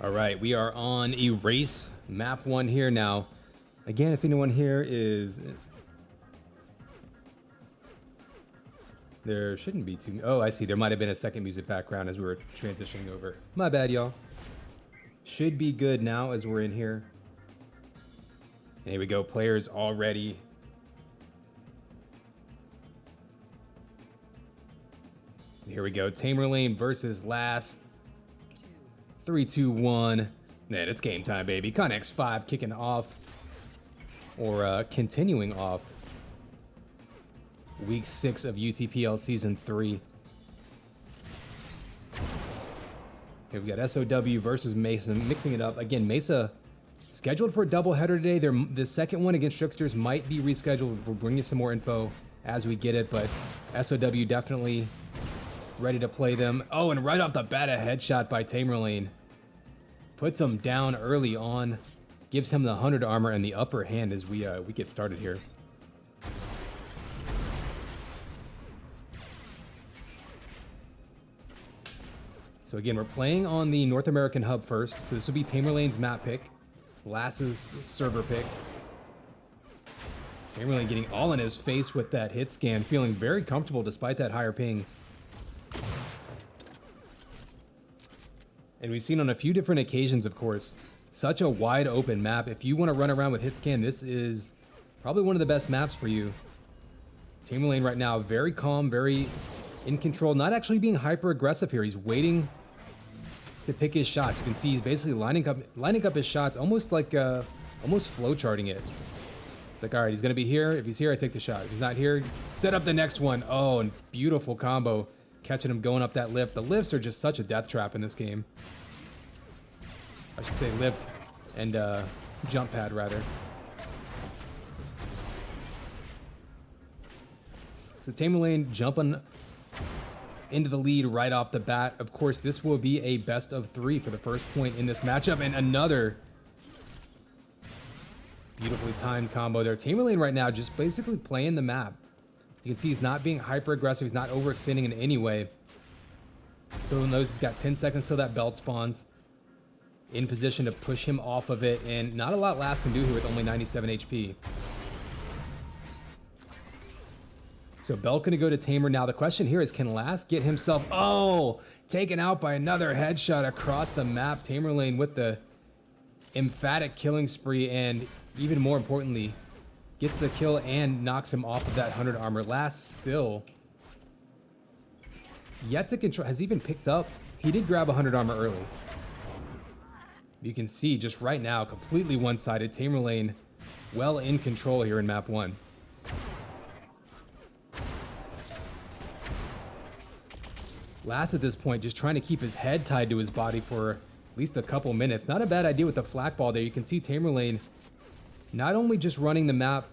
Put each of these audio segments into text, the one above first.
All right, we are on Erase map 1 here now. Again, if anyone here is... There shouldn't be too... Oh, I see. There might have been a second music background as we were transitioning over. My bad, y'all. Should be good now as we're in here. And here we go. Players already. Here we go. Tamerlane versus Last. 3, 2, 1. Man, it's game time, baby. Connex 5 kicking off. Or continuing off. Week 6 of UTPL Season 3. Here we got SOW versus Mesa, mixing it up. Again, Mesa scheduled for a doubleheader today. The second one against Shooksters might be rescheduled. We'll bring you some more info as we get it, but SOW definitely ready to play them. Oh, and right off the bat, a headshot by Tamerlane. Puts him down early on. Gives him the 100 armor and the upper hand as we get started here. So again, we're playing on the North American hub first. So this will be Tamerlane's map pick. Lass's server pick. Tamerlane getting all in his face with that hit scan. Feeling very comfortable despite that higher ping. And we've seen on a few different occasions, of course, such a wide open map. If you want to run around with hit scan, this is probably one of the best maps for you. Tamerlane right now, very calm, very in control, not actually being hyper aggressive here. He's waiting to pick his shots. You can see he's basically lining up his shots, almost like almost flow charting it. It's like, all right, he's gonna be here. If he's here, I take the shot. If he's not here, set up the next one. Oh, and beautiful combo, catching him going up that lift. The lifts are just such a death trap in this game. I should say lift and jump pad rather. So Tamerlane jumping into the lead right off the bat. Of course, this will be a best of 3 for the first point in this matchup, and another beautifully timed combo there. Tamerlane right now just basically playing the map. You can see he's not being hyper aggressive. He's not overextending in any way. Still knows he's got 10 seconds till that belt spawns. In position to push him off of it, and not a lot Last can do here with only 97 HP. So Belt gonna go to Tamer. Now the question here is, can Last get himself, oh, taken out by another headshot across the map. Tamerlane with the emphatic killing spree, and even more importantly, gets the kill and knocks him off of that 100 armor. Last still yet to control, has even picked up. He did grab 100 armor early. You can see just right now, completely one-sided. Tamerlane well in control here in map 1. Last at this point, just trying to keep his head tied to his body for at least a couple minutes. Not a bad idea with the flak ball there. You can see Tamerlane not only just running the map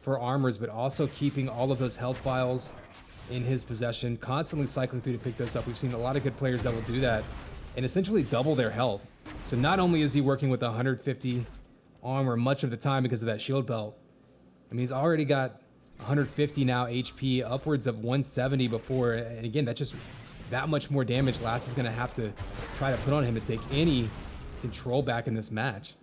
for armors, but also keeping all of those health files in his possession, constantly cycling through to pick those up. We've seen a lot of good players that will do that and essentially double their health. So not only is he working with 150 armor much of the time because of that shield belt, I mean, he's already got 150 now HP, upwards of 170 before, and again, that's just that much more damage Last is going to have to try to put on him to take any control back in this match.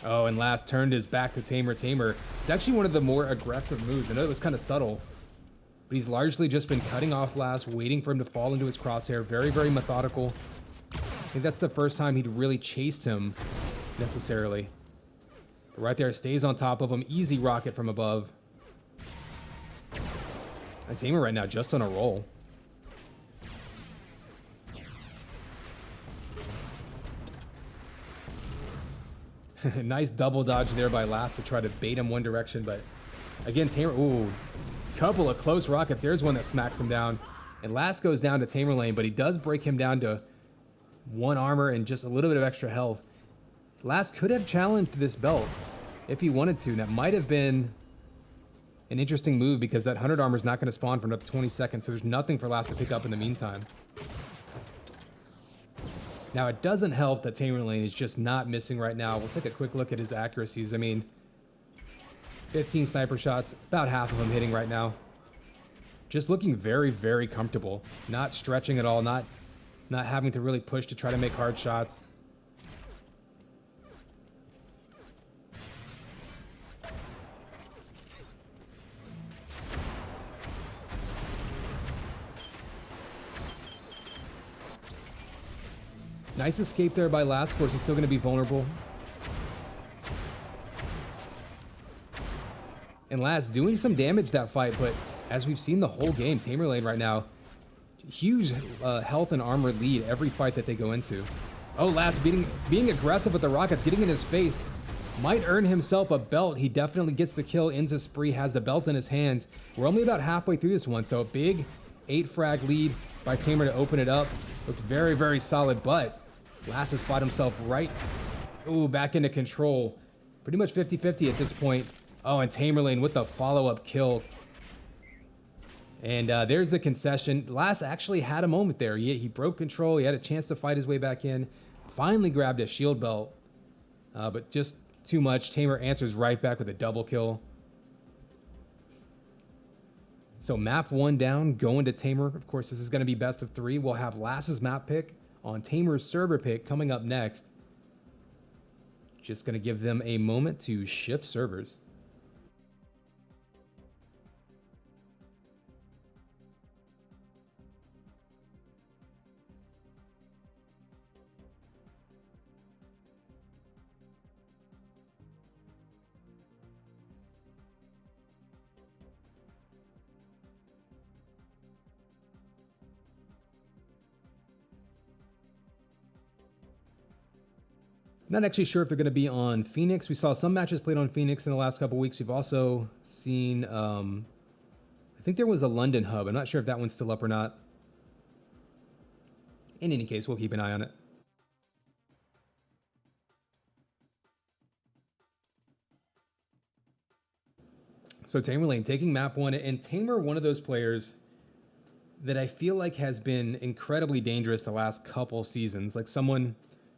Oh, and Last turned his back to Tamer. It's actually one of the more aggressive moves. I know it was kind of subtle, but he's largely just been cutting off Last, waiting for him to fall into his crosshair. Very, very methodical. I think that's the first time he'd really chased him necessarily. But right there, stays on top of him. Easy rocket from above. And Tamer right now just on a roll. Nice double dodge there by Last to try to bait him one direction, but again, Tamer, ooh, couple of close rockets. There's one that smacks him down, and Last goes down to Tamerlane, but he does break him down to 1 armor and just a little bit of extra health. Last could have challenged this belt if he wanted to, and that might have been an interesting move because that 100 armor is not going to spawn for another 20 seconds, so there's nothing for Last to pick up in the meantime. Now, it doesn't help that Tamerlane is just not missing right now. We'll take a quick look at his accuracies. I mean, 15 sniper shots, about half of them hitting right now. Just looking very, very comfortable. Not stretching at all, not not having to really push to try to make hard shots. Nice escape there by Last. Of course, he's still going to be vulnerable. And Last doing some damage that fight, but as we've seen the whole game, Tamerlane right now, huge health and armor lead every fight that they go into. Oh, Last being aggressive with the rockets, getting in his face. Might earn himself a belt. He definitely gets the kill. Ends a spree, has the belt in his hands. We're only about halfway through this one, so a big 8-frag lead by Tamer to open it up. Looked very, very solid, but Last has fought himself right, back into control. Pretty much 50-50 at this point. Oh, and Tamerlane with the follow-up kill. And there's the concession. Last actually had a moment there. He broke control. He had a chance to fight his way back in. Finally grabbed a shield belt, but just too much. Tamer answers right back with a double kill. So map 1 down, going to Tamer. Of course, this is going to be best of 3. We'll have Last's map pick on Tamer's server pick coming up next. Just going to give them a moment to shift servers. Not actually sure if they're going to be on Phoenix. We saw some matches played on Phoenix in the last couple weeks. We've also seen, I think there was a London hub. I'm not sure if that one's still up or not. In any case, we'll keep an eye on it. So Tamerlane taking map 1, and Tamer, one of those players that I feel like has been incredibly dangerous the last couple seasons. Like someone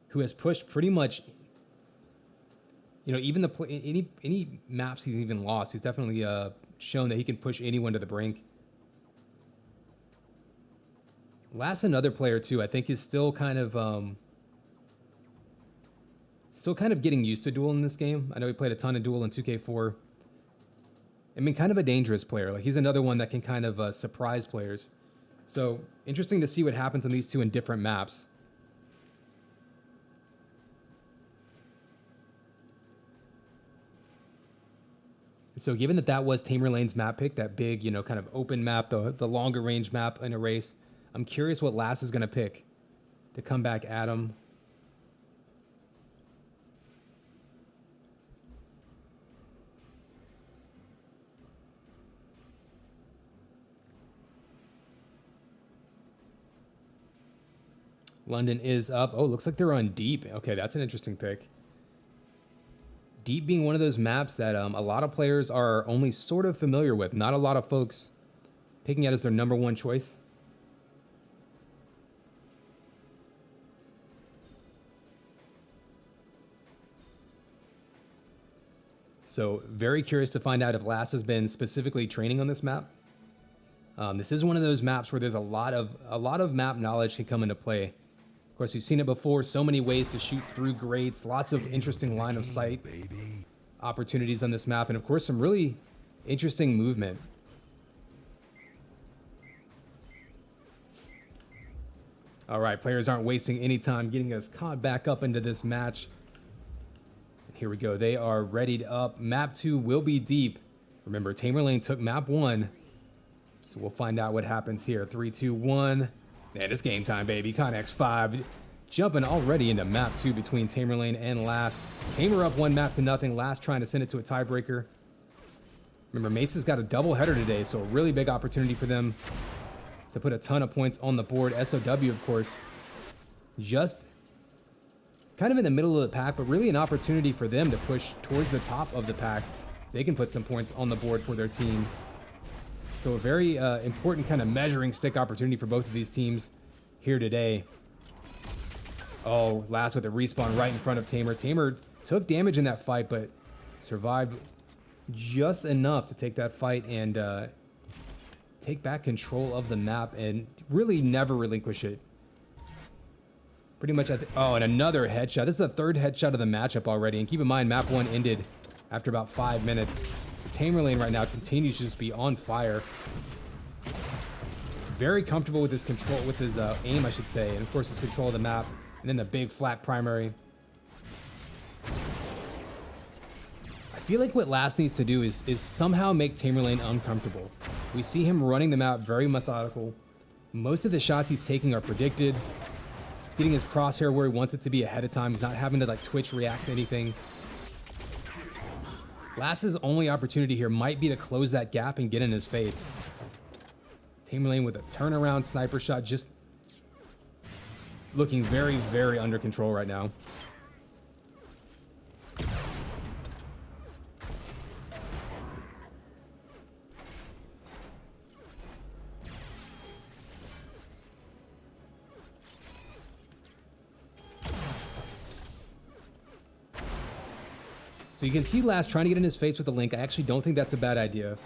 who has pushed pretty much, even any maps he's even lost. He's definitely shown that he can push anyone to the brink. Last, another player too, I think is still kind of getting used to Duel in this game. I know he played a ton of Duel in 2K4. I mean, kind of a dangerous player. Like he's another one that can kind of surprise players. So interesting to see what happens on these two in different maps. So given that was Tamerlane's map pick, that big, kind of open map, the longer range map in a race, I'm curious what Last is going to pick to come back at him. London is up. Oh, looks like they're on Deep. Okay, that's an interesting pick. Deep being one of those maps that a lot of players are only sort of familiar with. Not a lot of folks picking it as their number 1 choice. So very curious to find out if Last has been specifically training on this map. This is one of those maps where there's a lot of map knowledge can come into play. Of course, we've seen it before. So many ways to shoot through grates. Lots of interesting line of sight opportunities on this map. And of course, some really interesting movement. All right, players aren't wasting any time getting us caught back up into this match. And here we go. They are readied up. Map 2 will be Deep. Remember, Tamerlane took map 1. So we'll find out what happens here. 3, 2, 1. Man, it's game time, baby. Connex 5 jumping already into map 2 between Tamerlane and Last. Tamer up 1 map to nothing. Last trying to send it to a tiebreaker. Remember, Mesa's got a double header today, so a really big opportunity for them to put a ton of points on the board. SOW, of course, just kind of in the middle of the pack, but really an opportunity for them to push towards the top of the pack. They can put some points on the board for their team. So a very important kind of measuring stick opportunity for both of these teams here today. Oh, Last with a respawn right in front of Tamer. Tamer took damage in that fight, but survived just enough to take that fight and take back control of the map and really never relinquish it. Pretty much, oh, and another headshot. This is the third headshot of the matchup already. And keep in mind, map 1 ended after about 5 minutes. The Tamerlane right now continues to just be on fire. Very comfortable with his control, with his aim, I should say. And of course, his control of the map. And then the big flat primary. I feel like what Last needs to do is somehow make Tamerlane uncomfortable. We see him running the map very methodical. Most of the shots he's taking are predicted. He's getting his crosshair where he wants it to be ahead of time. He's not having to like twitch react to anything. Last's only opportunity here might be to close that gap and get in his face. Tamerlane with a turnaround sniper shot, just looking very, very under control right now. So you can see Last trying to get in his face with the link. I actually don't think that's a bad idea.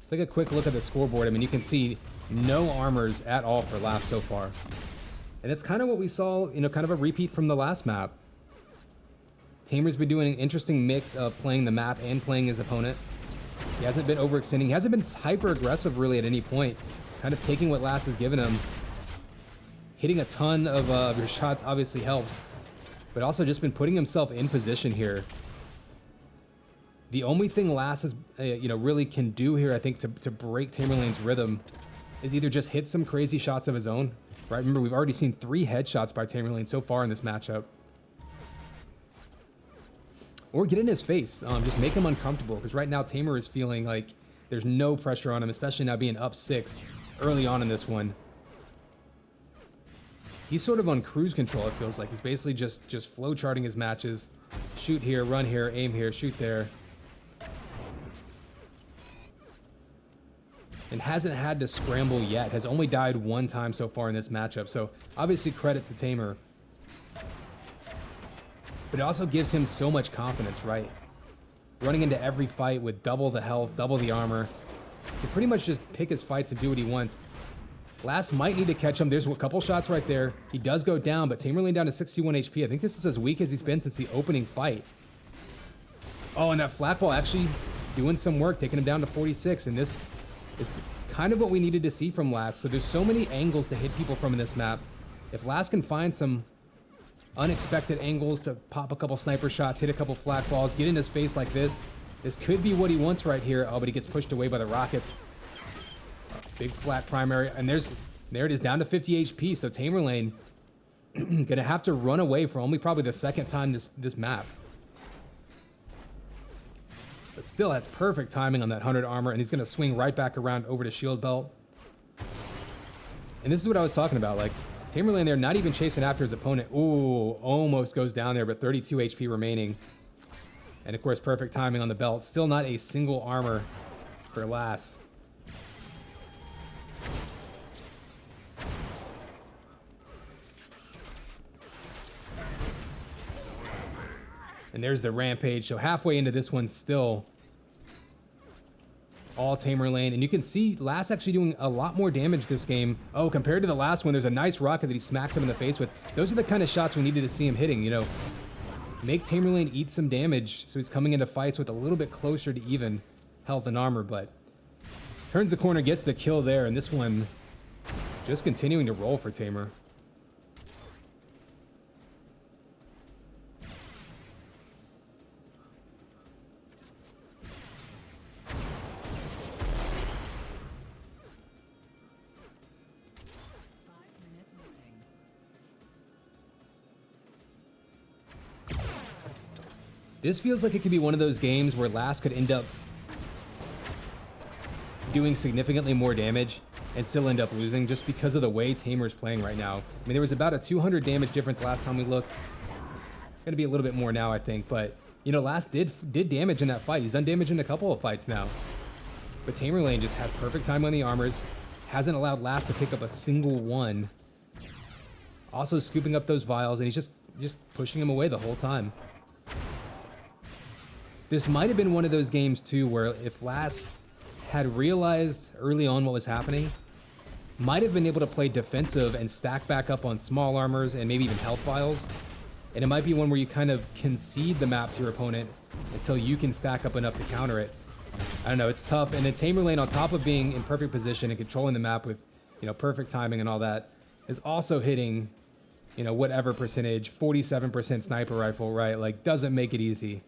Take a quick look at the scoreboard. I mean, you can see no armors at all for Last so far. And it's kind of what we saw, you know, kind of a repeat from the last map. Tamer's been doing an interesting mix of playing the map and playing his opponent. He hasn't been overextending. He hasn't been hyper aggressive really at any point. Kind of taking what Last has given him. Hitting a ton of your shots obviously helps. But also just been putting himself in position here. The only thing Last is, you know, really can do here, I think, to break Tamerlane's rhythm is either just hit some crazy shots of his own. Right? Remember, we've already seen 3 headshots by Tamerlane so far in this matchup. Or get in his face. Just make him uncomfortable. Because right now, Tamer is feeling like there's no pressure on him, especially now being up 6 early on in this one. He's sort of on cruise control, it feels like. He's basically just flow charting his matches. Shoot here, run here, aim here, shoot there. And hasn't had to scramble yet. Has only died 1 time so far in this matchup. So obviously credit to Tamer. But it also gives him so much confidence, right? Running into every fight with double the health, double the armor. He can pretty much just pick his fights and do what he wants. Last might need to catch him. There's a couple shots right there. He does go down, but Tamerlane down to 61 HP. I think this is as weak as he's been since the opening fight. Oh, and that flat ball actually doing some work, taking him down to 46. And this is kind of what we needed to see from Last. So there's so many angles to hit people from in this map. If Last can find some unexpected angles to pop a couple sniper shots, hit a couple flat balls, get in his face like this could be what he wants right here. Oh, but he gets pushed away by the rockets. Big flat primary, and there it is, down to 50 HP. So Tamerlane gonna have to run away for only probably the 2nd time this map. But still has perfect timing on that 100 armor, and he's gonna swing right back around over to shield belt. And this is what I was talking about, like Tamerlane there, not even chasing after his opponent. Ooh, almost goes down there, but 32 HP remaining. And of course, perfect timing on the belt. Still not a single armor for Last. And there's the rampage. So halfway into this one, still all Tamerlane. And you can see Last actually doing a lot more damage this game. Oh, compared to the last one, there's a nice rocket that he smacks him in the face with. Those are the kind of shots we needed to see him hitting, you know. Make Tamerlane eat some damage so he's coming into fights with a little bit closer to even health and armor. But turns the corner, gets the kill there. And this one just continuing to roll for Tamer. This feels like it could be one of those games where Last could end up doing significantly more damage and still end up losing just because of the way Tamer's playing right now. I mean, there was about a 200 damage difference last time we looked. It's gonna be a little bit more now, I think, but you know, Last did damage in that fight. He's done damage in a couple of fights now. But Tamerlane just has perfect time on the armors, hasn't allowed Last to pick up a single one. Also scooping up those vials, and he's just pushing him away the whole time. This might have been one of those games, too, where if Last had realized early on what was happening, might have been able to play defensive and stack back up on small armors and maybe even health vials. And it might be one where you kind of concede the map to your opponent until you can stack up enough to counter it. I don't know, it's tough. And then Tamerlane, on top of being in perfect position and controlling the map with, you know, perfect timing and all that, is also hitting, you know, whatever percentage, 47% sniper rifle, right? Like, doesn't make it easy.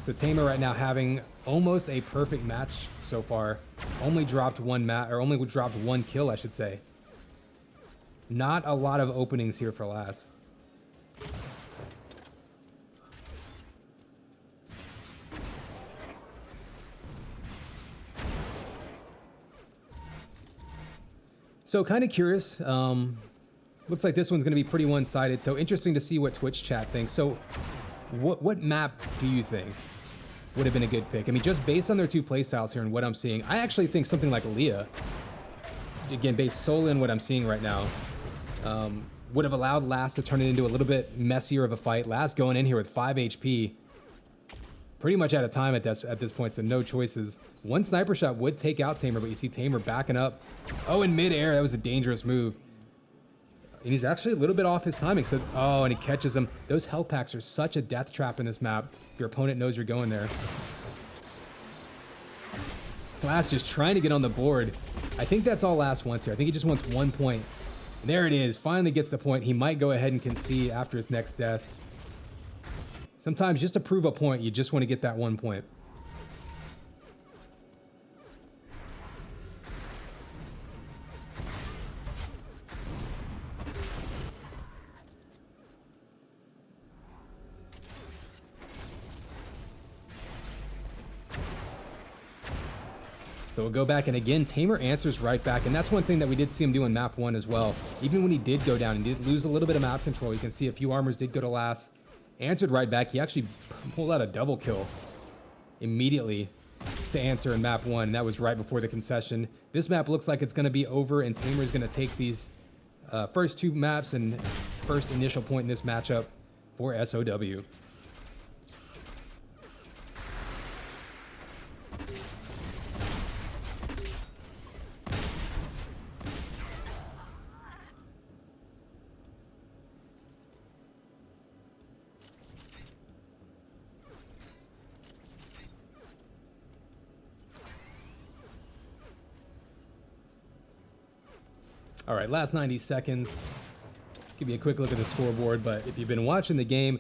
So Tamer right now having almost a perfect match so far. Only dropped one kill, I should say. Not a lot of openings here for Lass. So kind of curious. Looks like this one's going to be pretty one-sided. So interesting to see what Twitch chat thinks. So what map do you think would have been a good pick? I mean, just based on their two playstyles here and what I'm seeing, I actually think something like Leah, again, based solely on what I'm seeing right now, would have allowed Lass to turn it into a little bit messier of a fight. Lass going in here with 5 HP, pretty much out of time at this point, so no choices. One sniper shot would take out Tamer, but you see Tamer backing up. Oh, in midair, that was a dangerous move. And he's actually a little bit off his timing. So, oh, and he catches him. Those health packs are such a death trap in this map. If your opponent knows you're going there. Lass just trying to get on the board. I think that's all Lass wants here. I think he just wants 1 point. And there it is. Finally gets the point. He might go ahead and concede after his next death. Sometimes just to prove a point, you just want to get that 1 point. So we'll go back, and again, Tamer answers right back, and that's one thing that we did see him do in map 1 as well. Even when he did go down and did lose a little bit of map control, you can see a few armors did go to Lass. Answered right back. He actually pulled out a double kill immediately to answer in map 1, and that was right before the concession. This map looks like it's going to be over, and Tamer's going to take these first two maps and first initial point in this matchup for SOW. All right, last 90 seconds. Give you a quick look at the scoreboard, but if you've been watching the game,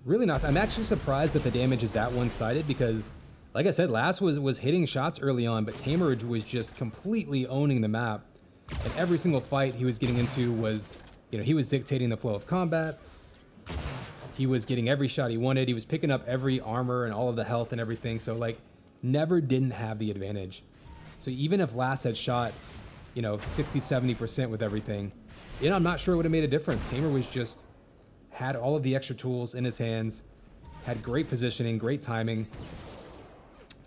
really not. I'm actually surprised that the damage is that one-sided because, like I said, Lass was hitting shots early on, but Tamer was just completely owning the map. And every single fight he was getting into was, you know, he was dictating the flow of combat. He was getting every shot he wanted. He was picking up every armor and all of the health and everything. So, like, never didn't have the advantage. So even if Lass had shot, you know, 60, 70% with everything, you know, I'm not sure it would have made a difference. Tamer was just, had all of the extra tools in his hands, had great positioning, great timing.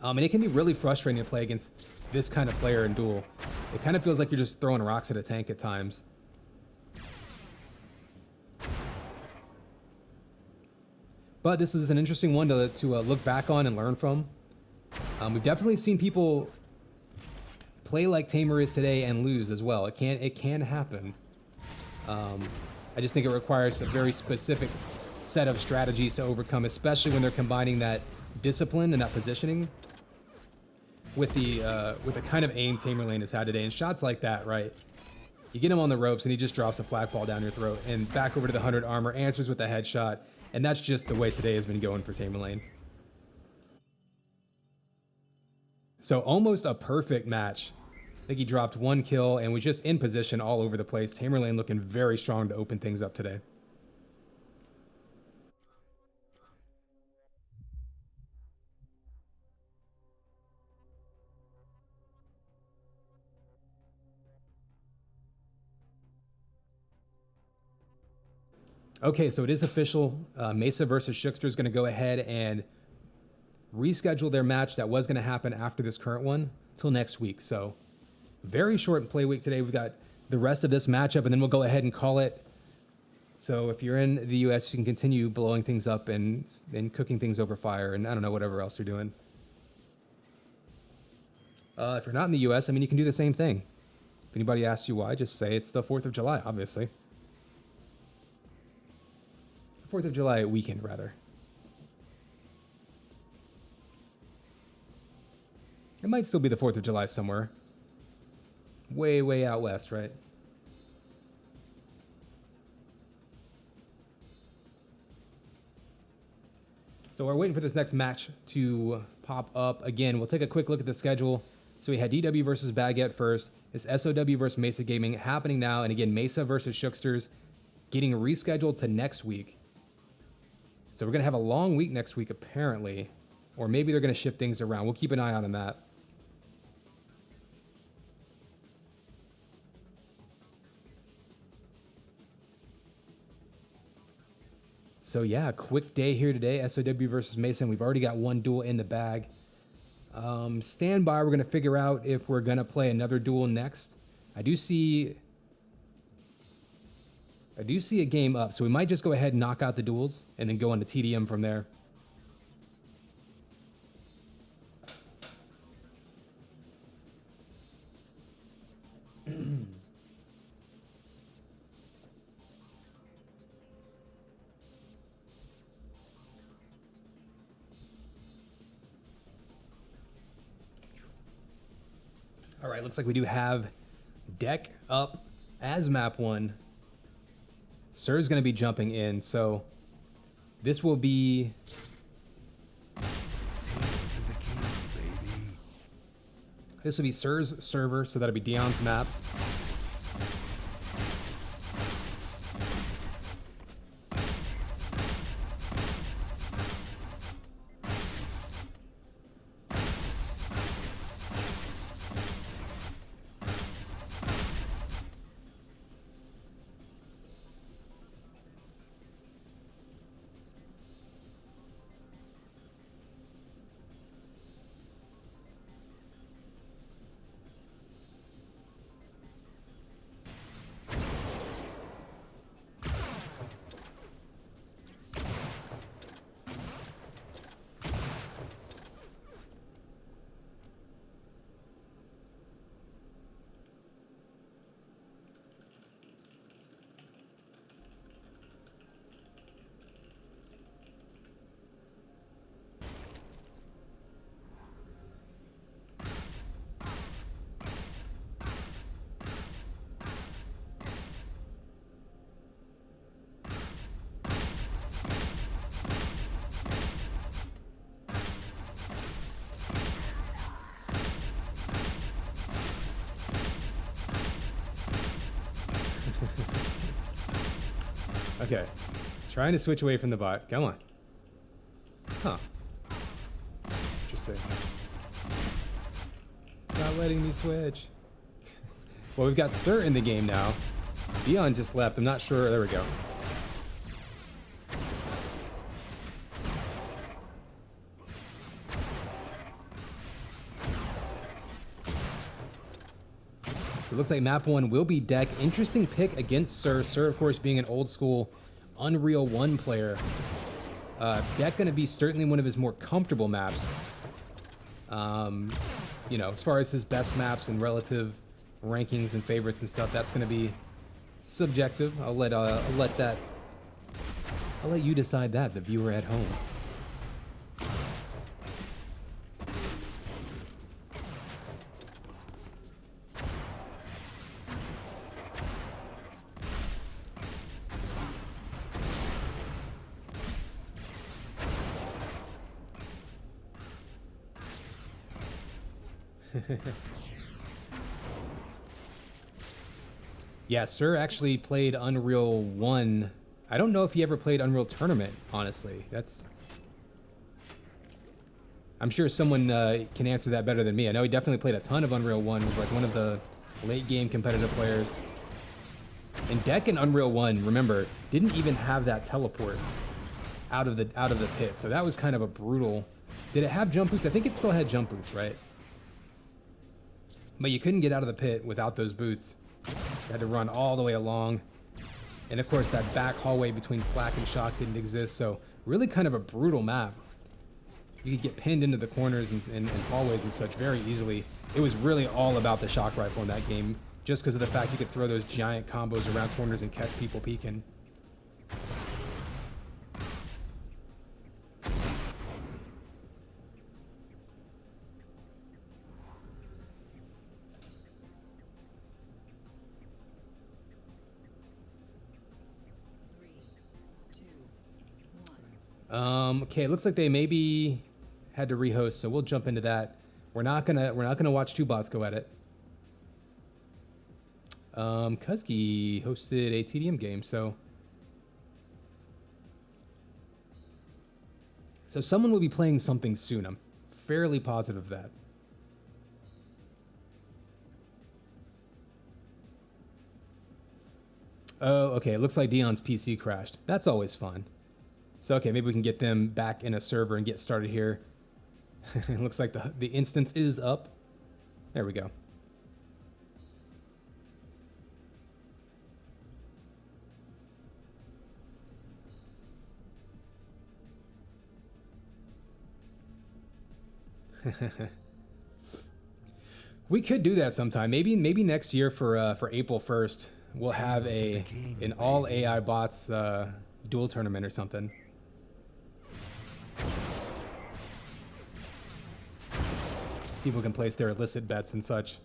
And it can be really frustrating to play against this kind of player in duel. It kind of feels like you're just throwing rocks at a tank at times. But this is an interesting one to look back on and learn from. We've definitely seen people play like Tamer is today and lose as well. It can happen. I just think it requires a very specific set of strategies to overcome, especially when they're combining that discipline and that positioning with the kind of aim Tamerlane has had today. And shots like that, right? You get him on the ropes and he just drops a flak ball down your throat and back over to the 100 armor, answers with a headshot. And that's just the way today has been going for Tamerlane. So almost a perfect match. I think he dropped 1 kill and was just in position all over the place. Tamerlane looking very strong to open things up today. Okay, so it is official. Mesa versus Shookster is going to go ahead and reschedule their match that was going to happen after this current one till next week. So very short play week today. We've got the rest of this matchup, and then we'll go ahead and call it. So if you're in the U.S., you can continue blowing things up and cooking things over fire, and I don't know, whatever else you're doing. If you're not in the US, I mean, you can do the same thing. If anybody asks you why, just say it's the 4th of July, obviously. 4th of July weekend, rather. It might still be the 4th of July somewhere. Way, way out west, right? So we're waiting for this next match to pop up. Again, we'll take a quick look at the schedule. So we had DW versus Baguette first. It's SOW versus Mesa Gaming happening now. And again, Mesa versus Shooksters getting rescheduled to next week. So we're going to have a long week next week, apparently. Or maybe they're going to shift things around. We'll keep an eye out on that. So yeah, quick day here today. SOW versus Mason. We've already got one duel in the bag. Stand by. We're going to figure out if we're going to play another duel next. I do see a game up, so we might just go ahead and knock out the duels and then go into TDM from there. All right, looks like we do have deck up as map 1. Sir's going to be jumping in, so this will be... This will be Sir's server, so that'll be Dion's map. Okay. Trying to switch away from the bot. Come on. Huh. Interesting. Not letting me switch. Well, we've got Sir in the game now. Dion just left. I'm not sure. There we go. It looks like map 1 will be deck. Interesting pick against Sir. Sir, of course, being an old school Unreal 1 player. Deck going to be certainly one of his more comfortable maps. You know, as far as his best maps and relative rankings and favorites and stuff, that's going to be subjective. I'll let you decide that, the viewer at home. Yeah, Sir actually played Unreal 1. I don't know if he ever played Unreal Tournament, honestly. I'm sure someone can answer that better than me. I know he definitely played a ton of Unreal 1. He was like one of the late game competitive players. And Deck in Unreal 1, remember, didn't even have that teleport out of the pit. So that was kind of a brutal... Did it have jump boots? I think it still had jump boots, right? But you couldn't get out of the pit without those boots. You had to run all the way along. And of course that back hallway between Flak and Shock didn't exist, so really kind of a brutal map. You could get pinned into the corners and hallways and such very easily. It was really all about the shock rifle in that game, just because of the fact you could throw those giant combos around corners and catch people peeking. Okay, it looks like they maybe had to rehost, so we'll jump into that. We're not gonna watch two bots go at it. Kuzgi hosted a TDM game, so someone will be playing something soon. I'm fairly positive of that. Oh, okay. It looks like Dion's PC crashed. That's always fun. So, okay, maybe we can get them back in a server and get started here. It looks like the instance is up. There we go. We could do that sometime. Maybe next year for April 1st, we'll have an all AI bots duel tournament or something. People can place their illicit bets and such.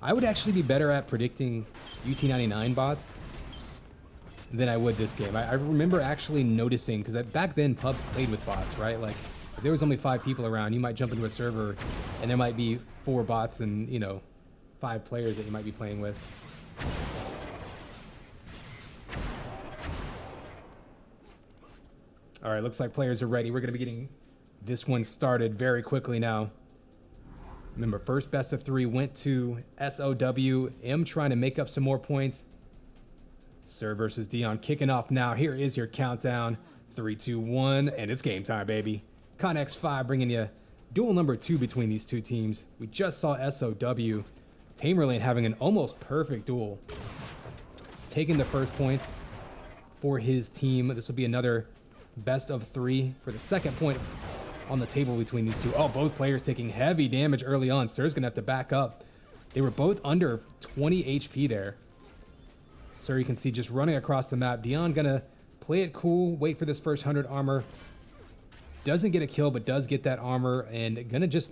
I would actually be better at predicting UT99 bots than I would this game. I remember actually noticing, because back then pubs played with bots, right? Like, if there was only 5 people around, you might jump into a server and there might be 4 bots and, you know, 5 players that you might be playing with. All right, looks like players are ready. We're going to be getting this one started very quickly now. Remember, first best of 3 went to SOW. M trying to make up some more points. Sir versus Dion kicking off now. Here is your countdown. 3, 2, 1, and it's game time, baby. ConX5 bringing you duel number 2 between these two teams. We just saw SOW. Tamerlane having an almost perfect duel. Taking the first points for his team. This will be another best of 3 for the second point on the table between these two. Oh, both players taking heavy damage early on. Sir's gonna have to back up. They were both under 20 HP there. Sir, you can see just running across the map. Dion gonna play it cool, wait for this first 100 armor. Doesn't get a kill, but does get that armor, and gonna just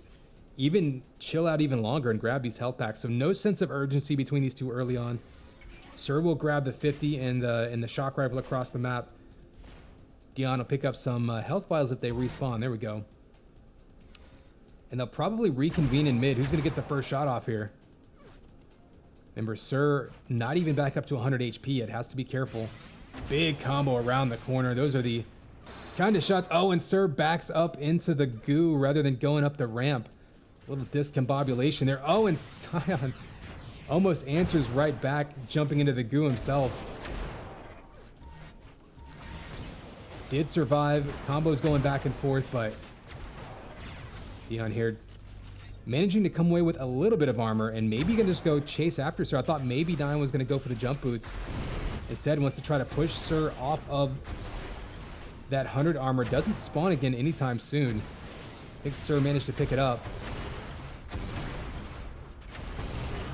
even chill out even longer and grab these health packs. So no sense of urgency between these two early on. Sir will grab the 50 and the shock rifle across the map. Dion will pick up some health files if they respawn. There we go. And they'll probably reconvene in mid. Who's going to get the first shot off here? Remember, Sir not even back up to 100 HP. It has to be careful. Big combo around the corner. Those are the kind of shots. Oh, and Sir backs up into the goo rather than going up the ramp. A little discombobulation there. Oh, and Dion almost answers right back, jumping into the goo himself. Did survive. Combos going back and forth, but Dion here managing to come away with a little bit of armor and maybe gonna just go chase after Sir. I thought maybe Dion was gonna go for the jump boots. Instead wants to try to push Sir off of that 100 armor. Doesn't spawn again anytime soon. I think Sir managed to pick it up.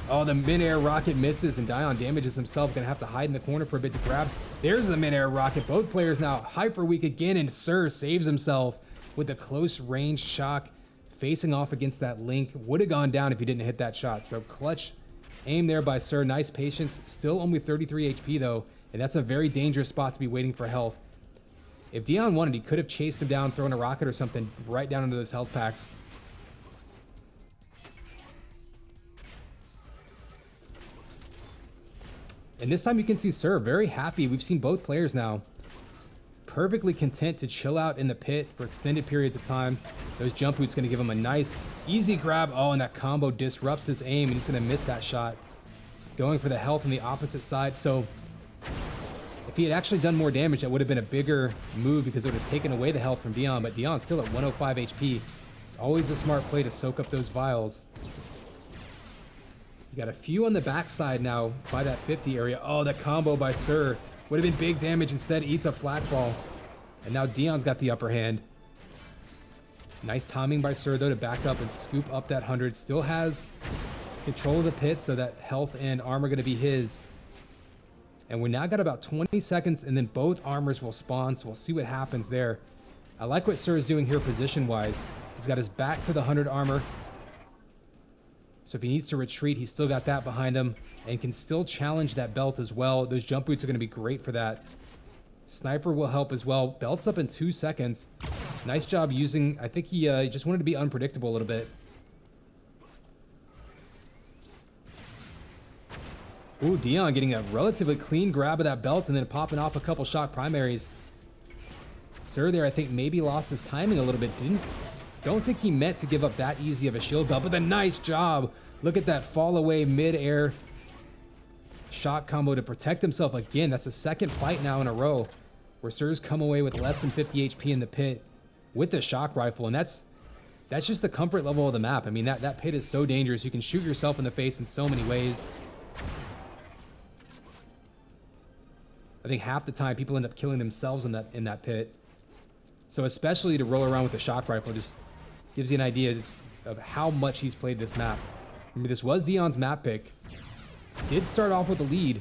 Oh, the mid-air rocket misses and Dion damages himself. Gonna have to hide in the corner for a bit to grab. There's the mid-air rocket. Both players now hyper weak again, and Sir saves himself with a close range shock, facing off against that link. Would have gone down if he didn't hit that shot. So clutch aim there by Sir. Nice patience. Still only 33 HP though, and that's a very dangerous spot to be waiting for health. If Dion wanted, he could have chased him down, thrown a rocket or something right down into those health packs. And this time you can see Sir very happy. We've seen both players now perfectly content to chill out in the pit for extended periods of time. Those jump boots going to give him a nice, easy grab. Oh, and that combo disrupts his aim, and he's going to miss that shot. Going for the health on the opposite side. So if he had actually done more damage, that would have been a bigger move because it would have taken away the health from Dion. But Dion's still at 105 HP. It's always a smart play to soak up those vials. You got a few on the backside now by that 50 area. Oh, the combo by Sir would have been big damage. Instead, eats a flat ball. And now Dion's got the upper hand. Nice timing by Sir, though, to back up and scoop up that 100. Still has control of the pit, so that health and armor going to be his. And we now got about 20 seconds, and then both armors will spawn, so we'll see what happens there. I like what Sir is doing here position-wise. He's got his back to the 100 armor. So if he needs to retreat, he's still got that behind him and can still challenge that belt as well. Those jump boots are going to be great for that. Sniper will help as well. Belt's up in 2 seconds. Nice job using... I think he just wanted to be unpredictable a little bit. Ooh, Dion getting a relatively clean grab of that belt and then popping off a couple shock primaries. Sir there, I think, maybe lost his timing a little bit. Don't think he meant to give up that easy of a shield belt, but a nice job. Look at that fall away mid-air shock combo to protect himself again. That's the second fight now in a row where Sir's come away with less than 50 HP in the pit with the shock rifle, and that's just the comfort level of the map. I mean, that pit is so dangerous. You can shoot yourself in the face in so many ways. I think half the time people end up killing themselves in that pit. So especially to roll around with the shock rifle just gives you an idea of how much he's played this map. I mean, this was Dion's map pick. Did start off with a lead.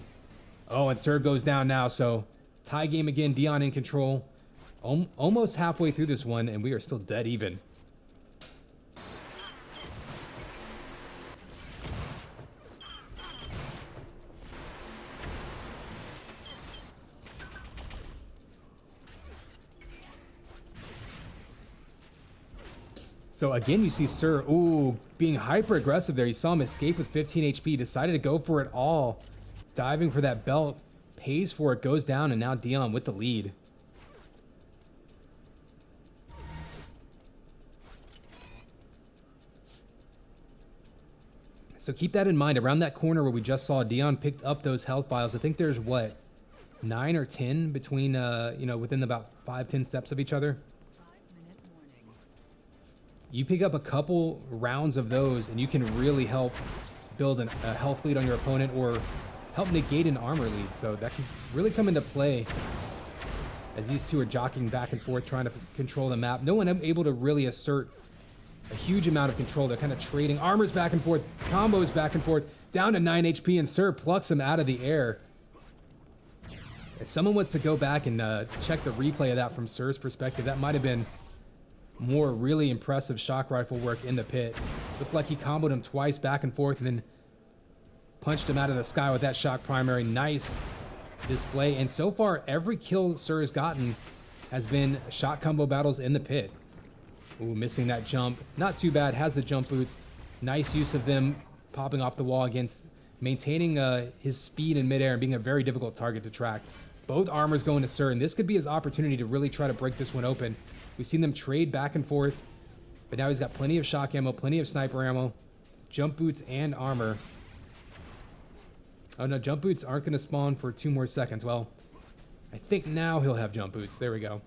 Oh, and Sir goes down now, so tie game again. Dion in control. Almost halfway through this one, and we are still dead even. So again, you see Sir, ooh, being hyper aggressive there. You saw him escape with 15 HP, decided to go for it all. Diving for that belt, pays for it, goes down, and now Dion with the lead. So keep that in mind. Around that corner where we just saw, Dion picked up those health vials. I think there's, what, 9 or 10 between, within about 5-10 steps of each other. You pick up a couple rounds of those, and you can really help build a health lead on your opponent or help negate an armor lead. So that can really come into play as these two are jockeying back and forth, trying to control the map. No one able to really assert a huge amount of control. They're kind of trading armors back and forth, combos back and forth, down to 9 HP, and Sir plucks him out of the air. If someone wants to go back and check the replay of that from Sir's perspective, that might have been more really impressive shock rifle work in the pit. Looked like he comboed him twice back and forth and then punched him out of the sky with that shock primary. Nice display. And so far, every kill Sir has gotten has been shot combo battles in the pit. Ooh, missing that jump. Not too bad. Has the jump boots. Nice use of them popping off the wall against maintaining his speed in midair and being a very difficult target to track. Both armors going to Sir, and this could be his opportunity to really try to break this one open. We've seen them trade back and forth, but now he's got plenty of shock ammo, plenty of sniper ammo, jump boots, and armor. Oh no, jump boots aren't going to spawn for 2 more seconds. Well, I think now he'll have jump boots. There we go.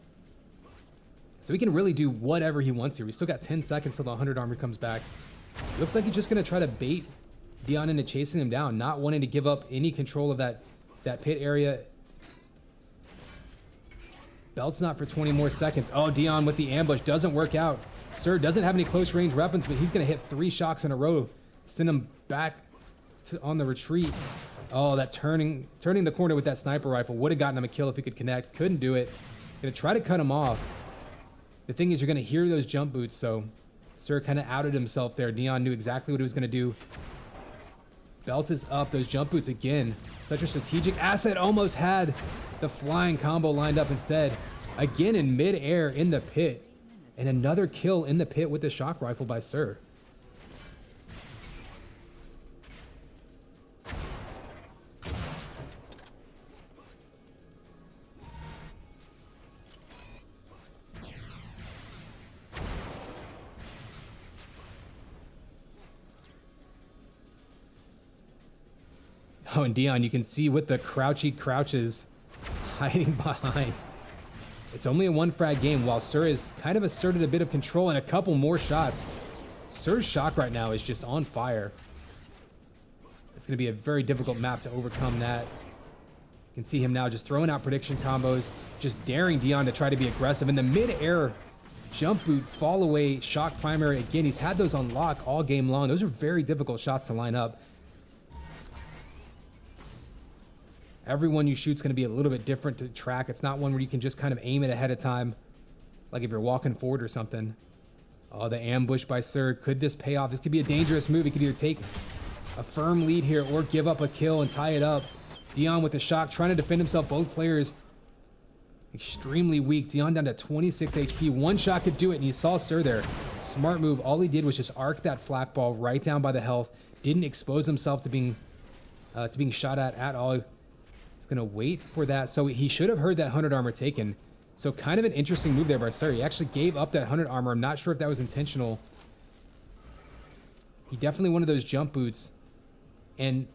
So he can really do whatever he wants here. We still got 10 seconds till the 100 armor comes back. Looks like he's just going to try to bait Dion into chasing him down, not wanting to give up any control of that pit area. Belt's not for 20 more seconds. Oh, Dion with the ambush doesn't work out. Sir doesn't have any close range weapons, but he's going to hit 3 shocks in a row. Send him back on the retreat. Oh, that turning the corner with that sniper rifle would have gotten him a kill if he could connect. Couldn't do it. Going to try to cut him off. The thing is, you're going to hear those jump boots, so Sir kind of outed himself there. Dion knew exactly what he was going to do. Belt is up. Those jump boots again. Such a strategic asset. Almost had the flying combo lined up instead. Again in mid-air in the pit. And another kill in the pit with the shock rifle by Sir. Oh, and Dion, you can see with the crouches hiding behind. It's only a 1-frag game, while Sir has kind of asserted a bit of control and a couple more shots. Sir's shock right now is just on fire. It's going to be a very difficult map to overcome that. You can see him now just throwing out prediction combos, just daring Dion to try to be aggressive. And the mid-air Jump boot, fall away, shock primary. Again, he's had those on lock all game long. Those are very difficult shots to line up. Every one you shoot is going to be a little bit different to track. It's not one where you can just kind of aim it ahead of time, like if you're walking forward or something. Oh, the ambush by Sir. Could this pay off? This could be a dangerous move. He could either take a firm lead here or give up a kill and tie it up. Dion with the shock, trying to defend himself. Both players extremely weak. Dion down to 26 HP. One shot could do it, and you saw Sir there. Smart move. All he did was just arc that flak ball right down by the health. Didn't expose himself to being shot at all. He's going to wait for that. So he should have heard that 100 armor taken. So kind of an interesting move there by Sir. He actually gave up that 100 armor. I'm not sure if that was intentional. He definitely wanted those jump boots. And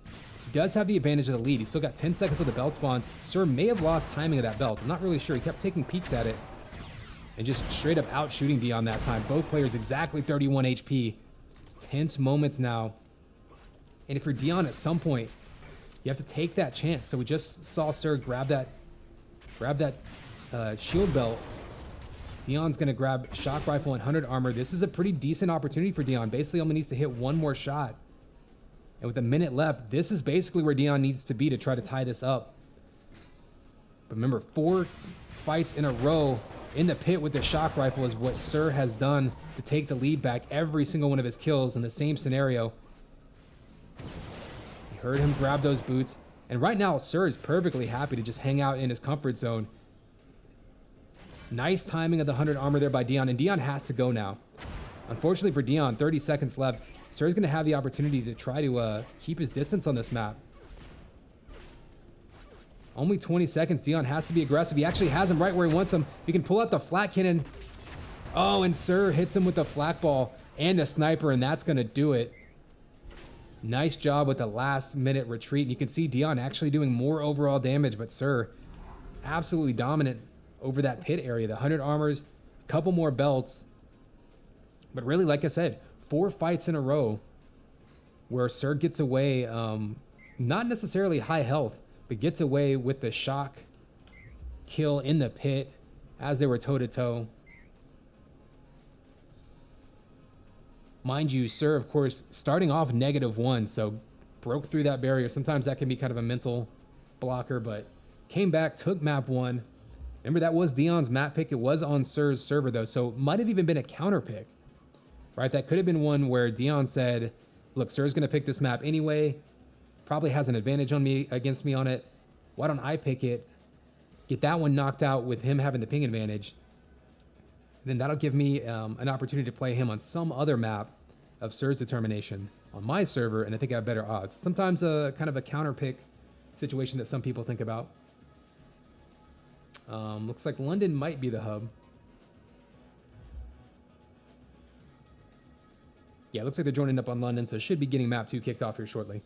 he does have the advantage of the lead. He's still got 10 seconds of the belt spawns. Sir may have lost timing of that belt. I'm not really sure. He kept taking peeks at it and just straight up out shooting Dion that time. Both players exactly 31 HP. Tense moments now. And if you're Dion at some point, you have to take that chance. So we just saw Sir grab that shield belt. Dion's going to grab shock rifle and 100 armor. This is a pretty decent opportunity for Dion. Basically, only needs to hit one more shot. And with a minute left, this is basically where Dion needs to be to try to tie this up. But remember, 4 fights in a row in the pit with the shock rifle is what Sir has done to take the lead back every single one of his kills in the same scenario. He heard him grab those boots. And right now, Sir is perfectly happy to just hang out in his comfort zone. Nice timing of the 100 armor there by Dion, and Dion has to go now. Unfortunately for Dion, 30 seconds left. Sir's going to have the opportunity to try to keep his distance on this map. Only 20 seconds. Dion has to be aggressive. He actually has him right where he wants him. He can pull out the flat cannon. Oh, and Sir hits him with the flak ball and the sniper, and that's going to do it. Nice job with the last minute retreat. And you can see Dion actually doing more overall damage, but Sir absolutely dominant over that pit area. The 100 armors, a couple more belts. But really, like I said, 4 fights in a row where Sir gets away, not necessarily high health, but gets away with the shock kill in the pit as they were toe-to-toe. Mind you, Sir, of course, starting off -1, so broke through that barrier. Sometimes that can be kind of a mental blocker, but came back, took map 1. Remember, that was Dion's map pick. It was on Sir's server, though, so it might have even been a counter pick, right? That could have been one where Dion said, look, Sir's going to pick this map anyway. Probably has an advantage on me against me on it. Why don't I pick it? Get that one knocked out with him having the ping advantage. Then that'll give me an opportunity to play him on some other map of Sir's determination on my server, and I think I have better odds. Sometimes a kind of a counter pick situation that some people think about. Looks like London might be the hub. Yeah, looks like they're joining up on London, so should be getting map 2 kicked off here shortly.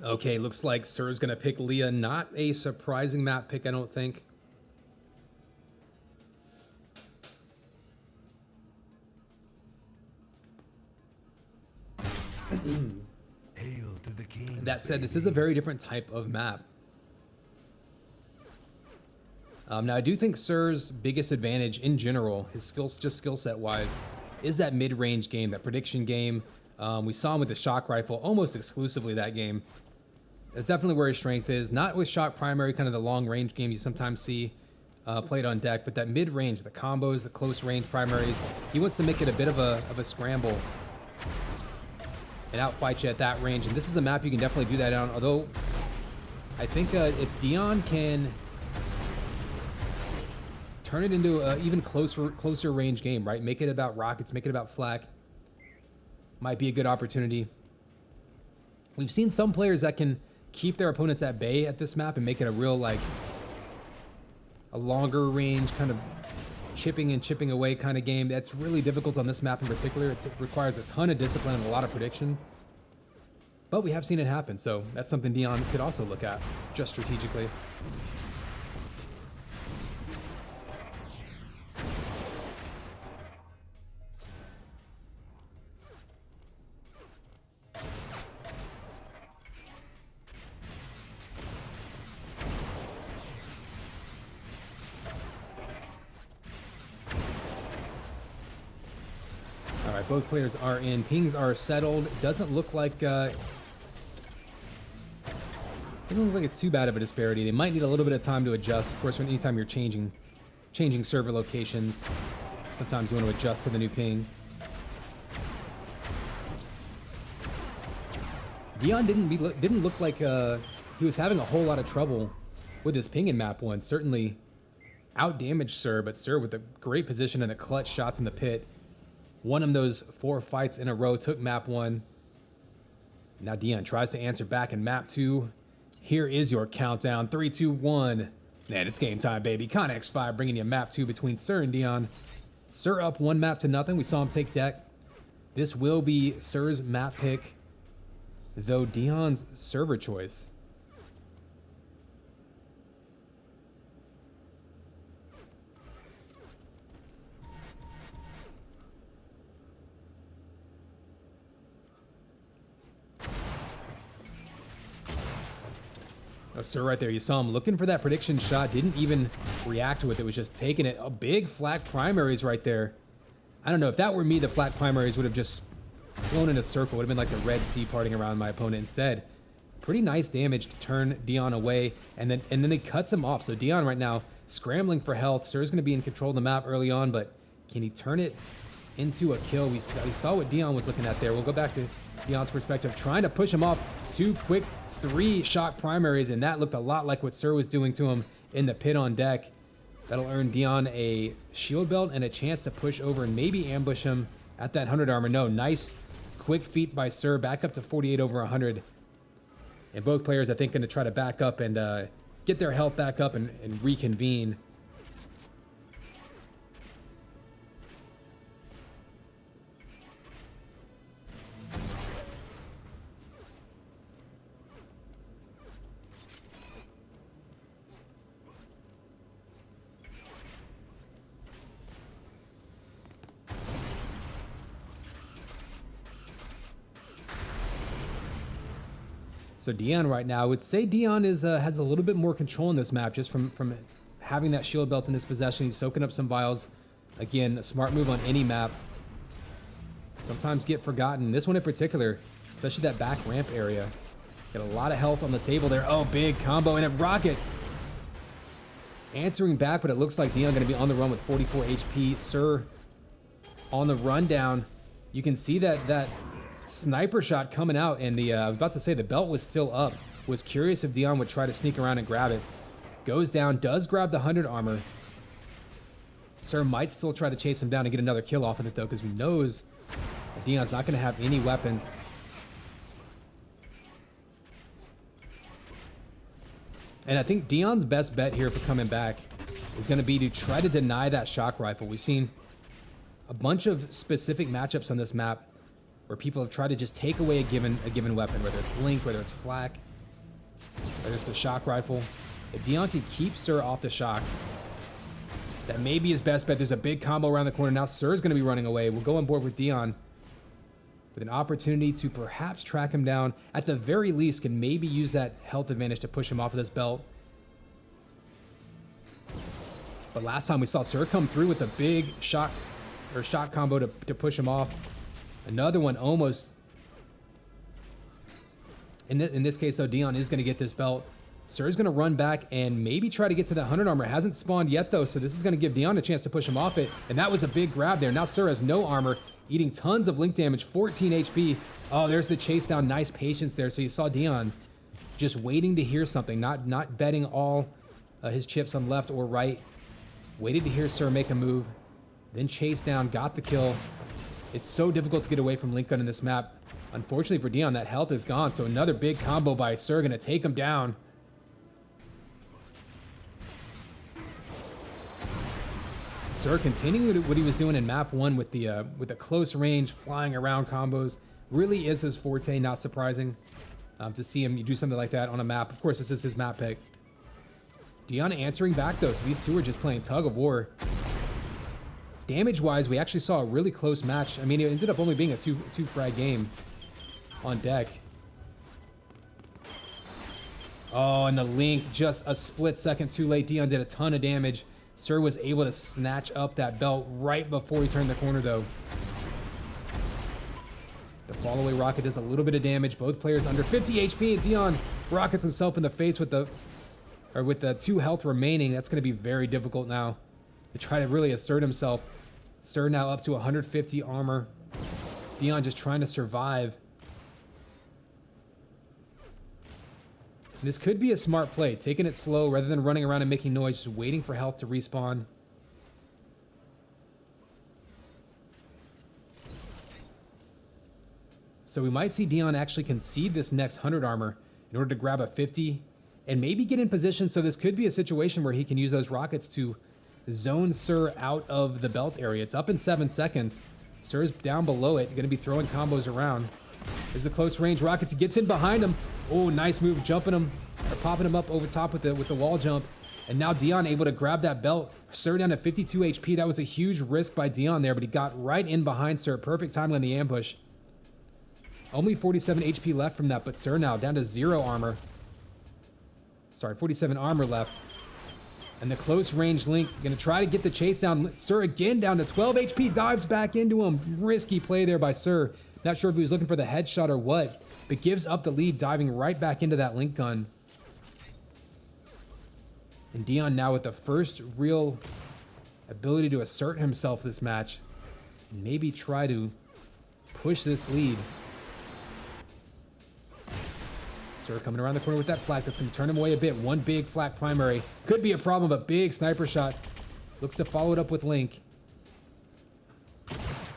Okay, looks like Sir's going to pick Leah. Not a surprising map pick, I don't think. Hail to the king. That said, this is a very different type of map. Now, I do think Sir's biggest advantage in general, his skills, just skill set wise, is that mid-range game, that prediction game. We saw him with the shock rifle almost exclusively that game. That's definitely where his strength is. Not with shock primary, kind of the long range games you sometimes see played on deck, but that mid-range, the combos, the close range primaries, he wants to make it a bit of a scramble and outfight you at that range. And this is a map you can definitely do that on, although I think if Dion can turn it into an even closer range game, right? Make it about rockets, make it about flak. might be a good opportunity. We've seen some players that can keep their opponents at bay at this map and make it a real, like, a longer range kind of chipping and chipping away kind of game. That's really difficult on this map in particular. It requires a ton of discipline and a lot of prediction. But we have seen it happen, so that's something Dion could also look at, just strategically. All right, both players are in. Pings are settled. Doesn't look like it's too bad of a disparity. They might need a little bit of time to adjust. Of course, anytime you're changing server locations, sometimes you want to adjust to the new ping. Dion didn't look like he was having a whole lot of trouble with his ping in map 1. Certainly out-damaged Sir, but Sir with a great position and the clutch shots in the pit. Won him those 4 fights in a row, took map 1. Now Dion tries to answer back in map 2. Here is your countdown. 3, 2, 1. Man, it's game time, baby. Connex 5 bringing you map 2 between Sir and Dion. Sir up 1 map to nothing. We saw him take deck. This will be Sir's map pick, though Dion's server choice. Oh, Sir right there, you saw him looking for that prediction shot, didn't even react with it, was just taking it. A big flat primaries right there. I don't know, if that were me, the flat primaries would have just flown in a circle. Would have been like the Red Sea parting around my opponent. Instead, pretty nice damage to turn Dion away, and then he cuts him off. So Dion right now scrambling for health. Sir's going to be in control of the map early on, but can he turn it into a kill? We saw what Dion was looking at there. We'll go back to Dion's perspective, trying to push him off. 2 quick 3 shock primaries, and that looked a lot like what Sir was doing to him in the pit on deck. That'll earn Dion a shield belt and a chance to push over and maybe ambush him at that 100 armor. No, nice quick feat by Sir, back up to 48 over 100. And both players, I think, going to try to back up and get their health back up and reconvene. So Dion right now, I would say Dion is has a little bit more control in this map just from having that shield belt in his possession. He's soaking up some vials. Again, a smart move on any map. Sometimes get forgotten. This one in particular, especially that back ramp area. Got a lot of health on the table there. Oh, big combo and a rocket. Answering back, but it looks like Dion going to be on the run with 44 HP. Sir on the rundown. You can see that sniper shot coming out, and I was about to say the belt was still up. Was curious if Dion would try to sneak around and grab it. Goes down, does grab the 100 armor. Sir might still try to chase him down and get another kill off of it though, because he knows that Dion's not going to have any weapons. And I think Dion's best bet here for coming back is going to be to try to deny that shock rifle. We've seen a bunch of specific matchups on this map where people have tried to just take away a given weapon, whether it's Link, whether it's Flak, whether it's the shock rifle. If Dion can keep Sir off the shock, that may be his best bet. There's a big combo around the corner. Now Sir's going to be running away. We'll go on board with Dion with an opportunity to perhaps track him down. At the very least, can maybe use that health advantage to push him off of this belt. But last time we saw Sir come through with a big shock combo to push him off. Another one almost. In this case, though, Dion is going to get this belt. Sir's going to run back and maybe try to get to that 100 armor. Hasn't spawned yet, though, so this is going to give Dion a chance to push him off it. And that was a big grab there. Now Sir has no armor, eating tons of Link damage, 14 HP. Oh, there's the chase down. Nice patience there. So you saw Dion just waiting to hear something, not betting all his chips on left or right. Waited to hear Sir make a move, then chase down, got the kill. It's so difficult to get away from Link Gun in this map. Unfortunately for Dion, that health is gone, so another big combo by Sir gonna take him down. Sir continuing with what he was doing in map 1 with the close range, flying around combos. Really is his forte, not surprising to see him do something like that on a map. Of course, this is his map pick. Dion answering back though, so these two are just playing tug of war. Damage-wise, we actually saw a really close match. I mean, it ended up only being a two frag game on deck. Oh, and the Link just a split second too late. Dion did a ton of damage. Sir was able to snatch up that belt right before he turned the corner, though. The fall-away rocket does a little bit of damage. Both players under 50 HP, and Dion rockets himself in the face with the 2 health remaining. That's going to be very difficult now to try to really assert himself. Sir now up to 150 armor. Dion just trying to survive. This could be a smart play, taking it slow rather than running around and making noise, just waiting for health to respawn. So we might see Dion actually concede this next 100 armor in order to grab a 50 and maybe get in position. So this could be a situation where he can use those rockets to zone Sir out of the belt area. It's up in 7 seconds. Sir's down below it, going to be throwing combos around. There's a close range rockets. He gets in behind him. Oh, nice move, jumping him or popping him up over top with the wall jump. And now Dion able to grab that belt. Sir down to 52 HP. That was a huge risk by Dion there, but he got right in behind Sir. Perfect timing on the ambush. Only 47 HP left from that, but Sir now down to 0 armor. Sorry, 47 armor left. And the close range Link gonna try to get the chase down. Sir again down to 12 HP, dives back into him. Risky play there by Sir. Not sure if he was looking for the headshot or what, but gives up the lead, diving right back into that Link gun. And Dion now with the first real ability to assert himself this match. Maybe try to push this lead. Sir coming around the corner with that flak. That's going to turn him away a bit. One big flak primary. Could be a problem, but big sniper shot. Looks to follow it up with Link.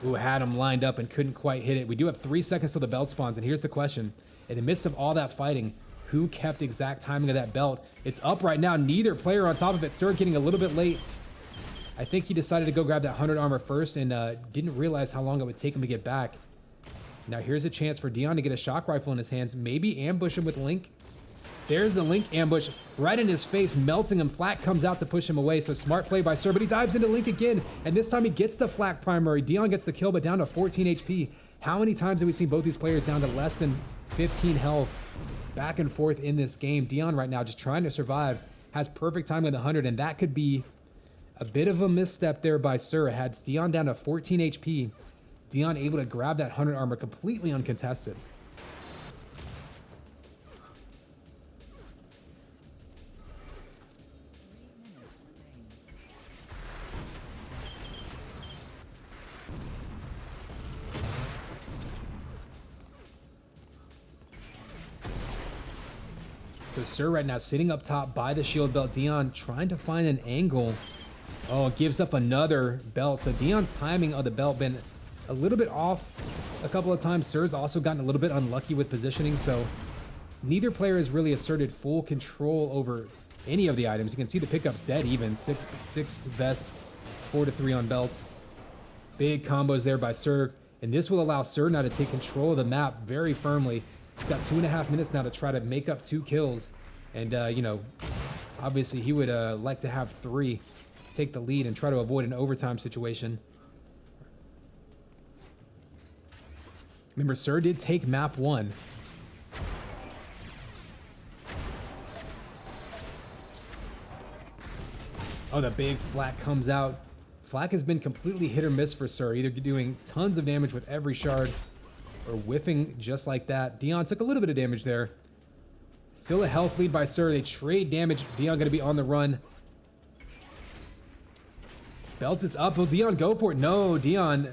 Ooh, had him lined up and couldn't quite hit it. We do have 3 seconds till the belt spawns, and here's the question. In the midst of all that fighting, who kept exact timing of that belt? It's up right now. Neither player on top of it. Sir getting a little bit late. I think he decided to go grab that 100 armor first and didn't realize how long it would take him to get back. Now here's a chance for Dion to get a shock rifle in his hands. Maybe ambush him with Link. There's the Link ambush right in his face, melting him. Flak comes out to push him away, so smart play by Sir, but he dives into Link again, and this time he gets the flak primary. Dion gets the kill, but down to 14 HP. How many times have we seen both these players down to less than 15 health? Back and forth in this game. Dion right now just trying to survive. Has perfect time with 100, and that could be a bit of a misstep there by Sir. Had Dion down to 14 HP. Dion able to grab that 100 armor completely uncontested. So Sir right now sitting up top by the shield belt. Dion trying to find an angle. Oh, gives up another belt. So Dion's timing of the belt been a little bit off a couple of times. Sir's also gotten a little bit unlucky with positioning. So neither player has really asserted full control over any of the items. You can see the pickups dead even. Six vests, 4 to 3 on belts. Big combos there by Sir. And this will allow Sir now to take control of the map very firmly. He's got 2.5 minutes now to try to make up 2 kills. And, you know, obviously he would like to have 3, take the lead and try to avoid an overtime situation. Remember, Sir did take map 1. Oh, the big flak comes out. Flak has been completely hit or miss for Sir, either doing tons of damage with every shard or whiffing just like that. Dion took a little bit of damage there. Still a health lead by Sir. They trade damage. Dion going to be on the run. Belt is up. Will Dion go for it? No, Dion.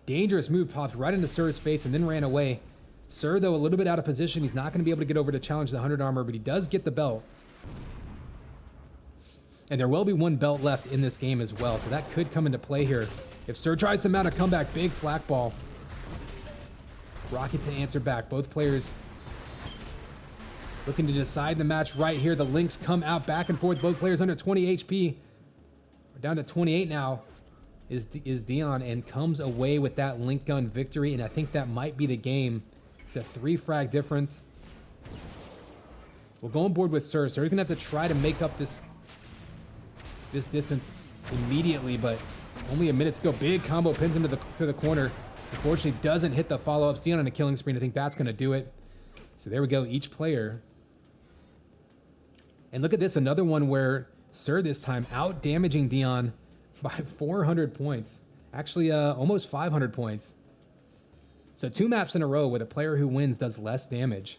Dangerous move, popped right into Sir's face and then ran away. Sir, though, a little bit out of position. He's not going to be able to get over to challenge the 100 armor, but he does get the belt. And there will be one belt left in this game as well, so that could come into play here. If Sir tries to mount a comeback, big flak ball. Rocket to answer back. Both players looking to decide the match right here. The links come out back and forth. Both players under 20 HP. We're down to 28 now. Is Dion, and comes away with that link gun victory, and I think that might be the game. It's a 3 frag difference. We'll go on board with Sir. Sir's gonna have to try to make up this distance immediately, but only a minute to go. Big combo pins him to the corner. Unfortunately, doesn't hit the follow-up. Dion on a killing spree. I think that's gonna do it. So there we go. Each player. And look at this, another one where Sir this time out damaging Dion by 400 points. Actually, almost 500 points. So 2 maps in a row where the player who wins does less damage.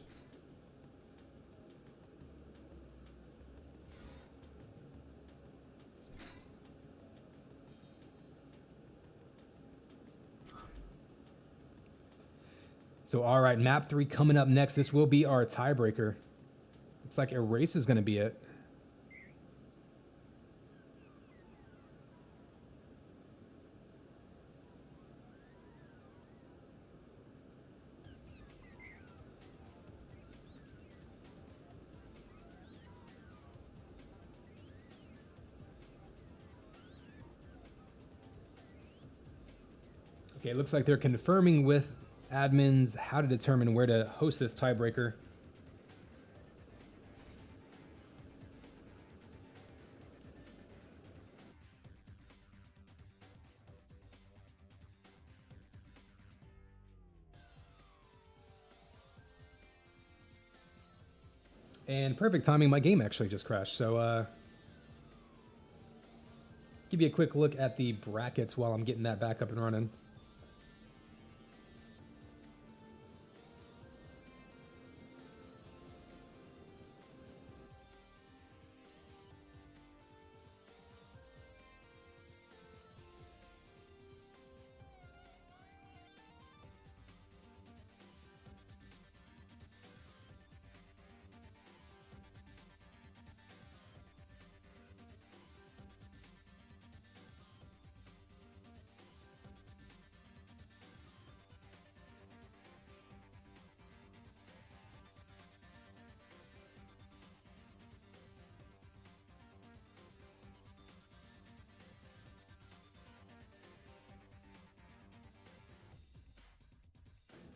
So, all right, map 3 coming up next. This will be our tiebreaker. Looks like Erase is going to be it. Okay, it looks like they're confirming with admins how to determine where to host this tiebreaker. And perfect timing, my game actually just crashed. So give you a quick look at the brackets while I'm getting that back up and running.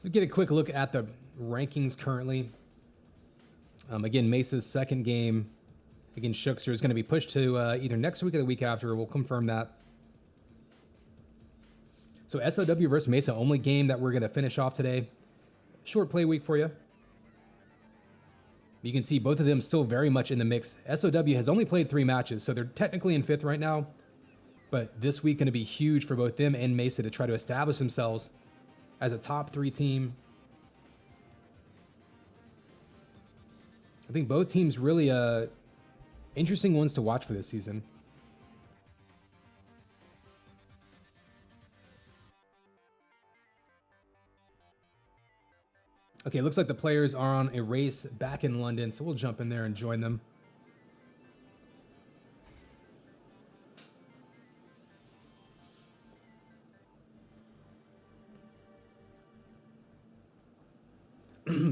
So get a quick look at the rankings currently. Again, Mesa's second game against Shookster is going to be pushed to either next week or the week after. We'll confirm that. So SOW versus Mesa, only game that we're going to finish off today. Short play week for you. You can see both of them still very much in the mix. SOW has only played 3 matches, so they're technically in 5th right now. But this week going to be huge for both them and Mesa to try to establish themselves as a top 3 team. I think both teams really interesting ones to watch for this season. Okay, looks like the players are on a race back in London, so we'll jump in there and join them.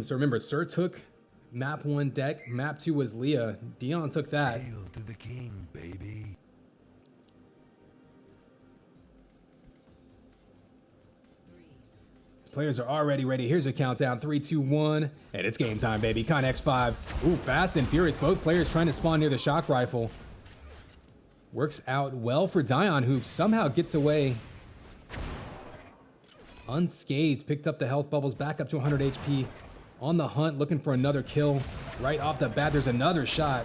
So remember, Sir took map 1 deck, map 2 was Leah. Dion took that. Hail to the king, baby. Players are already ready. Here's a countdown. 3, 2, 1. And it's game time, baby. Con X5. Ooh, fast and furious. Both players trying to spawn near the shock rifle. Works out well for Dion, who somehow gets away unscathed. Picked up the health bubbles, back up to 100 HP. On the hunt, looking for another kill. Right off the bat, there's another shot.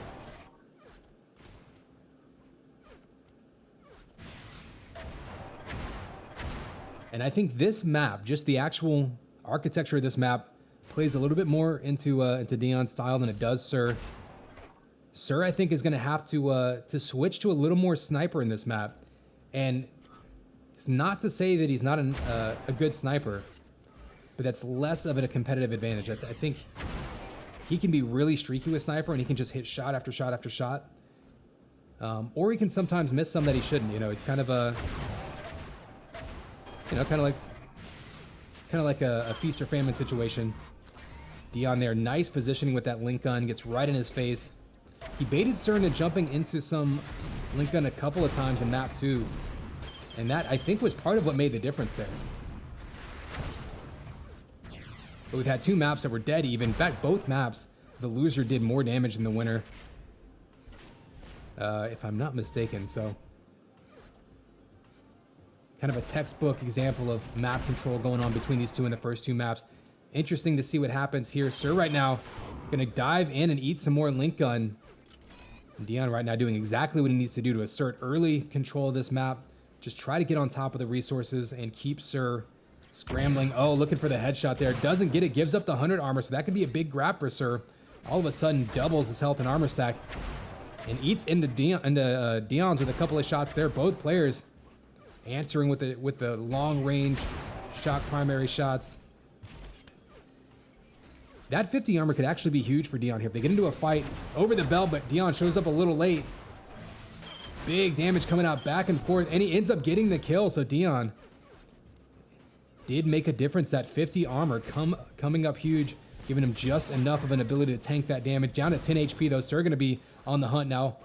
And I think this map, just the actual architecture of this map, plays a little bit more into Dion's style than it does Sir. Sir, I think, is going to have to switch to a little more sniper in this map. And it's not to say that he's not a good sniper, but that's less of a competitive advantage. I think he can be really streaky with sniper, and he can just hit shot after shot after shot. Or he can sometimes miss some that he shouldn't. You know, it's kind of a, you know, kind of like a feast or famine situation. Dion there, nice positioning with that link gun, gets right in his face. He baited Sir into jumping into some link gun a couple of times in map 2. And that, I think, was part of what made the difference there. But we've had 2 maps that were dead even. In fact, both maps, the loser did more damage than the winner. If I'm not mistaken, so. Kind of a textbook example of map control going on between these two in the first 2 maps. Interesting to see what happens here. Sir right now gonna dive in and eat some more link gun. And Dion right now doing exactly what he needs to do to assert early control of this map. Just try to get on top of the resources and keep Sir scrambling. Oh, looking for the headshot there. Doesn't get it, gives up the 100 armor, so that could be a big grab for Sir. All of a sudden doubles his health and armor stack. And eats into Dion's with a couple of shots there. Both players answering with the long range shock primary shots. That 50 armor could actually be huge for Dion here. If they get into a fight over the bell, but Dion shows up a little late. Big damage coming out back and forth, and he ends up getting the kill. So Dion did make a difference. That 50 armor coming up huge, giving him just enough of an ability to tank that damage. Down to 10 HP though. Sir going to be on the hunt now.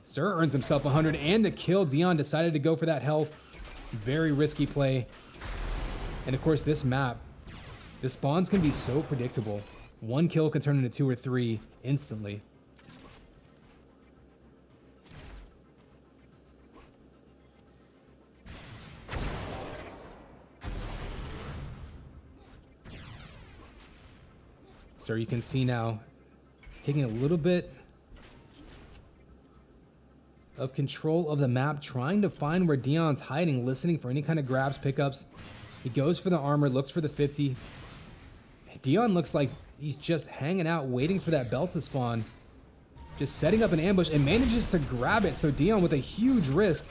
Sir earns himself 100 and the kill. Dion decided to go for that health. Very risky play. And of course this map, the spawns can be so predictable. 1 kill can turn into 2 or 3 instantly. So you can see now, taking a little bit of control of the map, trying to find where Dion's hiding, listening for any kind of grabs, pickups. He goes for the armor, looks for the 50. Dion looks like he's just hanging out, waiting for that belt to spawn. Just setting up an ambush and manages to grab it. So Dion, with a huge risk,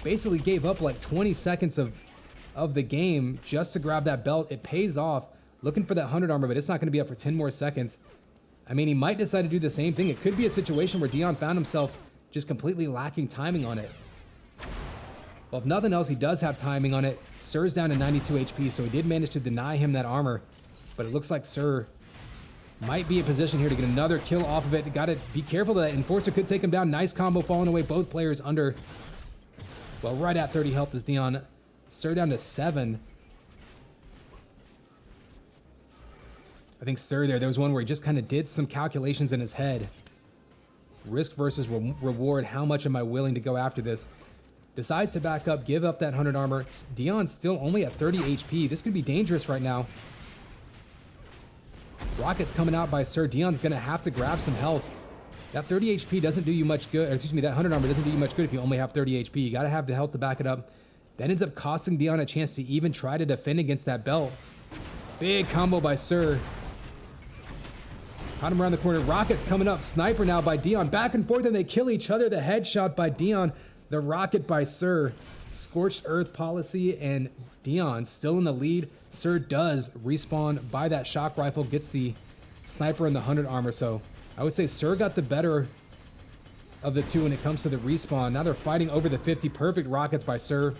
basically gave up like 20 seconds of the game just to grab that belt. It pays off. Looking for that 100 armor, but it's not going to be up for 10 more seconds. I mean, he might decide to do the same thing. It could be a situation where Dion found himself just completely lacking timing on it. Well, if nothing else, he does have timing on it. Sir's down to 92 HP, so he did manage to deny him that armor. But it looks like Sir might be in position here to get another kill off of it. Got to be careful that Enforcer could take him down. Nice combo falling away. Both players under, well, right at 30 health is Dion. Sir down to 7. I think Sir there was one where he just kind of did some calculations in his head. Risk versus reward. How much am I willing to go after this? Decides to back up, give up that 100 armor. Dion's still only at 30 HP. This could be dangerous right now. Rockets coming out by Sir. Dion's going to have to grab some health. That 30 HP doesn't do you much good. Or excuse me, that 100 armor doesn't do you much good if you only have 30 HP. You got to have the health to back it up. That ends up costing Dion a chance to even try to defend against that belt. Big combo by Sir. Caught him around the corner. Rockets coming up. Sniper now by Dion. Back and forth, and they kill each other. The headshot by Dion. The rocket by Sir. Scorched Earth policy, and Dion still in the lead. Sir does respawn by that shock rifle. Gets the sniper and the 100 armor. So I would say Sir got the better of the two when it comes to the respawn. Now they're fighting over the 50. Perfect rockets by Sir.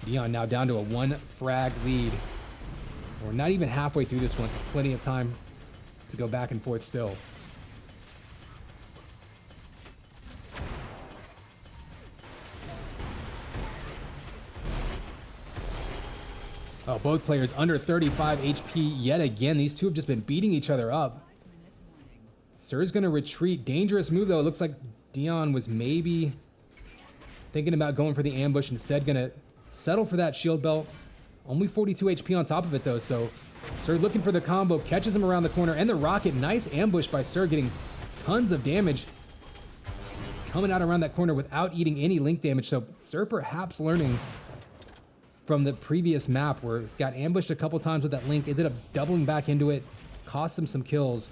Dion now down to a 1 frag lead. We're not even halfway through this one, so plenty of time to go back and forth still. Oh, both players under 35 HP yet again. These two have just been beating each other up. Sir's going to retreat. Dangerous move, though. It looks like Dion was maybe thinking about going for the ambush. Instead, going to settle for that shield belt. Only 42 HP on top of it, though, so Sir looking for the combo, catches him around the corner, and the rocket. Nice ambush by Sir, getting tons of damage. Coming out around that corner without eating any link damage, so Sir perhaps learning from the previous map where got ambushed a couple times with that link, ended up doubling back into it, cost him some kills.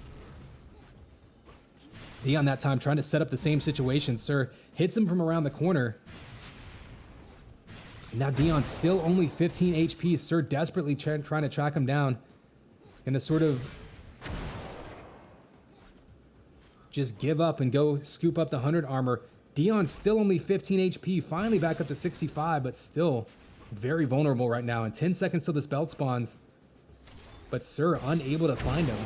Dion that time trying to set up the same situation. Sir hits him from around the corner. Now Dion still only 15 HP. Sir desperately trying to track him down. Gonna sort of just give up and go scoop up the 100 armor. Dion's still only 15 HP, finally back up to 65, but still very vulnerable right now. And 10 seconds till this belt spawns. But Sir unable to find him.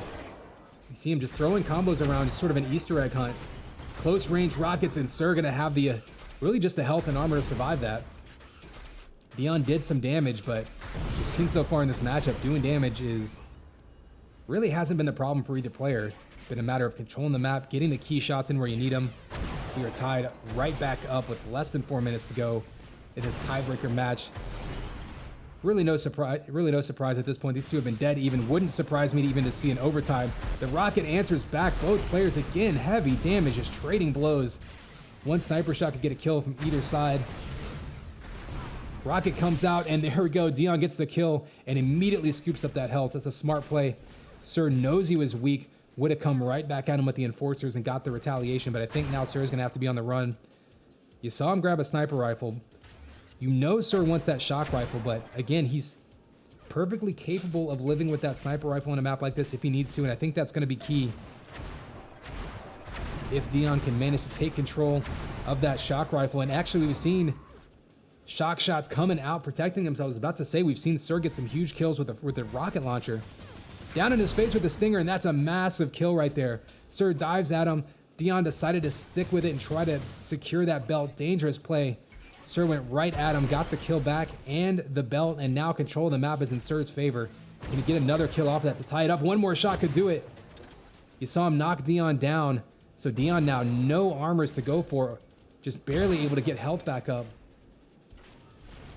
You see him just throwing combos around, just sort of an Easter egg hunt. Close range rockets, and Sir gonna have the really just the health and armor to survive that. Dion did some damage, but as we've seen so far in this matchup, doing damage really hasn't been the problem for either player. It's been a matter of controlling the map, getting the key shots in where you need them. We are tied right back up with less than 4 minutes to go in this tiebreaker match. Really no surprise at this point. These two have been dead even. Wouldn't surprise me to see an overtime. The rocket answers back. Both players again, heavy damage, just trading blows. One sniper shot could get a kill from either side. Rocket comes out, and there we go. Dion gets the kill and immediately scoops up that health. That's a smart play. Sir knows he was weak. Would have come right back at him with the enforcers and got the retaliation, but I think now Sir's going to have to be on the run. You saw him grab a sniper rifle. You know Sir wants that shock rifle, but again, he's perfectly capable of living with that sniper rifle on a map like this if he needs to, and I think that's going to be key. If Dion can manage to take control of that shock rifle, and actually we've seen shock shots coming out, protecting themselves. I was about to say we've seen Sir get some huge kills with the rocket launcher. Down in his face with the stinger, and that's a massive kill right there. Sir dives at him. Dion decided to stick with it and try to secure that belt. Dangerous play. Sir went right at him, got the kill back and the belt, and now control of the map is in Sir's favor. Can he get another kill off that to tie it up? One more shot could do it. You saw him knock Dion down. So Dion now no armors to go for. Just barely able to get health back up.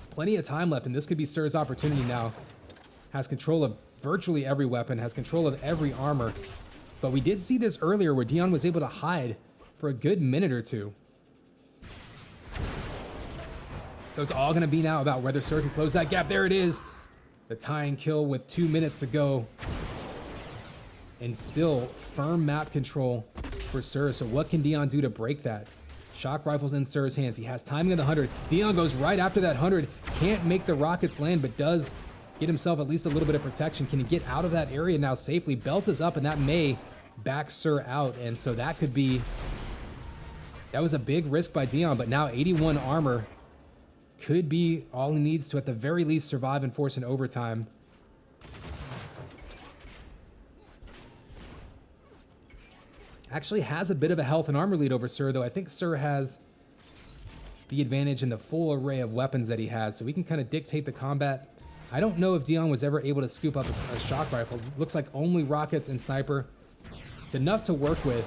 Plenty of time left, and this could be Sir's opportunity now. Has control of virtually every weapon, has control of every armor. But we did see this earlier where Dion was able to hide for a good minute or two. So it's all going to be now about whether Sir can close that gap. There it is. The tying kill with 2 minutes to go. And still firm map control for Sir. So what can Dion do to break that? Shock rifle's in Sir's hands. He has timing of the 100. Dion goes right after that 100. Can't make the rockets land, but does get himself at least a little bit of protection. Can he get out of that area now safely? Belt is up, and that may back Sir out. And so that could be... That was a big risk by Dion, but now 81 armor could be all he needs to, at the very least, survive and force an overtime. Actually has a bit of a health and armor lead over Sir, though. I think Sir has the advantage in the full array of weapons that he has, so we can kind of dictate the combat. I don't know if Dion was ever able to scoop up a shock rifle. Looks like only rockets and sniper. It's enough to work with,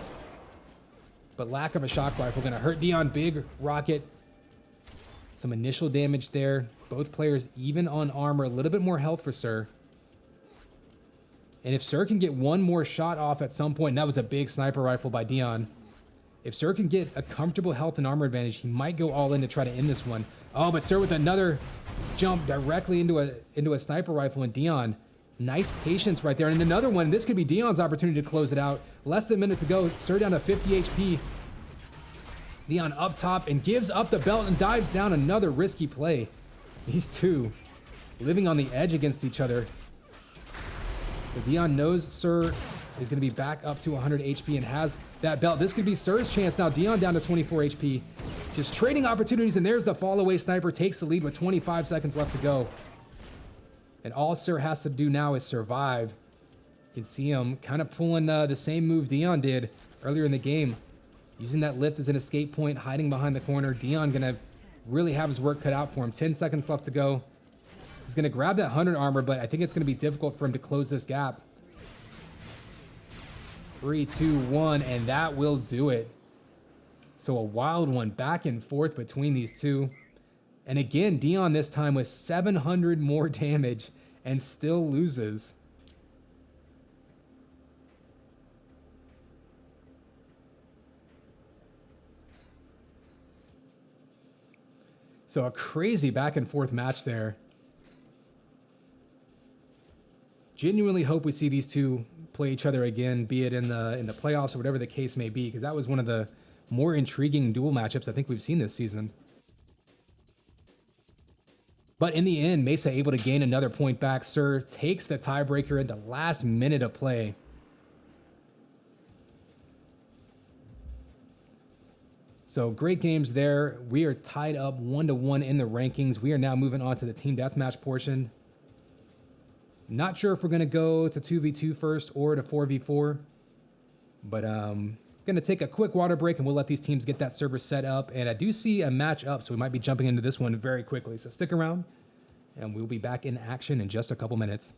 but lack of a shock rifle going to hurt Dion. Big rocket. Some initial damage there. Both players even on armor. A little bit more health for Sir. And if Sir can get one more shot off at some point, and that was a big sniper rifle by Dion. If Sir can get a comfortable health and armor advantage, he might go all in to try to end this one. Oh, but Sir with another jump directly into a sniper rifle, and Dion, nice patience right there. And another one, this could be Dion's opportunity to close it out. Less than a minute to go. Sir down to 50 HP. Dion up top and gives up the belt and dives down. Another risky play. These two living on the edge against each other. But Dion knows Sir is going to be back up to 100 HP and has that belt. This could be Sir's chance now. Dion down to 24 HP. Just trading opportunities, and there's the fall away sniper. Takes the lead with 25 seconds left to go. And all Sir has to do now is survive. You can see him kind of pulling the same move Dion did earlier in the game. Using that lift as an escape point, hiding behind the corner. Dion going to really have his work cut out for him. 10 seconds left to go. He's going to grab that 100 armor, but I think it's going to be difficult for him to close this gap. 3, 2, 1, and that will do it. So a wild one back and forth between these two. And again, Dion this time with 700 more damage and still loses. So a crazy back and forth match there. Genuinely hope we see these two play each other again, be it in the playoffs or whatever the case may be, because that was one of the more intriguing duel matchups I think we've seen this season. But in the end, Mesa able to gain another point back. Sir takes the tiebreaker in the last minute of play. So great games there. We are tied up 1-1 in the rankings. We are now moving on to the team deathmatch portion. Not sure if we're going to go to 2v2 first or to 4v4. But going to take a quick water break and we'll let these teams get that server set up. And I do see a match up, so we might be jumping into this one very quickly. So stick around and we'll be back in action in just a couple minutes.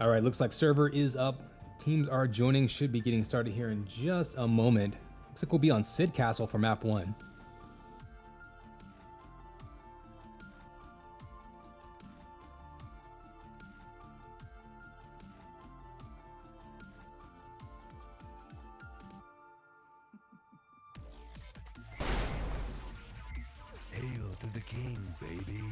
All right, looks like server is up. Teams are joining, should be getting started here in just a moment. Looks like we'll be on Sid Castle for map 1. Hail to the king, baby.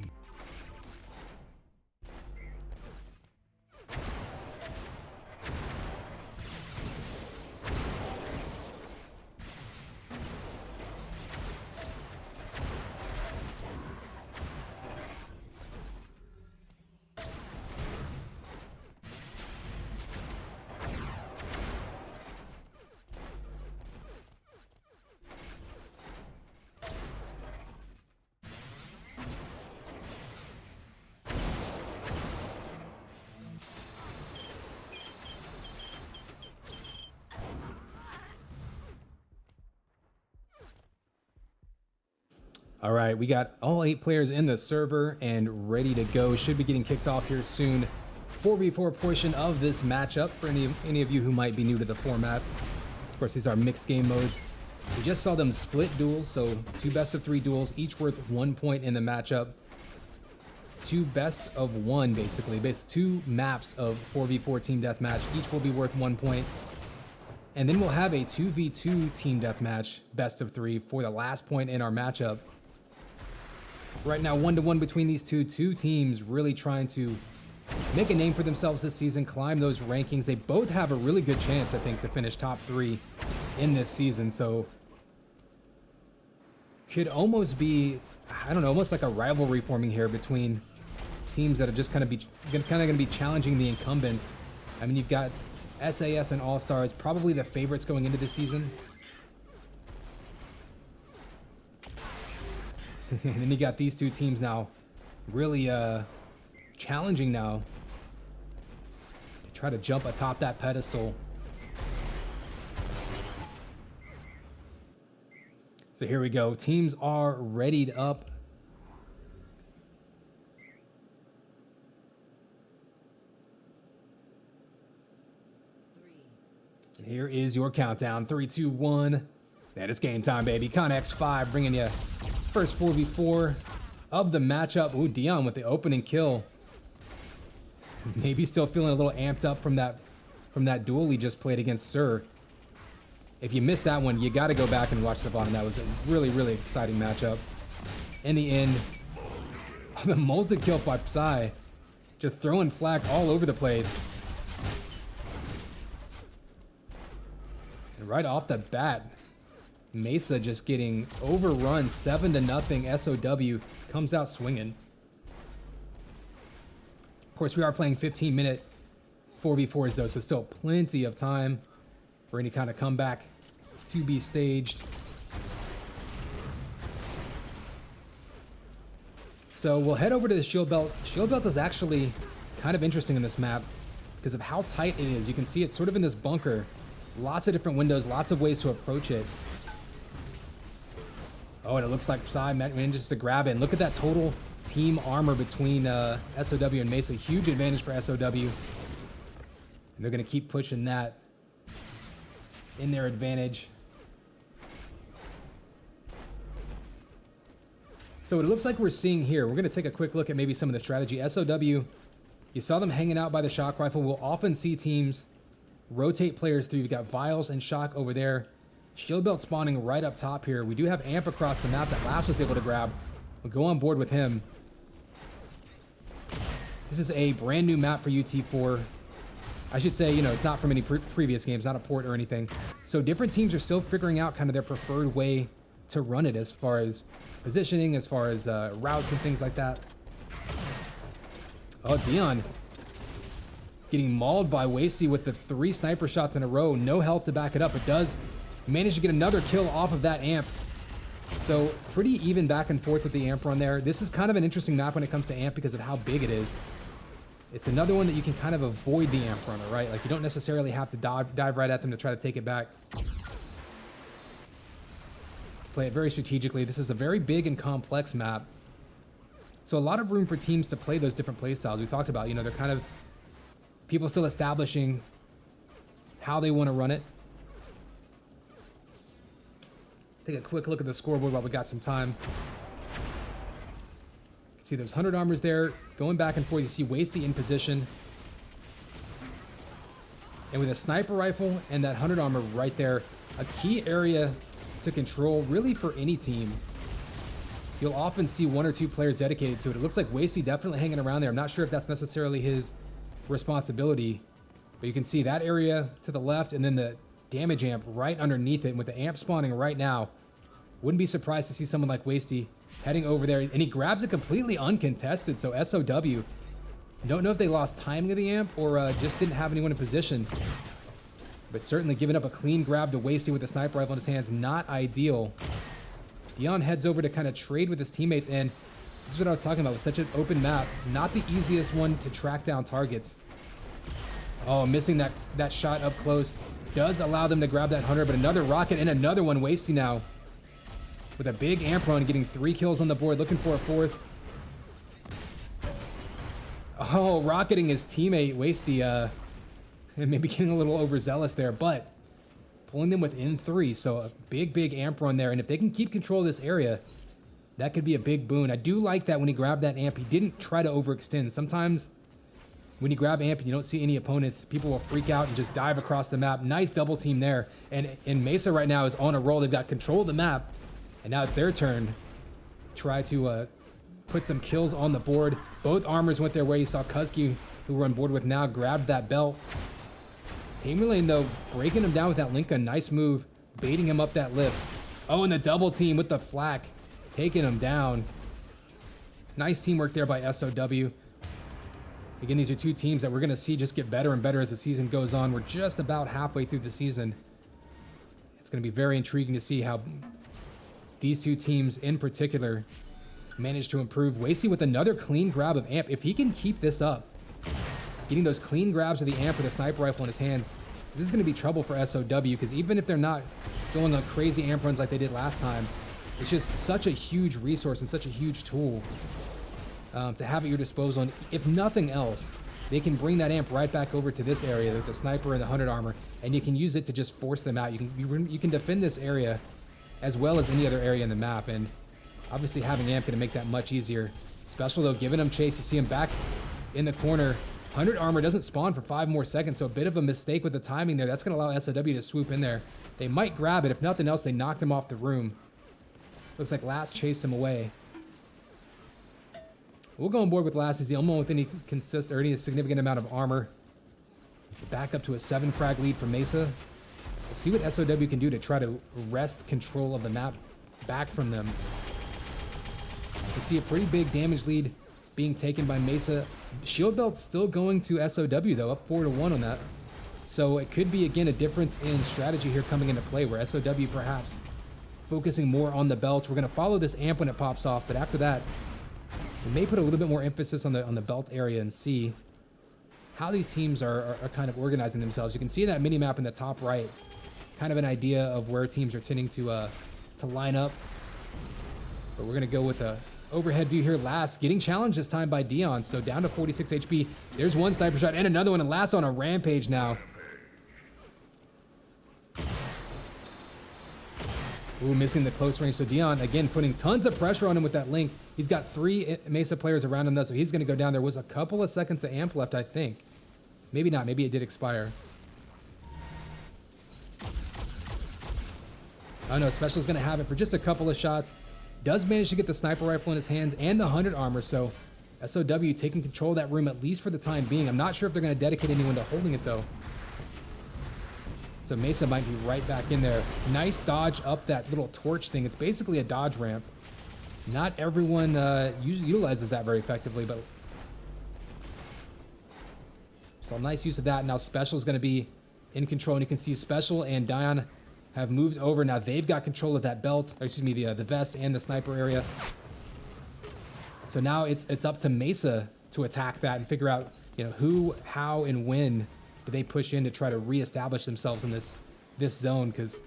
All right, we got all 8 players in the server and ready to go. Should be getting kicked off here soon. 4v4 portion of this matchup for any of you who might be new to the format. Of course, these are mixed game modes. We just saw them split duels, so 2 best-of-3 duels, each worth 1 point in the matchup. 2 best of 1, basically. 2 maps of 4v4 team deathmatch. Each will be worth 1 point. And then we'll have a 2v2 team deathmatch, best of 3, for the last point in our matchup. Right now, 1-1 between these two teams, really trying to make a name for themselves this season, climb those rankings. They both have a really good chance, I think, to finish top 3 in this season. So could almost be, I don't know, almost like a rivalry forming here between teams that are just kind of going to be challenging the incumbents. I mean, you've got SAS and All-Stars, probably the favorites going into this season. And then you got these 2 teams now really challenging now to try to jump atop that pedestal. So here we go. Teams are readied up. Here is your countdown. 3, 2, 1. And it's game time, baby. Con X5 bringing you first 4v4 of the matchup. Ooh, Dion with the opening kill. Maybe still feeling a little amped up from that duel he just played against Sir. If you missed that one, you got to go back and watch the bottom. That was a really, really exciting matchup. In the end, the multi-kill by Psy. Just throwing flag all over the place. And right off the bat, Mesa just getting overrun 7-0. SOW comes out swinging. Of course, we are playing 15-minute 4v4s though, so still plenty of time for any kind of comeback to be staged. So we'll head over to the shield belt. Shield belt is actually kind of interesting in this map because of how tight it is. You can see it's sort of in this bunker. Lots of different windows, lots of ways to approach it. Oh, and it looks like Psy manages to grab it. And look at that total team armor between SOW and Mesa. Huge advantage for SOW. And they're going to keep pushing that in their advantage. So what it looks like we're seeing here, we're going to take a quick look at maybe some of the strategy. SOW, you saw them hanging out by the shock rifle. We'll often see teams rotate players through. You've got Vials and Shock over there. Shield belt spawning right up top here. We do have Amp across the map that Laps was able to grab. We'll go on board with him. This is a brand new map for UT4. I should say, you know, it's not from any previous games, not a port or anything. So different teams are still figuring out kind of their preferred way to run it as far as positioning, as far as routes and things like that. Oh, Dion getting mauled by Wasty with the 3 sniper shots in a row. No health to back it up. It does manage to get another kill off of that Amp. So pretty even back and forth with the Amp run there. This is kind of an interesting map when it comes to Amp because of how big it is. It's another one that you can kind of avoid the Amp runner, right? Like you don't necessarily have to dive right at them to try to take it back. Play it very strategically. This is a very big and complex map. So a lot of room for teams to play those different play styles. We talked about, you know, they're kind of people still establishing how they want to run it. Take a quick look at the scoreboard while we got some time. See those 100 armors there going back and forth. You see Wasty in position. And with a sniper rifle and that 100 armor right there, a key area to control really for any team. You'll often see 1 or 2 players dedicated to it. It looks like Wasty definitely hanging around there. I'm not sure if that's necessarily his responsibility, but you can see that area to the left and then the damage amp right underneath it. And with the amp spawning right now, wouldn't be surprised to see someone like Wasty heading over there, and he grabs it completely uncontested. So SOW, don't know if they lost timing of the amp or just didn't have anyone in position, but certainly giving up a clean grab to Wasty with the sniper rifle in his hands, not ideal. Dion heads over to kind of trade with his teammates, and this is what I was talking about with such an open map. Not the easiest one to track down targets. Oh, missing that shot up close does allow them to grab that 100, but another rocket and another one. Wasty now with a big amp run, getting 3 kills on the board, looking for a 4th. Oh, rocketing his teammate, Wasty, and maybe getting a little overzealous there, but pulling them within 3. So a big amp run there, and if they can keep control of this area, that could be a big boon. I do like that when he grabbed that amp, he didn't try to overextend. Sometimes when you grab amp and you don't see any opponents, people will freak out and just dive across the map. Nice double team there. And Mesa right now is on a roll. They've got control of the map. And now it's their turn. Try to put some kills on the board. Both armors went their way. You saw Kuzki, who we're on board with now, grabbed that belt. Tamerlane, though, breaking him down with that Linka. Nice move. Baiting him up that lift. Oh, and the double team with the flak. Taking him down. Nice teamwork there by SOW. Again, these are 2 teams that we're going to see just get better and better as the season goes on. We're just about halfway through the season. It's going to be very intriguing to see how these 2 teams in particular manage to improve. Wasty with another clean grab of amp. If he can keep this up, getting those clean grabs of the amp with a sniper rifle in his hands, this is going to be trouble for SOW, because even if they're not going on crazy amp runs like they did last time, it's just such a huge resource and such a huge tool to have at your disposal. And if nothing else, they can bring that amp right back over to this area with the sniper and the 100 armor, and you can use it to just force them out. You can defend this area as well as any other area in the map. And obviously having Amp going to make that much easier. Special, though, giving him chase. You see him back in the corner. 100 armor doesn't spawn for 5 more seconds, so a bit of a mistake with the timing there. That's going to allow SOW to swoop in there. They might grab it. If nothing else, they knocked him off the room. Looks like Last chased him away. We'll go on board with Last. He's the only one with any significant amount of armor. Back up to a 7 frag lead for Mesa. We'll see what SOW can do to try to wrest control of the map back from them. You can see a pretty big damage lead being taken by Mesa. Shield Belt's still going to SOW, though, up 4-1 on that. So it could be, again, a difference in strategy here coming into play, where SOW perhaps focusing more on the belt. We're going to follow this amp when it pops off, but after that, we may put a little bit more emphasis on the belt area and see how these teams are kind of organizing themselves. You can see that mini map in the top right, kind of an idea of where teams are tending to line up. But we're going to go with a overhead view here. Last getting challenged this time by Dion, so down to 46 HP. There's one sniper shot and another one, and Last on a rampage now. Ooh, missing the close range. So Dion, again, putting tons of pressure on him with that link. He's got 3 Mesa players around him, though, so he's going to go down. There was a couple of seconds of amp left, I think. Maybe not. Maybe it did expire. Oh, no. Special's going to have it for just a couple of shots. Does manage to get the sniper rifle in his hands and the 100 armor, so SOW taking control of that room, at least for the time being. I'm not sure if they're going to dedicate anyone to holding it, though. So Mesa might be right back in there. Nice dodge up that little torch thing. It's basically a dodge ramp. Not everyone utilizes that very effectively, but so nice use of that. Now Special is going to be in control, and you can see Special and Dion have moved over. Now they've got control of that belt, or excuse me, the vest and the sniper area. So now it's up to Mesa to attack that and figure out, who, how, and when do they push in to try to reestablish themselves in this zone, because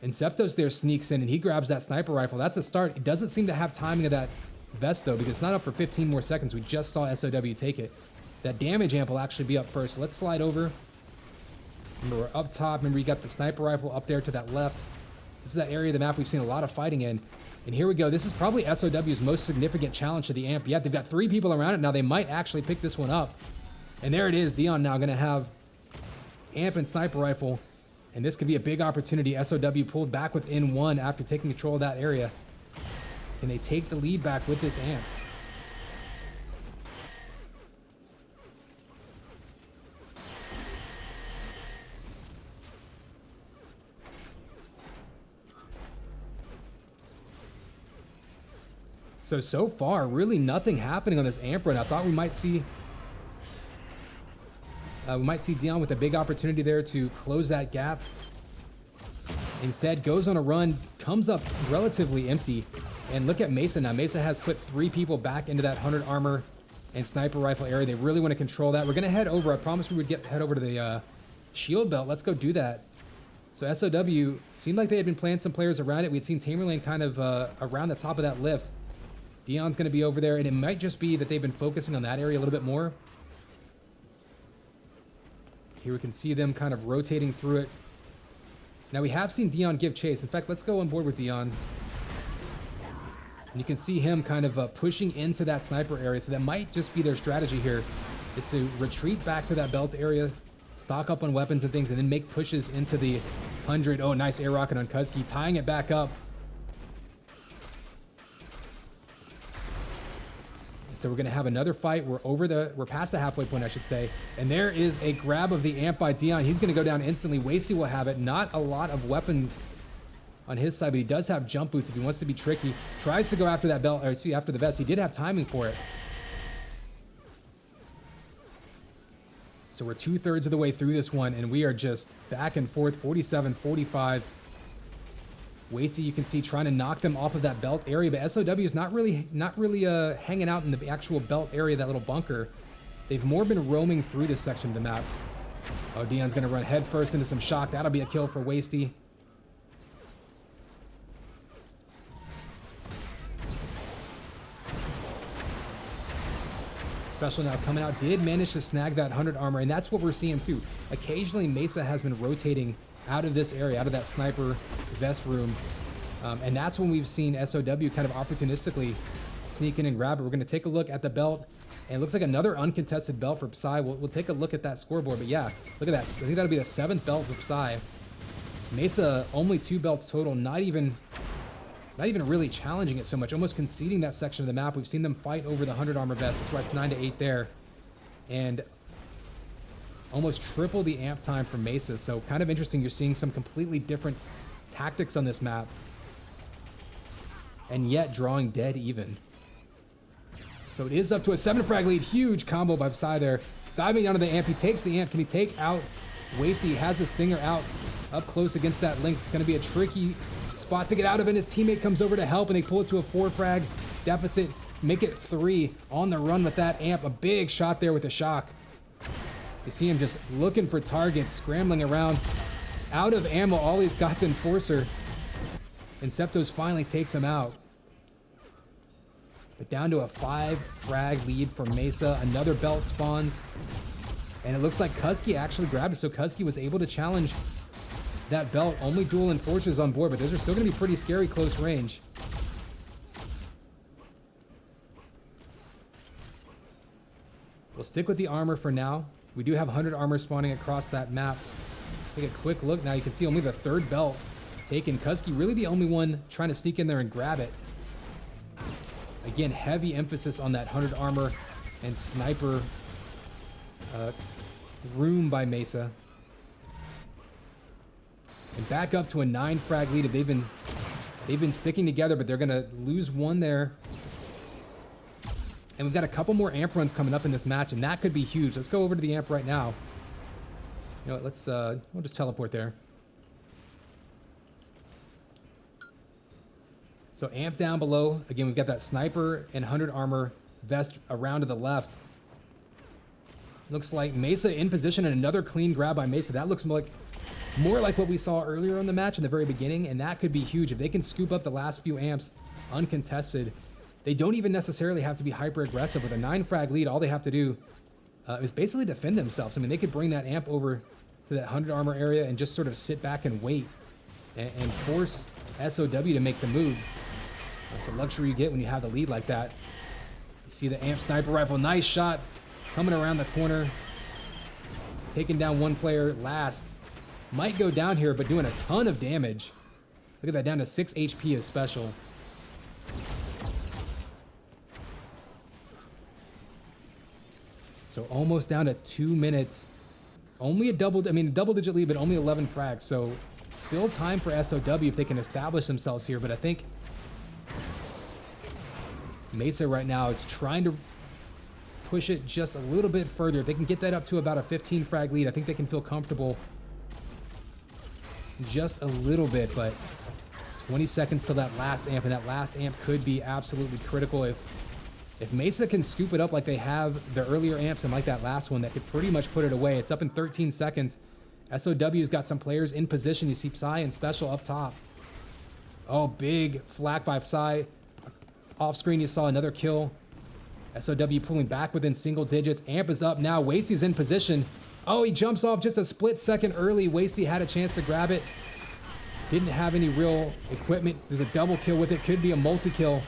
Inceptos there sneaks in and he grabs that sniper rifle. That's a start. It doesn't seem to have timing of that vest, though, because it's not up for 15 more seconds. We just saw SOW take it. That damage amp will actually be up first. So let's slide over. Remember, we're up top. Remember, you got the sniper rifle up there to that left. This is that area of the map we've seen a lot of fighting in. And here we go. This is probably SOW's most significant challenge to the amp yet. They've got 3 people around it. Now they might actually pick this one up. And there it is. Dion now going to have amp and sniper rifle. And this could be a big opportunity. SOW pulled back within 1 after taking control of that area. Can they take the lead back with this amp? So far, really nothing happening on this amp run. I thought we might see Dion with a big opportunity there to close that gap. Instead, goes on a run, comes up relatively empty. And look at Mesa now. Mesa has put 3 people back into that 100 armor and sniper rifle area. They really want to control that. We're going to head over. I promised we would head over to the shield belt. Let's go do that. So SOW seemed like they had been playing some players around it. We had seen Tamerlane kind of around the top of that lift. Dion's going to be over there, and it might just be that they've been focusing on that area a little bit more. Here we can see them kind of rotating through it. Now we have seen Dion give chase. In fact, let's go on board with Dion. And you can see him kind of pushing into that sniper area. So that might just be their strategy here, is to retreat back to that belt area, stock up on weapons and things, and then make pushes into the 100. Oh, nice air rocket on Kuzki, tying it back up. So we're going to have another fight. We're past the halfway point, I should say. And there is a grab of the amp by Dion. He's going to go down instantly. Wasty will have it. Not a lot of weapons on his side, but he does have jump boots if he wants to be tricky. Tries to go after that belt, or after the vest. He did have timing for it. So we're 2/3 of the way through this one, and we are just back and forth, 47-45. Wasty, you can see, trying to knock them off of that belt area, but SOW is not really hanging out in the actual belt area, that little bunker. They've more been roaming through this section of the map. Oh, Dion's going to run head first into some shock. That'll be a kill for Wasty. Special now coming out, did manage to snag that 100 armor, and that's what we're seeing too. Occasionally, Mesa has been rotating out of this area, out of that sniper vest room, And that's when we've seen SOW kind of opportunistically sneak in and grab it. We're going to take a look at the belt, and it looks like another uncontested belt for Psy. We'll take a look at that scoreboard, but yeah, look at that. I think that'll be the 7th belt for Psy. Mesa, only 2 belts total, not even really challenging it so much, almost conceding that section of the map. We've seen them fight over the 100 armor vest. That's why it's 9-8 there. And almost triple the amp time for Mesa. So kind of interesting. You're seeing some completely different tactics on this map, and yet drawing dead even. So it is up to a 7 frag lead. Huge combo by Psy there. Diving onto the amp. He takes the amp. Can he take out Wasty? He has the stinger out up close against that link. It's going to be a tricky spot to get out of it. His teammate comes over to help, and they pull it to a 4 frag deficit. Make it 3 on the run with that amp. A big shot there with the shock. You see him just looking for targets, scrambling around. Out of ammo. All he's got's Enforcer. And Septos finally takes him out. But down to a 5 frag lead for Mesa. Another belt spawns. And it looks like Kuzki actually grabbed it. So Kuzki was able to challenge that belt. Only dual Enforcers on board, but those are still going to be pretty scary close range. We'll stick with the armor for now. We do have 100 armor spawning across that map. Take a quick look now. You can see only the 3rd belt taken. Kuzki really the only one trying to sneak in there and grab it. Again, heavy emphasis on that 100 armor and sniper room by Mesa. And back up to a 9 frag lead. They've been sticking together, but they're gonna lose 1 there. And we've got a couple more amp runs coming up in this match, and that could be huge. Let's go over to the amp right now. You know what, let's we'll just teleport there. So amp down below. Again, we've got that sniper and 100 armor vest around to the left. Looks like Mesa in position, and another clean grab by Mesa. That looks more like what we saw earlier in the match in the very beginning, and that could be huge. If they can scoop up the last few amps uncontested, they don't even necessarily have to be hyper aggressive. With a 9 frag lead, all they have to do is basically defend themselves. I mean, they could bring that amp over to that 100 armor area and just sort of sit back and wait and force SOW to make the move. That's a luxury you get when you have the lead like that. You see the amp sniper rifle. Nice shot coming around the corner. Taking down 1 player. Last might go down here, but doing a ton of damage. Look at that, down to 6 HP is special. So almost down to 2 minutes. Only a double-digit lead, but only 11 frags. So still time for SOW if they can establish themselves here. But I think Mesa right now is trying to push it just a little bit further. If they can get that up to about a 15 frag lead, I think they can feel comfortable just a little bit. But 20 seconds till that last amp, and that last amp could be absolutely critical. If Mesa can scoop it up like they have the earlier amps and like that last one, that could pretty much put it away. It's up in 13 seconds. SOW's got some players in position. You see Psy and Special up top. Oh, big flak by Psy. Off screen, you saw another kill. SOW pulling back within single digits. Amp is up now. Wasty's in position. Oh, he jumps off just a split second early. Wasty had a chance to grab it. Didn't have any real equipment. There's a double kill with it. Could be a multi-kill.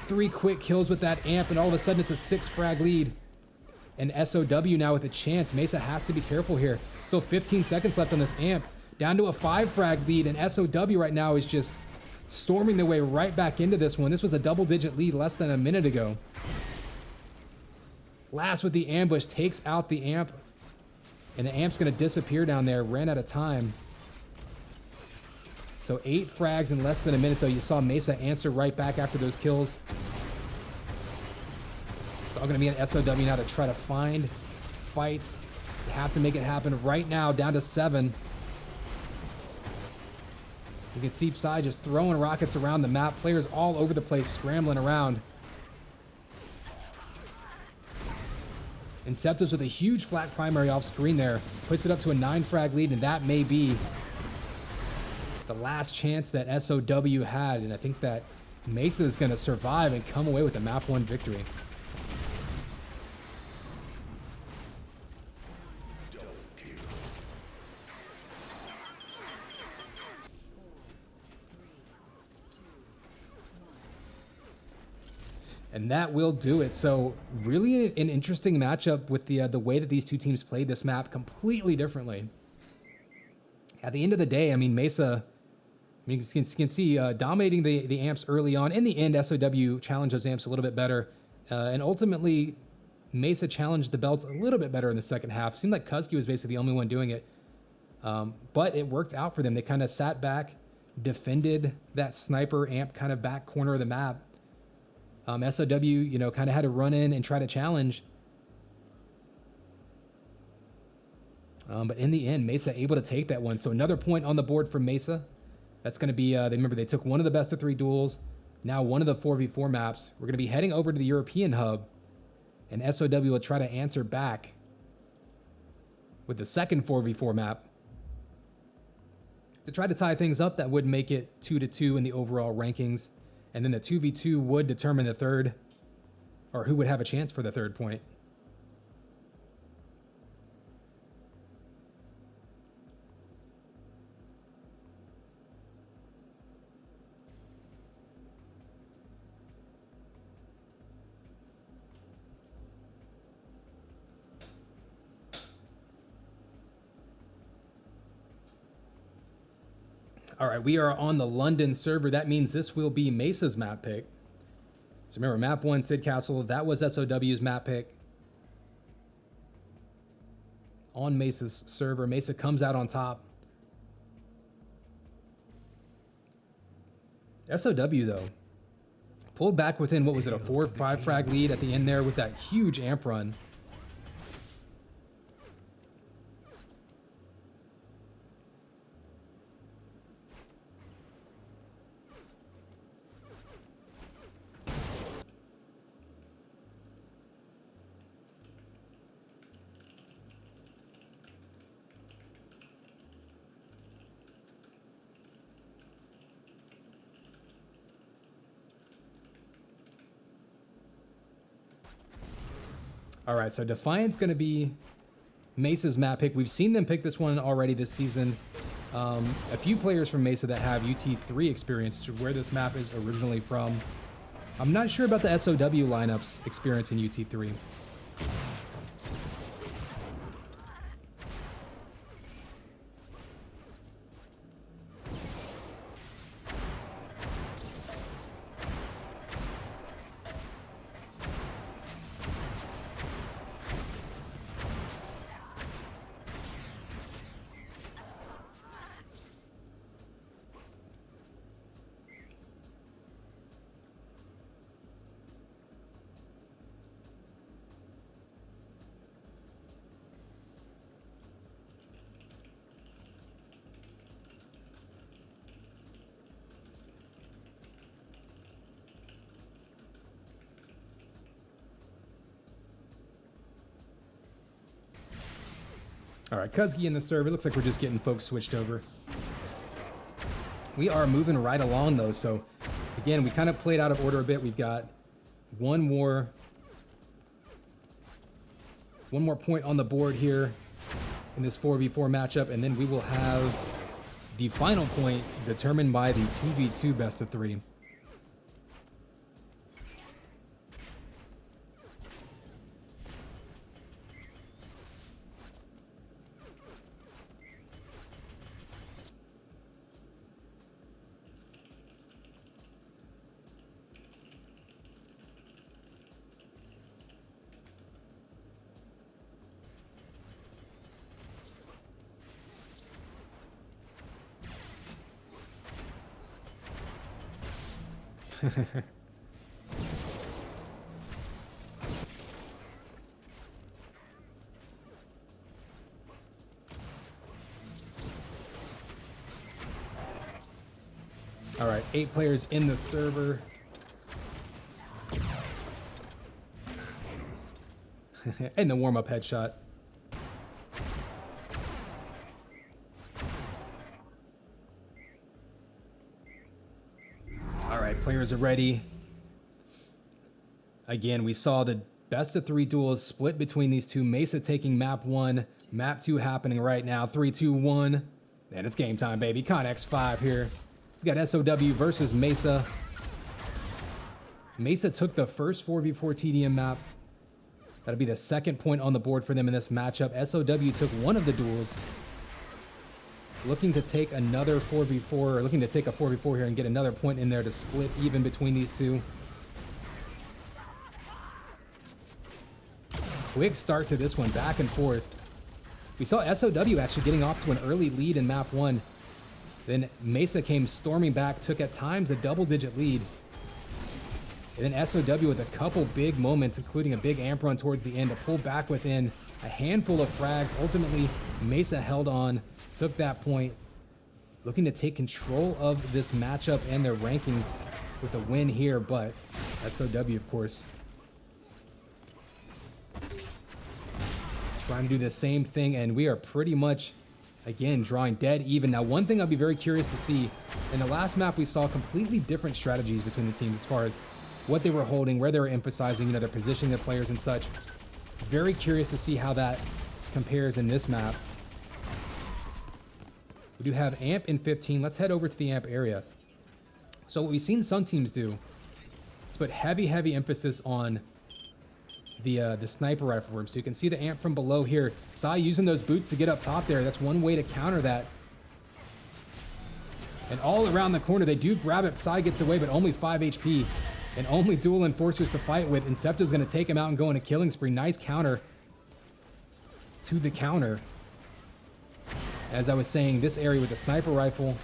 3 quick kills with that amp, and all of a sudden it's a 6 frag lead. And SOW now with a chance. Mesa has to be careful here. Still 15 seconds left on this amp. Down to a 5 frag lead, and SOW right now is just storming their way right back into this one. This was a double-digit lead less than a minute ago. Last with the ambush, takes out the amp, and the amp's going to disappear down there. Ran out of time. So 8 frags in less than a minute, though. You saw Mesa answer right back after those kills. It's all going to be an SOW now to try to find fights. You have to make it happen right now, down to 7. You can see Psy just throwing rockets around the map. Players all over the place scrambling around. Inceptus with a huge flat primary off screen there. Puts it up to a 9 frag lead, and that may be the last chance that SOW had. And I think that Mesa is going to survive and come away with a map 1 victory. And that will do it. So really an interesting matchup with the way that these two teams played this map completely differently. At the end of the day, I mean, Mesa, I mean, you can see dominating the amps early on. In the end, SOW challenged those amps a little bit better. And ultimately, Mesa challenged the belts a little bit better in the second half. Seemed like Kuzki was basically the only one doing it. But it worked out for them. They kind of sat back, defended that sniper amp kind of back corner of the map. SOW, you know, kind of had to run in and try to challenge. But in the end, Mesa able to take that one. So another point on the board for Mesa. That's going to be, remember, they took one of the best of 3 duels, now one of the 4v4 maps. We're going to be heading over to the European hub, and SOW will try to answer back with the second 4v4 map to try to tie things up. That would make it 2-2 in the overall rankings. And then the 2v2 would determine the third, or who would have a chance for the third point. All right, we are on the London server. That means this will be Mesa's map pick. So remember, map 1, Sid Castle, that was SOW's map pick. On Mesa's server, Mesa comes out on top. SOW, though, pulled back within, what was it, a 4 or 5 frag lead at the end there with that huge amp run. All right, so Defiant's going to be Mesa's map pick. We've seen them pick this one already this season. A few players from Mesa that have UT3 experience, where this map is originally from. I'm not sure about the SOW lineups experience in UT3. All right, Kuzgi in the server. Looks like we're just getting folks switched over. We are moving right along, though. So, again, we kind of played out of order a bit. We've got one more point on the board here in this 4v4 matchup, and then we will have the final point determined by the 2v2 best of 3. All right, 8 players in the server. And the warm-up headshot. All right, players are ready. Again, we saw the best of 3 duels split between these two. Mesa taking map 1, map 2 happening right now. 3, 2, 1. And it's game time, baby. Connex 5 here. We got SOW versus Mesa. Mesa took the first 4v4 TDM map. That'll be the second point on the board for them in this matchup. SOW took one of the duels. Looking to take another 4v4, or looking to take a 4v4 here and get another point in there to split even between these two. Quick start to this one, back and forth. We saw SOW actually getting off to an early lead in map 1. Then Mesa came storming back, took at times a double-digit lead. And then SOW with a couple big moments, including a big amp run towards the end to pull back within a handful of frags. Ultimately, Mesa held on, took that point, looking to take control of this matchup and their rankings with a win here, but SOW, of course, trying to do the same thing, and we are pretty much, again, drawing dead even. Now, one thing I'll be very curious to see, in the last map we saw completely different strategies between the teams as far as what they were holding, where they were emphasizing, their positioning their players and such. Very curious to see how that compares in this map. We do have amp in 15. Let's head over to the amp area. So what we've seen some teams do is put heavy emphasis on the sniper rifle room. So you can see the amp from below here. Psy using those boots to get up top there. That's one way to counter that. And all around the corner, they do grab it. Psy gets away, but only 5 HP. And only dual enforcers to fight with. Incepto's going to take him out and go on a killing spree. Nice counter to the counter. As I was saying, this area with the sniper rifle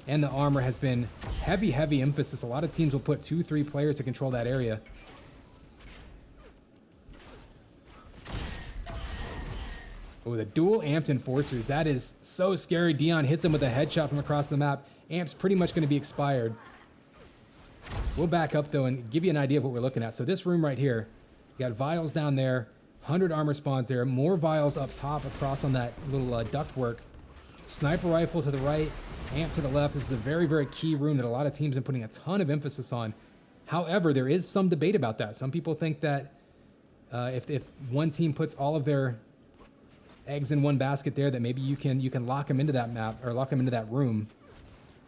and the armor has been heavy emphasis. A lot of teams will put 2-3 players to control that area. Oh, the dual amped enforcers. That is so scary. Dion hits him with a headshot from across the map. Amp's pretty much going to be expired. We'll back up, though, and give you an idea of what we're looking at. So this room right here, you got vials down there, 100 armor spawns there, more vials up top across on that little ductwork. Sniper rifle to the right, amp to the left. This is a very key room that a lot of teams are putting a ton of emphasis on. However, there is some debate about that. Some people think that if one team puts all of their eggs in one basket there, that maybe you can lock them into that map, or lock them into that room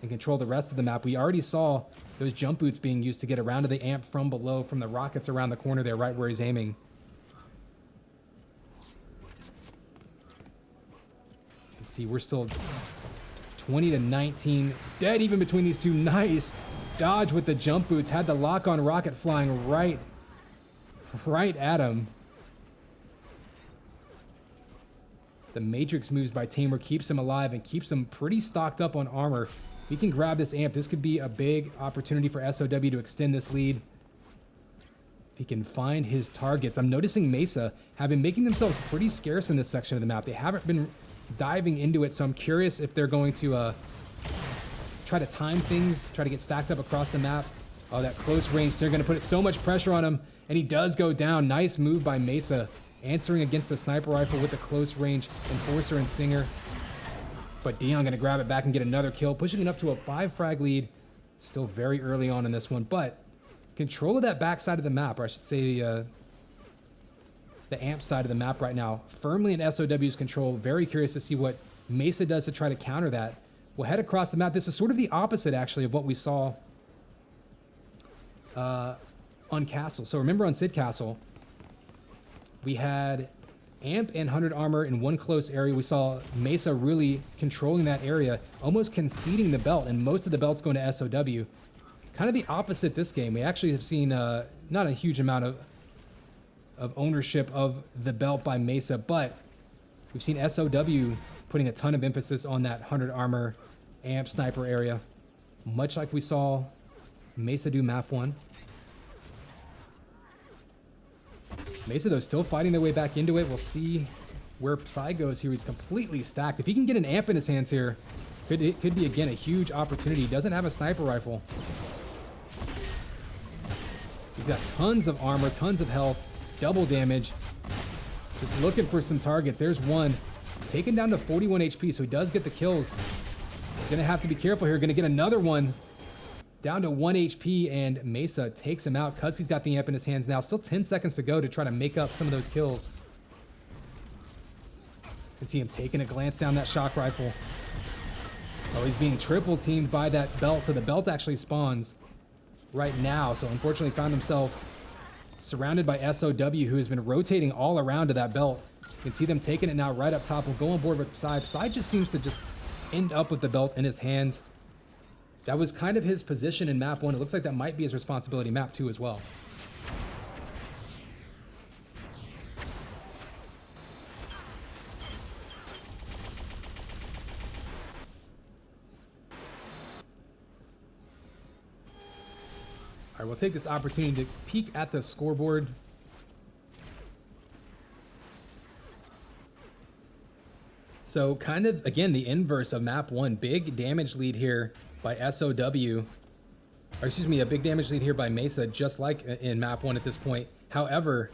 and control the rest of the map. We already saw those jump boots being used to get around to the amp from below, from the rockets around the corner there, right where he's aiming. Let's see, we're still 20-19. Dead even between these two. Nice dodge with the jump boots. Had the lock-on rocket flying right at him. The Matrix moves by Tamer keeps him alive and keeps him pretty stocked up on armor. If he can grab this amp, this could be a big opportunity for SOW to extend this lead. If he can find his targets. I'm noticing Mesa have been making themselves pretty scarce in this section of the map. They haven't been diving into it, so I'm curious if they're going to try to time things, try to get stacked up across the map. Oh, that close range. They're going to put so much pressure on him, and he does go down. Nice move by Mesa, answering against the sniper rifle with the close range enforcer and stinger. But Dion going to grab it back and get another kill, pushing it up to a 5 frag lead. Still very early on in this one, but control of that back side of the map, or I should say the amp side of the map right now, firmly in SOW's control. Very curious to see what Mesa does to try to counter that. We'll head across the map. This is sort of the opposite, actually, of what we saw on Castle. So remember on Sid Castle, we had amp and 100 armor in one close area. We saw Mesa really controlling that area, almost conceding the belt, and most of the belt's going to SOW. Kind of the opposite this game. We actually have seen not a huge amount of ownership of the belt by Mesa, but we've seen SOW putting a ton of emphasis on that 100 armor amp sniper area, much like we saw Mesa do map 1. Mesa, though, still fighting their way back into it. We'll see where Psy goes here. He's completely stacked. If he can get an amp in his hands here, it could be, again, a huge opportunity. He doesn't have a sniper rifle. He's got tons of armor, tons of health, double damage. Just looking for some targets. There's one. Taken down to 41 HP, so he does get the kills. He's going to have to be careful here. Going to get another one. Down to 1 HP, and Mesa takes him out because he's got the amp in his hands now. Still 10 seconds to go to try to make up some of those kills. You can see him taking a glance down that shock rifle. Oh, he's being triple teamed by that belt, so the belt actually spawns right now. So unfortunately found himself surrounded by SOW, who has been rotating all around to that belt. You can see them taking it now right up top. We'll go on board with Psy. Psy just seems to just end up with the belt in his hands. That was kind of his position in map 1. It looks like that might be his responsibility map 2 as well. All right, we'll take this opportunity to peek at the scoreboard. So kind of, again, the inverse of map 1. Big damage lead here by SOW. Or excuse me, a big damage lead here by Mesa, just like in map 1 at this point. However,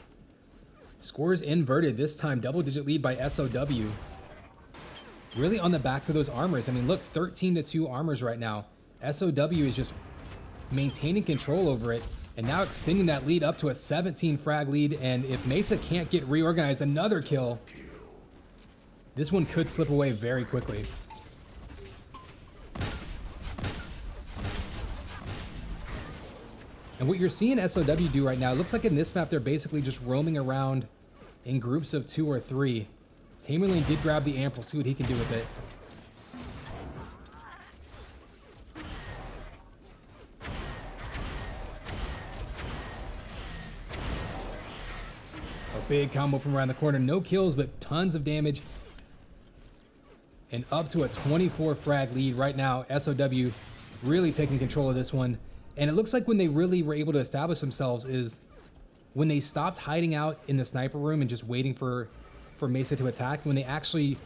scores inverted this time. Double-digit lead by SOW. Really on the backs of those armors. I mean, look, 13-2 armors right now. SOW is just maintaining control over it, and now extending that lead up to a 17 frag lead. And if Mesa can't get reorganized, another kill, this one could slip away very quickly. And what you're seeing SOW do right now, it looks like in this map they're basically just roaming around in groups of 2 or 3. Tamerlane did grab the amp. We'll see what he can do with it. Big combo from around the corner. No kills, but tons of damage. And up to a 24 frag lead right now. SOW really taking control of this one. And it looks like when they really were able to establish themselves is when they stopped hiding out in the sniper room and just waiting for Mesa to attack. When they actually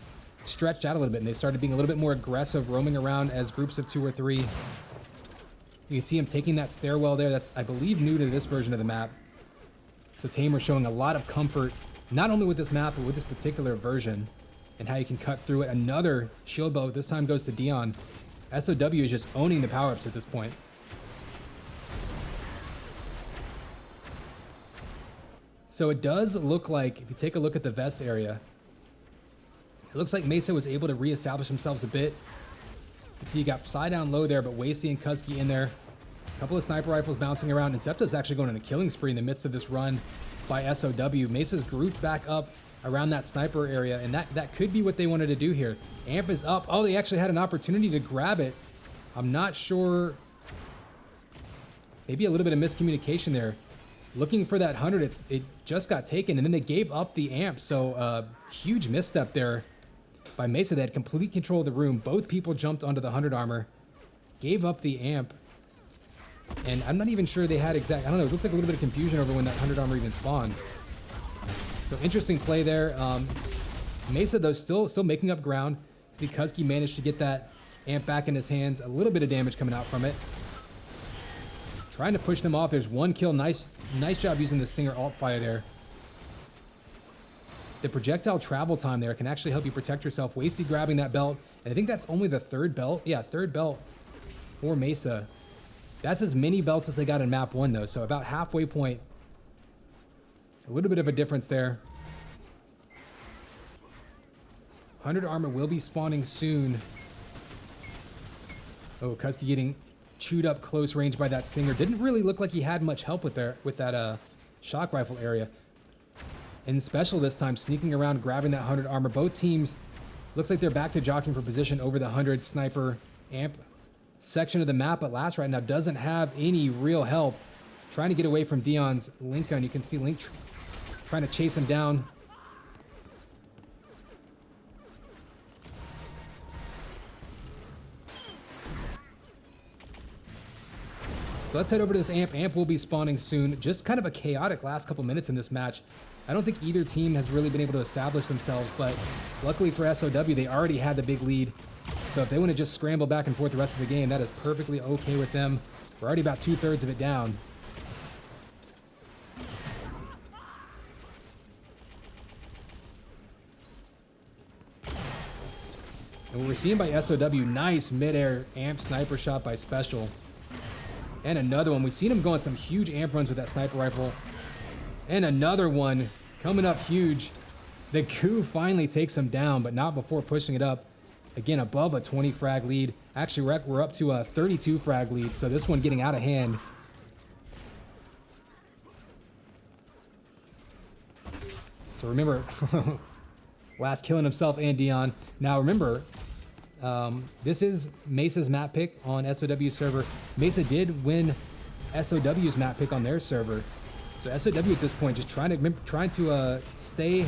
stretched out a little bit and they started being a little bit more aggressive, roaming around as groups of 2 or 3. You can see him taking that stairwell there. That's, I believe, new to this version of the map. So Tamer showing a lot of comfort, not only with this map, but with this particular version, and how you can cut through it. Another shield bow, this time goes to Dion. SOW is just owning the power-ups at this point. So it does look like, if you take a look at the vest area, it looks like Mesa was able to reestablish themselves a bit. You can see you got Psy down low there, but Wasty and Kuski in there. A couple of sniper rifles bouncing around. Incepto's actually going on a killing spree in the midst of this run by SOW. Mesa's grouped back up around that sniper area, and that could be what they wanted to do here. Amp is up. Oh, they actually had an opportunity to grab it. I'm not sure. Maybe a little bit of miscommunication there. Looking for that 100, it just got taken, and then they gave up the amp. So huge misstep there by Mesa. They had complete control of the room. Both people jumped onto the 100 armor, gave up the amp. And I'm not even sure they had exact, I don't know, it looked like a little bit of confusion over when that 100 armor even spawned. So interesting play there. Mesa, though, still making up ground. See, Kuski managed to get that amp back in his hands. A little bit of damage coming out from it. Trying to push them off. There's one kill. Nice job using the Stinger alt fire there. The projectile travel time there can actually help you protect yourself. Wasty grabbing that belt. And I think that's only the 3rd belt. Yeah, 3rd belt for Mesa. That's as many belts as they got in map 1, though. So about halfway point. A little bit of a difference there. 100 armor will be spawning soon. Oh, Kuski getting chewed up close range by that Stinger. Didn't really look like he had much help with that shock rifle area. In special this time, sneaking around, grabbing that 100 armor. Both teams, looks like they're back to jockeying for position over the 100 sniper amp section of the map at last right now. Doesn't have any real help. Trying to get away from Dion's Link gun. You can see Link trying to chase him down. So let's head over to this amp. Amp will be spawning soon. Just kind of a chaotic last couple minutes in this match. I don't think either team has really been able to establish themselves, but luckily for SOW, they already had the big lead. So if they want to just scramble back and forth the rest of the game, that is perfectly okay with them. We're already about 2/3 of it down. And what we're seeing by SOW, nice mid-air amp sniper shot by Special. And another one. We've seen him go on some huge amp runs with that sniper rifle. And another one coming up huge. The coup finally takes him down, but not before pushing it up. Again, above a 20 frag lead. Actually, we're up to a 32 frag lead, so this one getting out of hand. So remember, last killing himself and Dion. Now remember, this is Mesa's map pick on SOW server. Mesa did win SOW's map pick on their server. So SOW at this point just trying to stay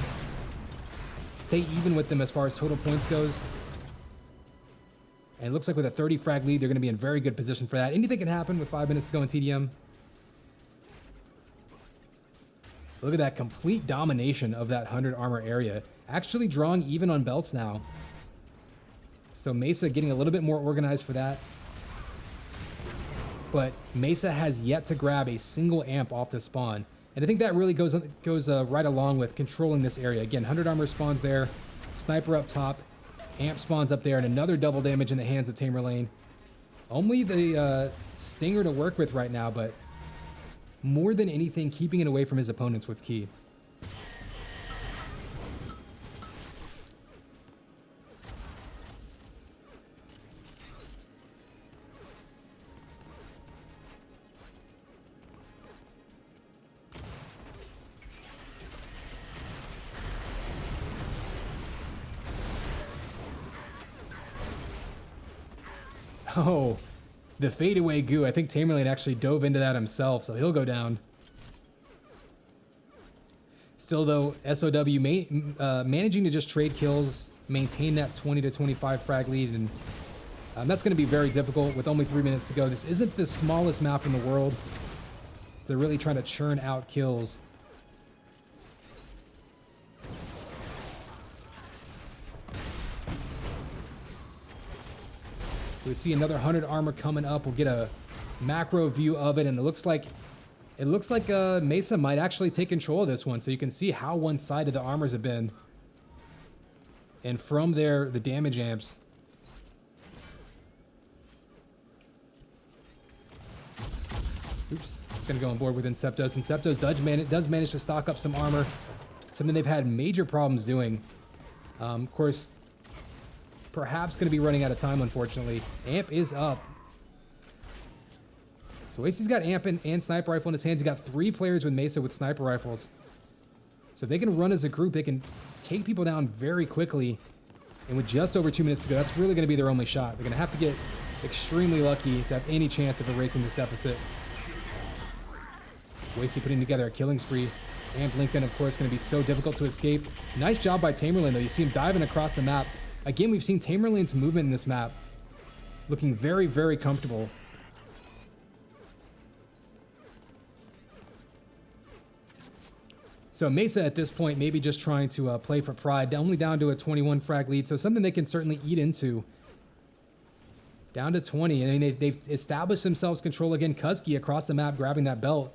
even with them as far as total points goes. And it looks like with a 30 frag lead, they're going to be in very good position for that. Anything can happen with 5 minutes to go in TDM. Look at that complete domination of that 100 armor area. Actually drawing even on belts now. So Mesa getting a little bit more organized for that. But Mesa has yet to grab a single amp off the spawn. And I think that really goes right along with controlling this area. Again, 100 armor spawns there. Sniper up top. Amp spawns up there. And another double damage in the hands of Tamerlane. Only the Stinger to work with right now, but more than anything, keeping it away from his opponents what's key. Oh, the fadeaway goo. I think Tamerlane actually dove into that himself, so he'll go down. Still, though, SOW managing to just trade kills, maintain that 20 to 25 frag lead, and that's going to be very difficult with only 3 minutes to go. This isn't the smallest map in the world. They're really trying to churn out kills. We see another 100 armor coming up. We'll get a macro view of it, and it looks like Mesa might actually take control of this one. So you can see how one-sided the armors have been, and from there the damage amps. Oops, it's gonna go on board with Inceptos. Inceptos does manage to stock up some armor, something they've had major problems doing. Of course, perhaps going to be running out of time, unfortunately. Amp is up. So Wasey's got Amp and Sniper Rifle in his hands. He's got 3 players with Mesa with Sniper Rifles. So if they can run as a group, they can take people down very quickly. And with just over 2 minutes to go, that's really going to be their only shot. They're going to have to get extremely lucky to have any chance of erasing this deficit. Wasey putting together a killing spree. Amp Lincoln, of course, going to be so difficult to escape. Nice job by Tamerlane, though. You see him diving across the map. Again, we've seen Tamerlane's movement in this map looking very, very comfortable. So Mesa at this point maybe just trying to play for pride, only down to a 21 frag lead, so something they can certainly eat into. Down to 20. I mean, they've established themselves control again. Kuzki across the map grabbing that belt,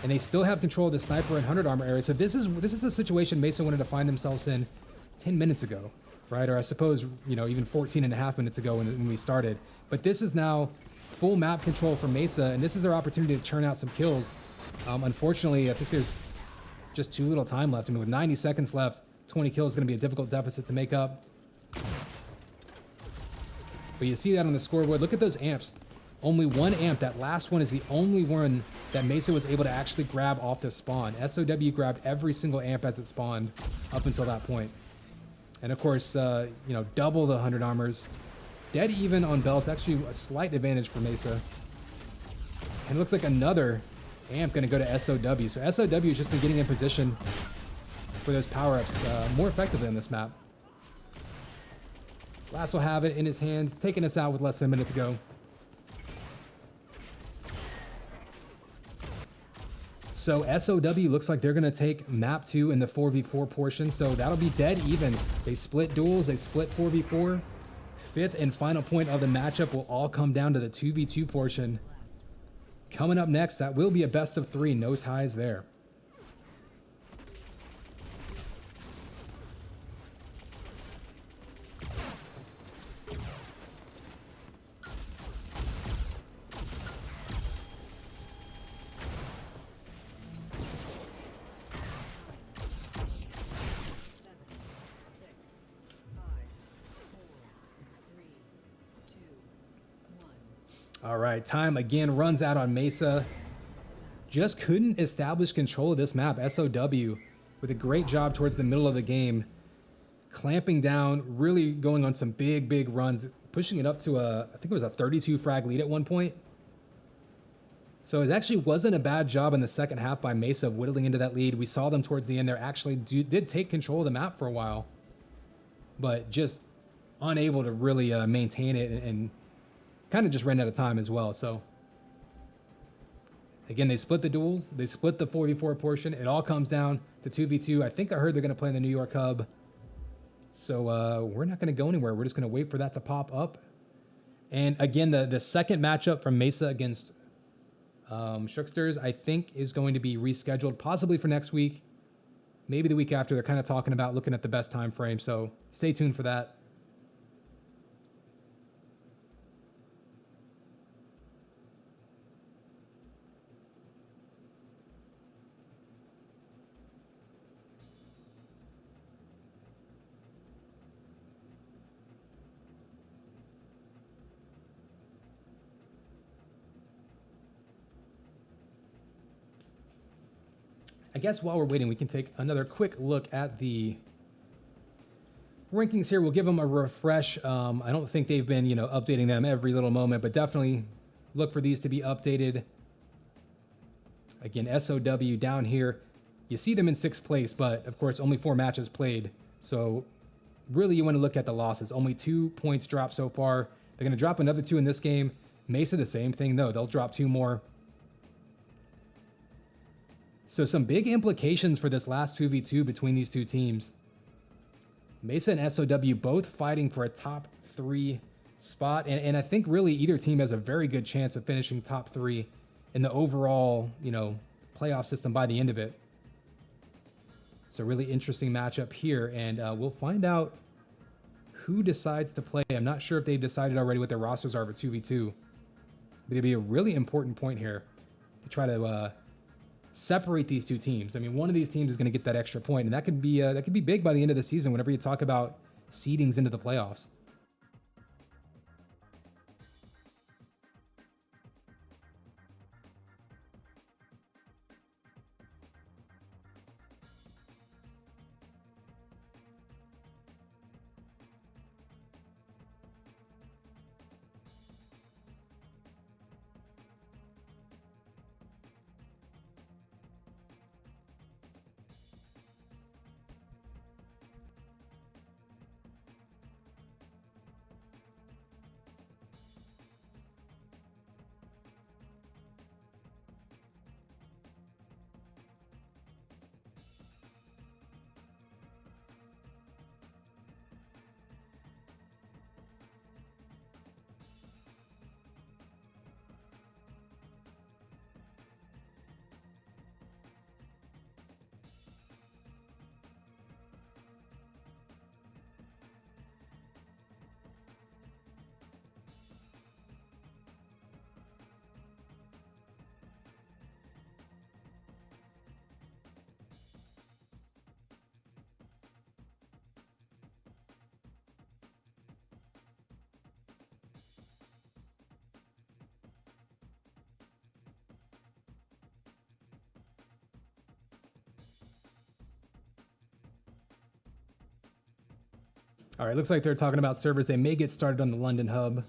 and they still have control of the sniper and 100 armor area. So this is a situation Mesa wanted to find themselves in 10 minutes ago. Right, or I suppose, you know, even 14 and a half minutes ago when we started. But this is now full map control for Mesa, and this is their opportunity to churn out some kills. Unfortunately, I think there's just too little time left. I mean, with 90 seconds left, 20 kills is going to be a difficult deficit to make up. But you see that on the scoreboard. Look at those amps. Only 1 amp. That last one is the only one that Mesa was able to actually grab off the spawn. SOW grabbed every single amp as it spawned up until that point. And of course, you know, double the 100 armors. Dead even on belts, actually a slight advantage for Mesa. And it looks like another amp going to go to SOW. So SOW has just been getting in position for those power-ups more effectively on this map. Lass will have it in his hands, taking us out with less than a minute to go. So SOW looks like they're going to take map 2 in the 4v4 portion. So that'll be dead even. They split duels. They split 4v4. 5th and final point of the matchup will all come down to the 2v2 portion. Coming up next, that will be a best of 3. No ties there. All right, time again runs out on Mesa. Just couldn't establish control of this map. SOW with a great job towards the middle of the game, clamping down, really going on some big runs, pushing it up to I think it was a 32 frag lead at one point. So it actually wasn't a bad job in the second half by Mesa of whittling into that lead. We saw them towards the end there actually did take control of the map for a while, but just unable to really maintain it and kind of just ran out of time as well. So again, they split the duels. They split the 4v4 portion. It all comes down to 2v2. I think I heard they're going to play in the New York Hub. So we're not going to go anywhere. We're just going to wait for that to pop up. And again, the second matchup from Mesa against Shooksters, I think, is going to be rescheduled, possibly for next week, maybe the week after. They're kind of talking about looking at the best time frame, so stay tuned for that. I guess while we're waiting, we can take another quick look at the rankings here. We'll give them a refresh. I don't think they've been, updating them every little moment, but definitely look for these to be updated. Again, SOW down here. You see them in 6th place, but of course, only 4 matches played. So really, you want to look at the losses. Only 2 points dropped so far. They're going to drop another 2 in this game. Mesa, the same thing, though. They'll drop 2 more. So some big implications for this last 2v2 between these two teams. Mesa and SOW both fighting for a top 3 spot. And I think really either team has a very good chance of finishing top 3 in the overall, playoff system by the end of it. It's a really interesting matchup here. And we'll find out who decides to play. I'm not sure if they've decided already what their rosters are for 2v2. But it'll be a really important point here to try to separate these two teams. I mean, one of these teams is going to get that extra point, and that could be big by the end of the season whenever you talk about seedings into the playoffs. All right, looks like they're talking about servers. They may get started on the London hub.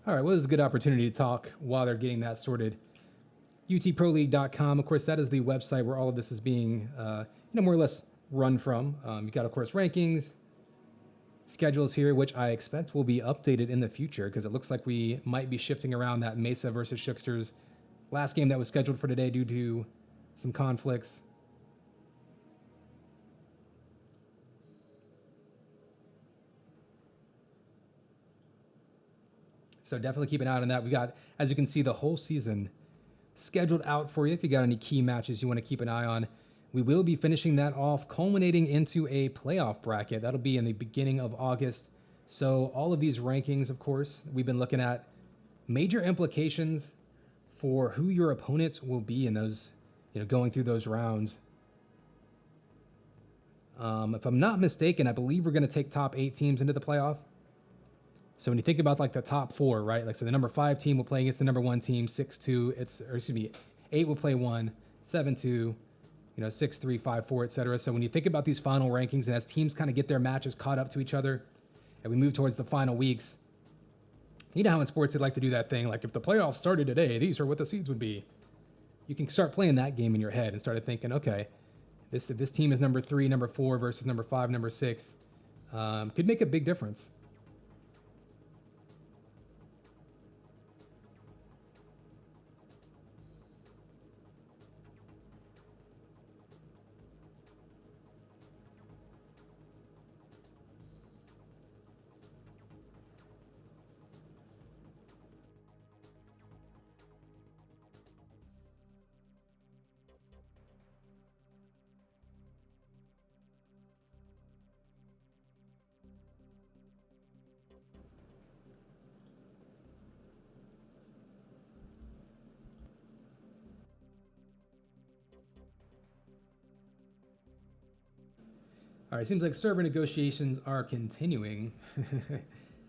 All right, well, this is a good opportunity to talk while they're getting that sorted. UTProLeague.com, of course, that is the website where all of this is being, more or less run from. You got, of course, rankings, schedules here, which I expect will be updated in the future because it looks like we might be shifting around that Mesa versus Shooksters last game that was scheduled for today due to some conflicts. So definitely keep an eye on that. We got, as you can see, the whole season scheduled out for you. If you got any key matches you want to keep an eye on, we will be finishing that off, culminating into a playoff bracket. That'll be in the beginning of August. So all of these rankings, of course, we've been looking at major implications for who your opponents will be in those, going through those rounds. If I'm not mistaken, I believe we're going to take top 8 teams into the playoff. So when you think about like the top 4, right? Like, so the number 5 team will play against the number 1 team, 6-2. 8 will play 1, 7-2, 6-3, 5-4, etc. So when you think about these final rankings, and as teams kind of get their matches caught up to each other, and we move towards the final weeks, you know how in sports they like to do that thing, like if the playoffs started today, these are what the seeds would be. You can start playing that game in your head and start thinking, okay, this team is number 3, number 4 versus number 5, number 6. Could make a big difference. All right, seems like server negotiations are continuing.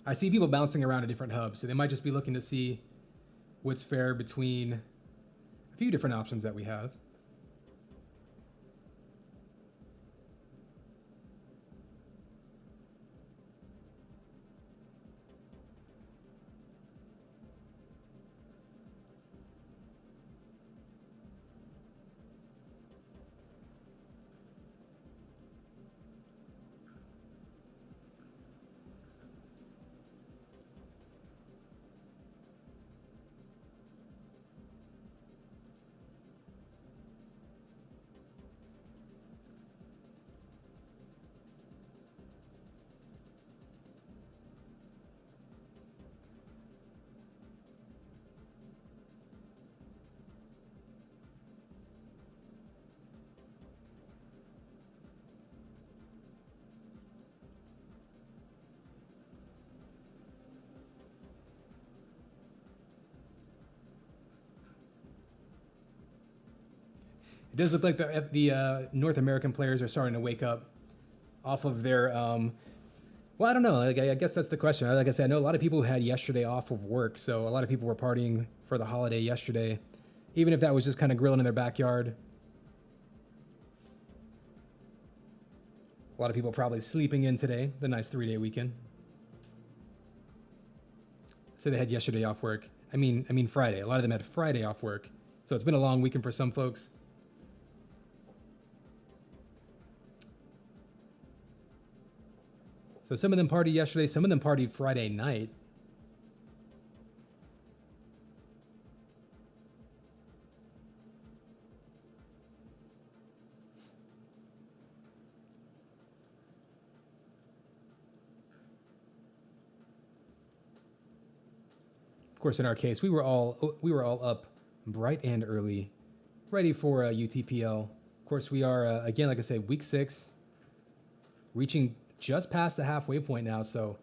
I see people bouncing around to different hubs, so they might just be looking to see what's fair between a few different options that we have. It does look like the North American players are starting to wake up off of their, well, I don't know. Like, I guess that's the question. Like I said, I know a lot of people had yesterday off of work, so a lot of people were partying for the holiday yesterday, even if that was just kind of grilling in their backyard. A lot of people probably sleeping in today, the nice 3-day weekend. So they had yesterday off work. I mean Friday. A lot of them had Friday off work. So it's been a long weekend for some folks. So some of them partied yesterday, some of them partied Friday night. Of course, in our case, we were all up bright and early, ready for UTPL. Of course, we are again, like I said, week 6, reaching just past the halfway point now, so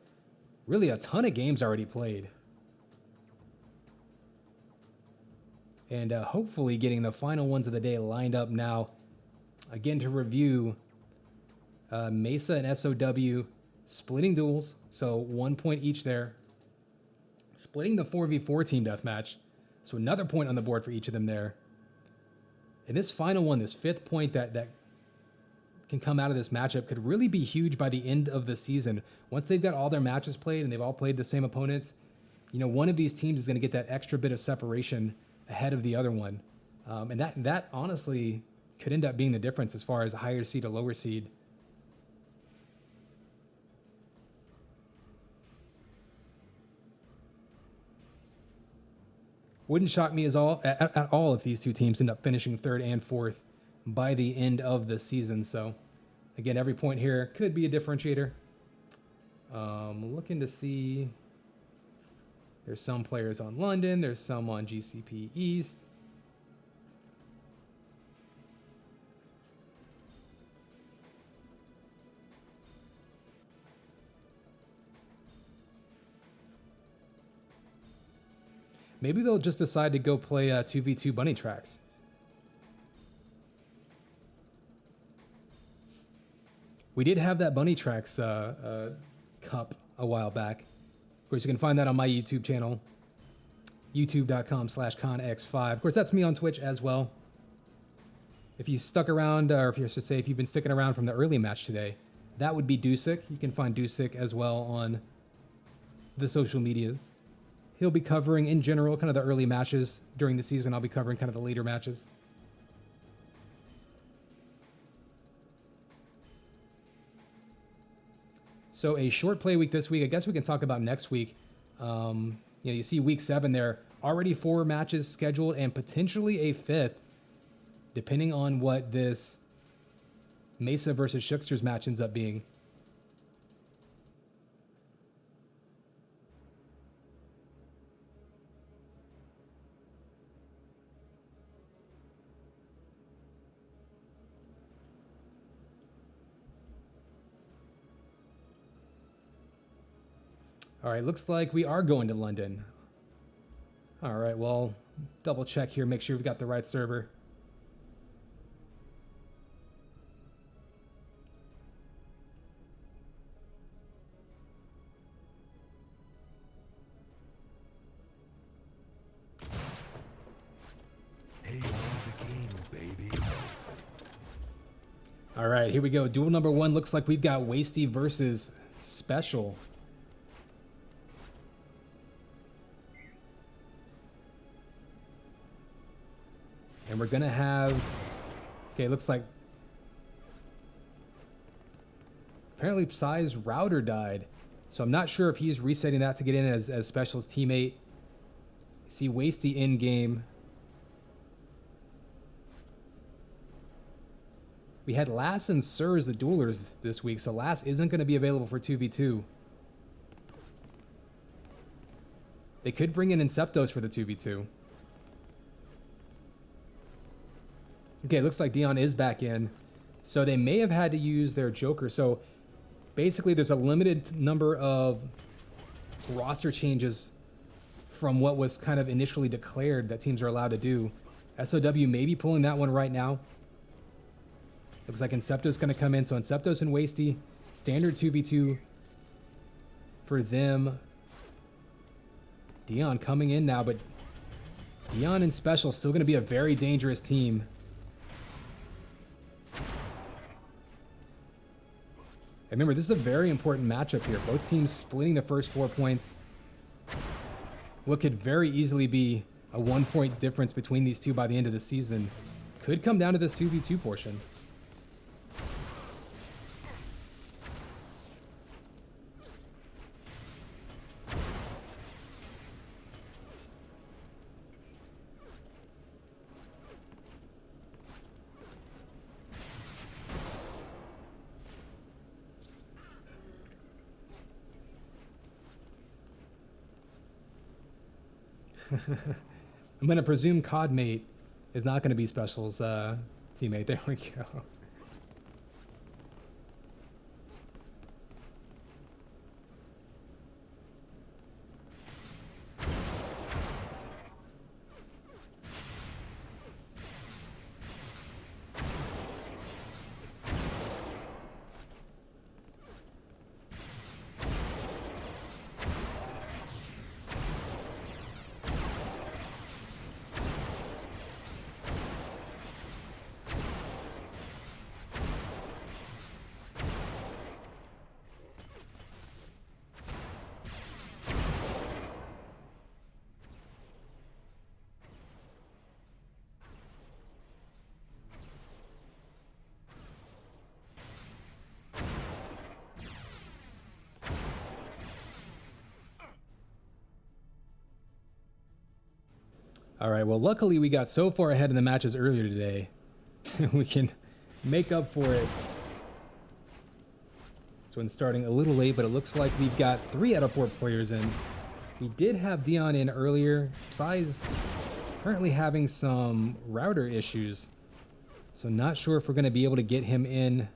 really a ton of games already played. And hopefully getting the final ones of the day lined up now. Again, to review, Mesa and SOW splitting duels, so 1 point each there. Splitting the 4v4 team deathmatch, so another point on the board for each of them there. And this final one, this 5th point that can come out of this matchup could really be huge by the end of the season. Once they've got all their matches played and they've all played the same opponents, one of these teams is going to get that extra bit of separation ahead of the other one. And that honestly could end up being the difference as far as a higher seed or lower seed. Wouldn't shock me at all if these two teams end up finishing third and fourth by the end of the season. So, again, every point here could be a differentiator. Looking to see. There's some players on London. There's some on GCP East. Maybe they'll just decide to go play 2v2 bunny tracks. We did have that bunny tracks cup a while back. Of course, you can find that on my YouTube channel, youtube.com/conx5. Of course, that's me on Twitch as well. If you stuck around, or if you've been sticking around from the early match today, that would be Dusik. You can find Dusik as well on the social medias. He'll be covering, in general, kind of the early matches during the season. I'll be covering kind of the later matches. So a short play week this week. I guess we can talk about next week. You see week 7 there. Already 4 matches scheduled and potentially a 5th, depending on what this Mesa versus Shooksters match ends up being. All right, looks like we are going to London. All right, well, double check here, make sure we've got the right server. Hail to the king, baby. All right, here we go. Duel number 1 looks like we've got Wasty versus Special. And we're going to have, okay, looks like, apparently Psy's router died. So I'm not sure if he's resetting that to get in as Special's teammate. See Wasty in game. We had Lass and Sir as the duelers this week, so Lass isn't going to be available for 2v2. They could bring in Inceptos for the 2v2. Okay, looks like Dion is back in. So they may have had to use their Joker. So basically there's a limited number of roster changes from what was kind of initially declared that teams are allowed to do. SOW may be pulling that one right now. Looks like Incepto's going to come in. So Inceptos and Wasty, standard 2v2 for them. Dion coming in now, but Dion and Special still going to be a very dangerous team. Remember, this is a very important matchup here. Both teams splitting the first 4 points. What could very easily be a 1-point difference between these two by the end of the season could come down to this 2v2 portion. I'm going to presume Codmate is not going to be Special's teammate. There we go. All right, well, luckily we got so far ahead in the matches earlier today. We can make up for it. So it's starting a little late, but it looks like we've got 3 out of 4 players in. We did have Dion in earlier. Sai's currently having some router issues. So not sure if we're going to be able to get him in,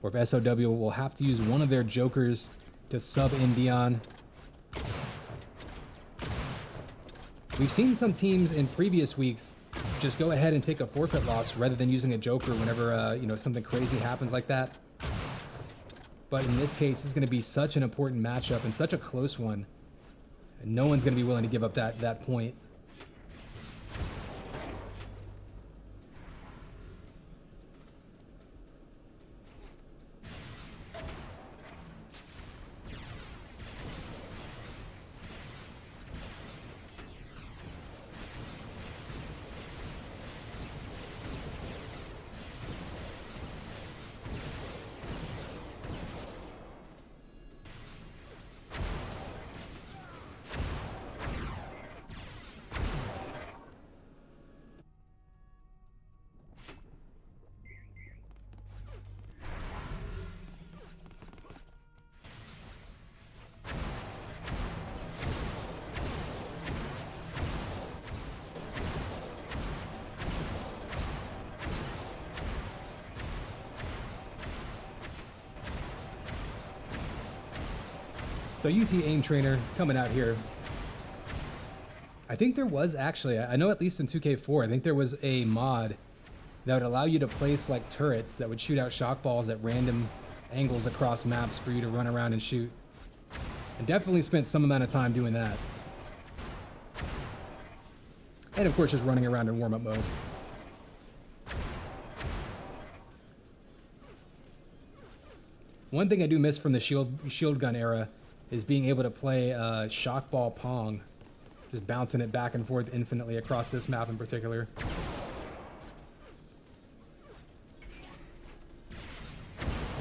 or if SOW will have to use one of their jokers to sub in Dion. We've seen some teams in previous weeks just go ahead and take a forfeit loss rather than using a joker whenever you know, something crazy happens like that. But in this case, it's going to be such an important matchup and such a close one. And no one's going to be willing to give up that point. So UT aim trainer coming out here. I think there was actually, I know at least in 2K4, I think there was a mod that would allow you to place like turrets that would shoot out shock balls at random angles across maps for you to run around and shoot. And definitely spent some amount of time doing that. And of course just running around in warm-up mode. One thing I do miss from the shield gun era is being able to play shock ball pong. Just bouncing it back and forth infinitely across this map in particular.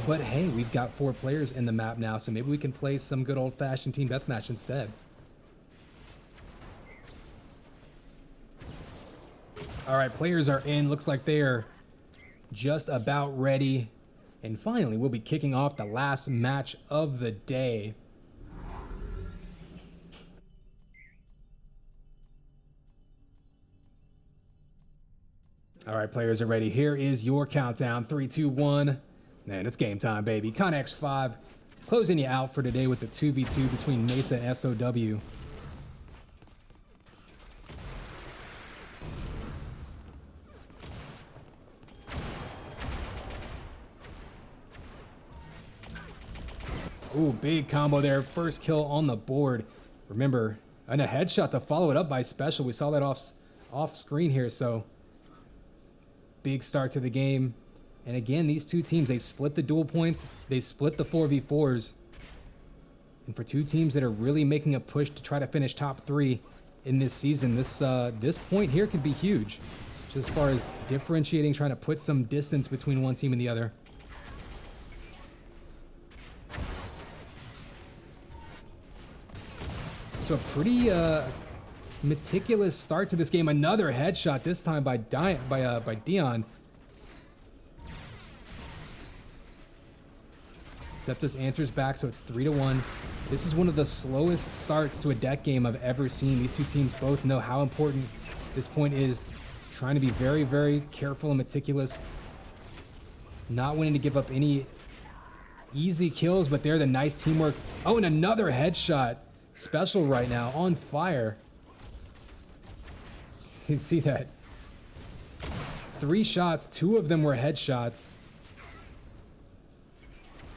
But hey, we've got 4 players in the map now, so maybe we can play some good old-fashioned team deathmatch instead. All right, players are in. Looks like they're just about ready. And finally, we'll be kicking off the last match of the day. All right, players are ready. Here is your countdown. 3, 2, 1. Man, it's game time, baby. Connex 5 closing you out for today with the 2v2 between Mesa and SOW. Ooh, big combo there. First kill on the board. Remember, and a headshot to follow it up by special. We saw that off screen here, so big start to the game. And again, these two teams, they split the duel points. They split the 4v4s. And for two teams that are really making a push to try to finish top 3 in this season, this point here could be huge. Just as far as differentiating, trying to put some distance between one team and the other. So a pretty meticulous start to this game. Another headshot, this time by Dion. Septus answers back, so it's 3-1. This is one of the slowest starts to a deck game I've ever seen. These two teams both know how important this point is. Trying to be very, very careful and meticulous. Not wanting to give up any easy kills, but they're the nice teamwork. Oh, and another headshot. Special right now, on fire. You can see that. 3 shots, 2 of them were headshots.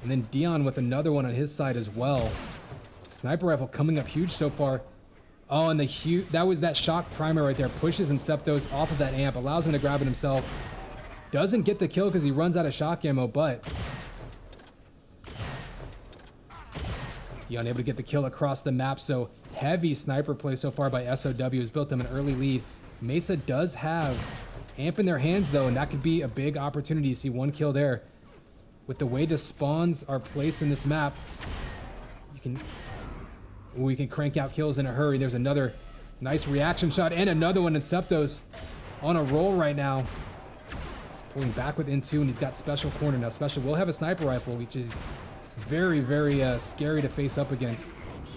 And then Dion with another one on his side as well. Sniper rifle coming up huge so far. Oh, and that was that shock primer right there. Pushes Inceptos off of that amp, allows him to grab it himself. Doesn't get the kill because he runs out of shock ammo, but Dion able to get the kill across the map. So heavy sniper play so far by SOW has built them an early lead. Mesa does have amp in their hands though, and that could be a big opportunity to see 1 kill there. With the way the spawns are placed in this map, we can crank out kills in a hurry. There's another Nice reaction shot and another one. And Septos on a roll right now. Pulling back with N2, and he's got Special corner. Now Special will have a sniper rifle, which is very, very scary to face up against.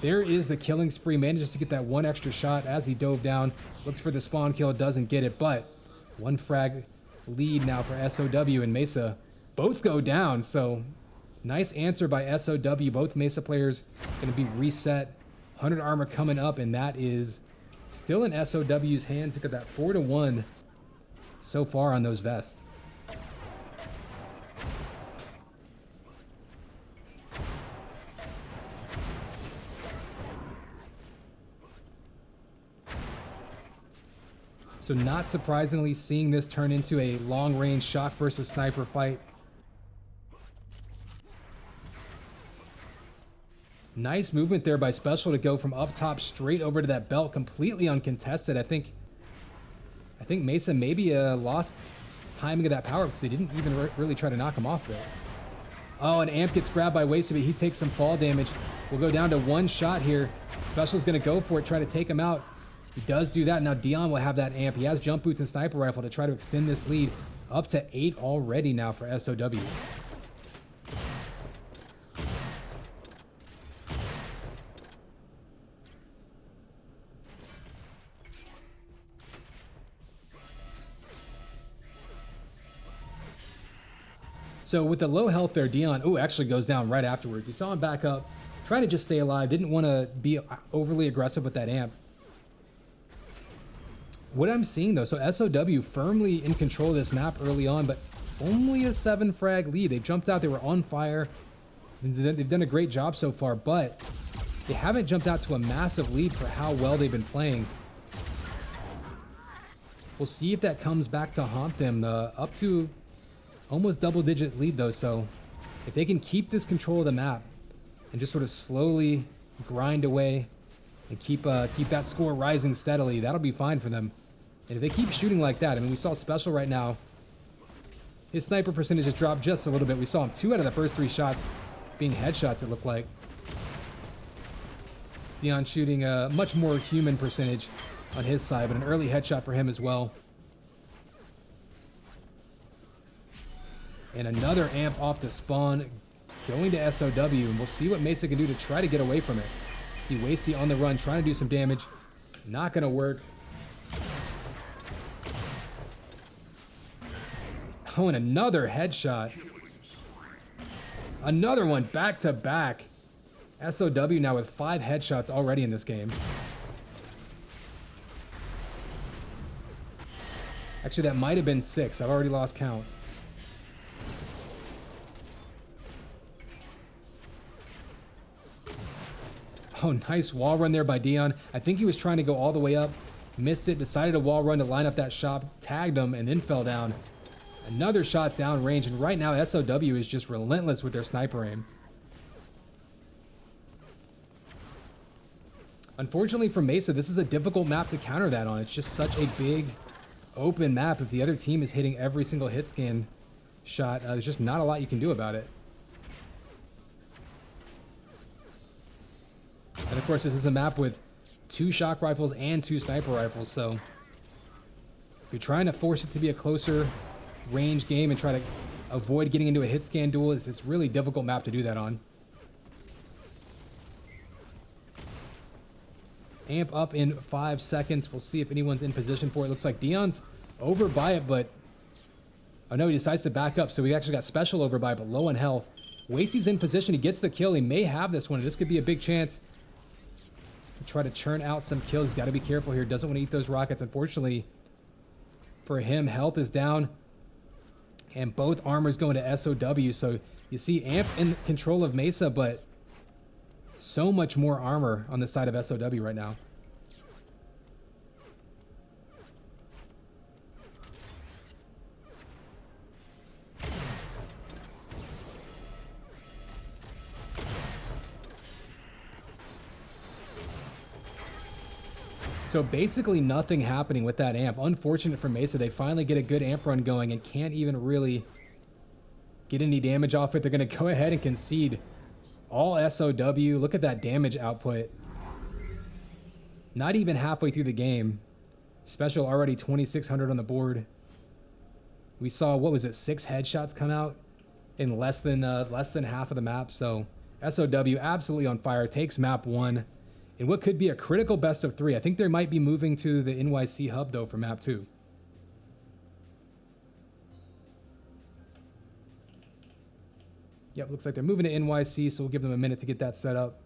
There is the killing spree. Manages to get that one extra shot as he dove down. Looks for the spawn kill, doesn't get it, but one frag lead now for SOW and Mesa. Both go down, so nice answer by SOW. Both Mesa players going to be reset. 100 armor coming up, and that is still in SOW's hands. Look at that, 4-1 so far on those vests. So not surprisingly, seeing this turn into a long-range shock versus sniper fight. Nice movement there by Special to go from up top straight over to that belt, completely uncontested. I think Mesa maybe lost timing of that power because they didn't even really try to knock him off there. Oh, and Amp gets grabbed by Wasted, but he takes some fall damage. We'll go down to one shot here. Special's going to go for it, try to take him out. He does do that. Now Dion will have that amp. He has jump boots and sniper rifle to try to extend this lead up to 8 already now for SOW. So with the low health there, Dion, actually goes down right afterwards. You saw him back up, trying to just stay alive. Didn't want to be overly aggressive with that amp. What I'm seeing though, so SOW firmly in control of this map early on, but only a 7 frag lead. They jumped out, they were on fire. They've done a great job so far, but they haven't jumped out to a massive lead for how well they've been playing. We'll see if that comes back to haunt them. Up to almost double-digit lead though, so if they can keep this control of the map and just sort of slowly grind away and keep that score rising steadily, that'll be fine for them. And if they keep shooting like that, I mean, we saw Special right now. His sniper percentage has dropped just a little bit. We saw him 2 out of the first 3 shots being headshots, it looked like. Dion shooting a much more human percentage on his side, but an early headshot for him as well. And another amp off the spawn going to SOW, and we'll see what Mesa can do to try to get away from it. See Wasty on the run, trying to do some damage. Not going to work. Oh, and another headshot. Another one back to back. SOW now with 5 headshots already in this game. Actually, that might have been 6. I've already lost count. Oh, nice wall run there by Dion. I think he was trying to go all the way up. Missed it, decided to wall run to line up that shot, tagged him, and then fell down. Another shot down range, and right now SOW is just relentless with their sniper aim. Unfortunately for Mesa, this is a difficult map to counter that on. It's just such a big, open map. If the other team is hitting every single hit scan shot, there's just not a lot you can do about it. And of course, this is a map with 2 shock rifles and 2 sniper rifles, so if you're trying to force it to be a closer range game and try to avoid getting into a hit scan duel, it's a really difficult map to do that on. Amp up in 5 seconds. We'll see if anyone's in position for it. Looks like Dion's over by it, but oh no, he decides to back up, so we actually got Special over by it, but low on health. Wasty's in position. He gets the kill. He may have this one. This could be a big chance to try to churn out some kills. He's got to be careful here. Doesn't want to eat those rockets. Unfortunately for him, health is down, and both armors going to SOW. So you see Amp in control of Mesa, but so much more armor on the side of SOW right now. So basically nothing happening with that amp. Unfortunate for Mesa, they finally get a good amp run going and can't even really get any damage off it. They're going to go ahead and concede all SOW. Look at that damage output. Not even halfway through the game. Special already 2,600 on the board. We saw, what was it, 6 headshots come out in less than half of the map. So SOW absolutely on fire. Takes map 1 in what could be a critical best of 3. I think they might be moving to the NYC hub though for map 2. Yep, looks like they're moving to NYC, so we'll give them a minute to get that set up.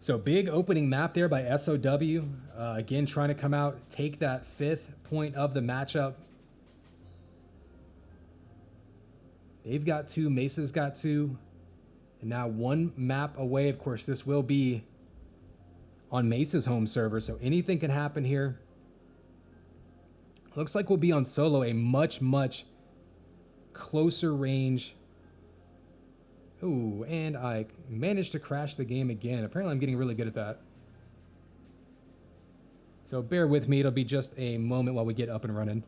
So big opening map there by SOW. Again, trying to come out, take that 5th point of the matchup. They've got 2, Mesa's got 2. And now 1 map away. Of course, this will be on Mesa's home server, so anything can happen here. Looks like we'll be on solo, a much, much closer range. Ooh, and I managed to crash the game again. Apparently I'm getting really good at that. So bear with me, it'll be just a moment while we get up and running.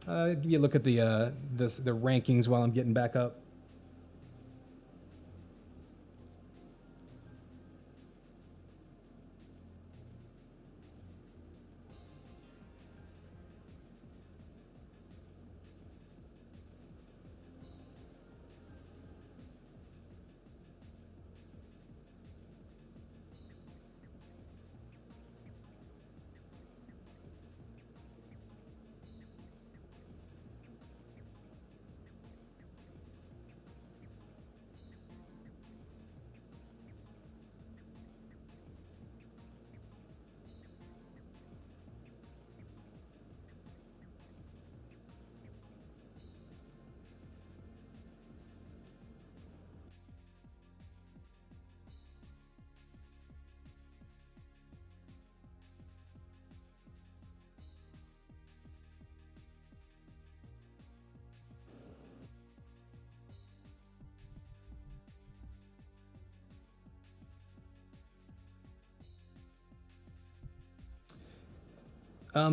Give you a look at the rankings while I'm getting back up.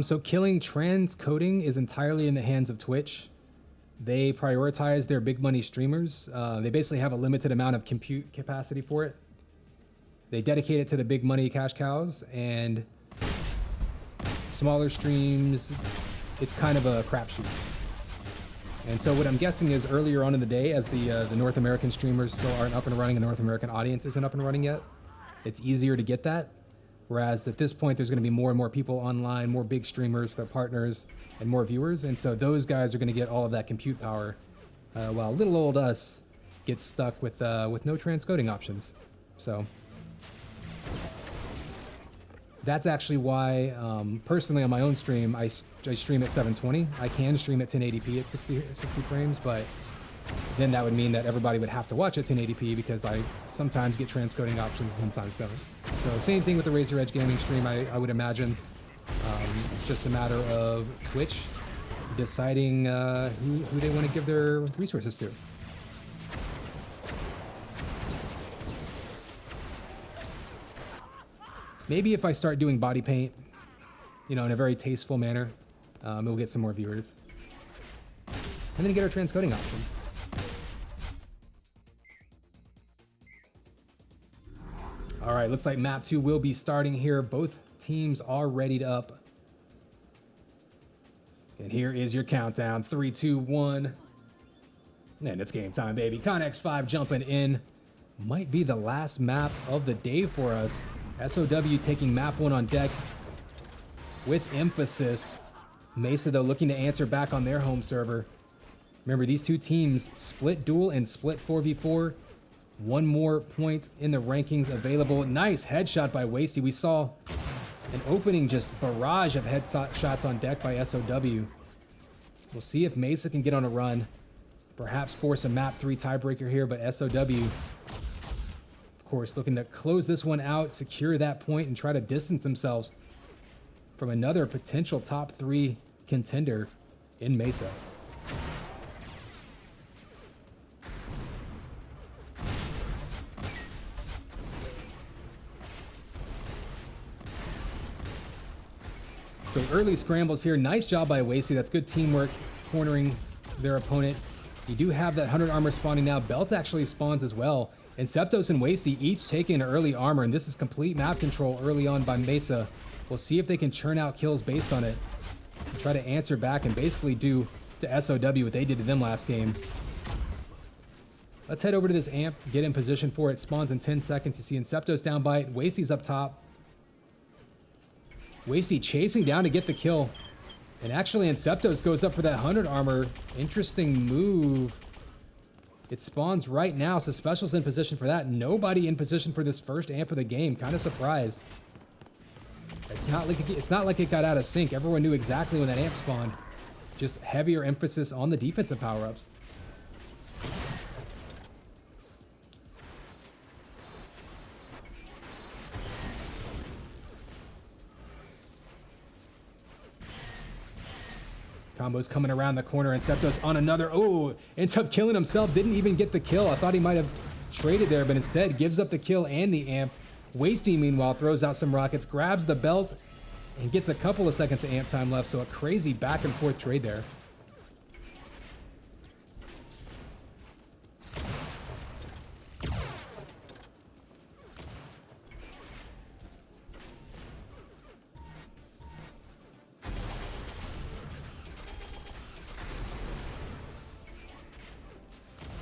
So killing transcoding is entirely in the hands of Twitch. They prioritize their big money streamers. They basically have a limited amount of compute capacity for it. They dedicate it to the big money cash cows, and smaller streams, it's kind of a crapshoot. And so what I'm guessing is earlier on in the day, as the North American streamers still aren't up and running, the North American audience isn't up and running yet, it's easier to get that. Whereas at this point, there's going to be more and more people online, more big streamers, their partners, and more viewers. And so those guys are going to get all of that compute power, while little old us gets stuck with no transcoding options. So that's actually why, personally on my own stream, I stream at 720. I can stream at 1080p at 60 frames, but then that would mean that everybody would have to watch at 1080p because I sometimes get transcoding options and sometimes don't. So same thing with the Razor Edge Gaming stream, I would imagine. It's just a matter of Twitch deciding who they want to give their resources to. Maybe if I start doing body paint, in a very tasteful manner, we'll get some more viewers. And then get our transcoding options. All right, looks like map 2 will be starting here. Both teams are readied up. And here is your countdown. 3, 2, 1. And it's game time, baby. Connex 5 jumping in. Might be the last map of the day for us. SOW taking map 1 on deck with emphasis. Mesa, though, looking to answer back on their home server. Remember, these two teams split duel and split 4v4. One more point in the rankings available. Nice headshot by Wasty. We saw an opening just barrage of headshots on deck by SOW. We'll see if Mesa can get on a run. Perhaps force a map 3 tiebreaker here, but SOW, of course, looking to close this one out, secure that point, and try to distance themselves from another potential top 3 contender in Mesa. So early scrambles here. Nice job by Wasty. That's good teamwork cornering their opponent. You do have that 100 armor spawning now. Belt actually spawns as well. And Septos and Wasty each taking early armor, and this is complete map control early on by Mesa. We'll see if they can churn out kills based on it. And try to answer back and basically do to SOW what they did to them last game. Let's head over to this amp, get in position for it. Spawns in 10 seconds. You see Inceptos down by it. Wasty's up top. Wasty chasing down to get the kill. And actually Inceptos goes up for that 100 armor. Interesting move. It spawns right now, so Special's in position for that. Nobody in position for this first amp of the game. Kind of surprised. It's not like it got out of sync. Everyone knew exactly when that amp spawned. Just heavier emphasis on the defensive power-ups. Combo's coming around the corner, and Septos on another. Oh, ends up killing himself. Didn't even get the kill. I thought he might have traded there, but instead gives up the kill and the amp. Wasty, meanwhile, throws out some rockets, grabs the belt, and gets a couple of seconds of amp time left. So a crazy back and forth trade there.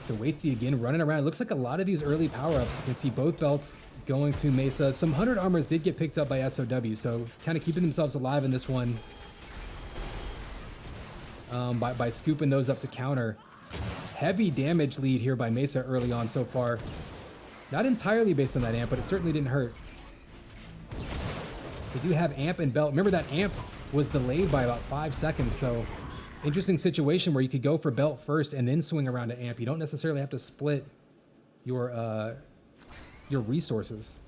So Wasty again running around. It looks like a lot of these early power-ups. You can see both belts going to Mesa. Some 100 armors did get picked up by SOW, so kind of keeping themselves alive in this one by scooping those up to counter. Heavy damage lead here by Mesa early on so far. Not entirely based on that amp, but it certainly didn't hurt. They do have amp and belt. Remember that amp was delayed by about 5 seconds, so interesting situation where you could go for belt first and then swing around to amp. You don't necessarily have to split your resources.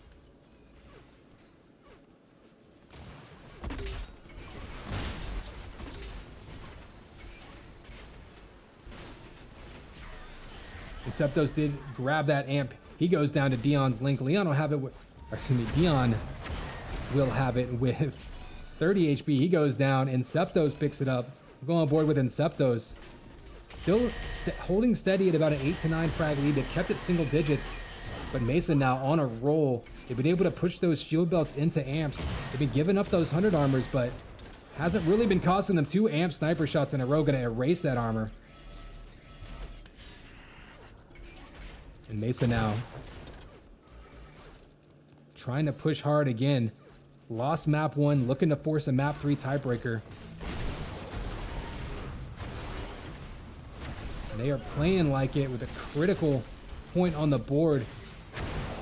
And Septos did grab that amp. He goes down to Dion's link. Leon will have it with, or excuse me, Dion will have it with 30 HP. He goes down and Septos picks it up. Go on board with Inceptos. Still holding steady at about an 8 to 9 frag lead. They've kept it single digits, but Mesa now on a roll. They've been able to push those shield belts into amps. They've been giving up those 100 armors, but hasn't really been costing them 2 amp sniper shots in a row. Gonna erase that armor. And Mesa now trying to push hard again. Lost map 1, looking to force a map 3 tiebreaker. They are playing like it with a critical point on the board.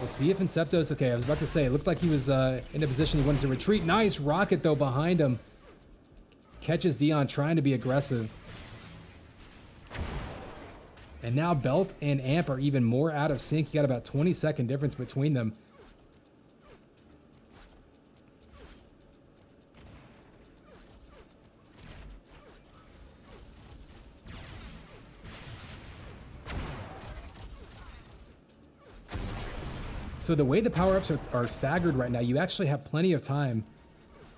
We'll see if Inceptos... Okay, I was about to say, it looked like he was in a position he wanted to retreat. Nice rocket, though, behind him. Catches Dion trying to be aggressive. And now Belt and Amp are even more out of sync. You got about 20-second difference between them. So the way the power-ups are staggered right now, you actually have plenty of time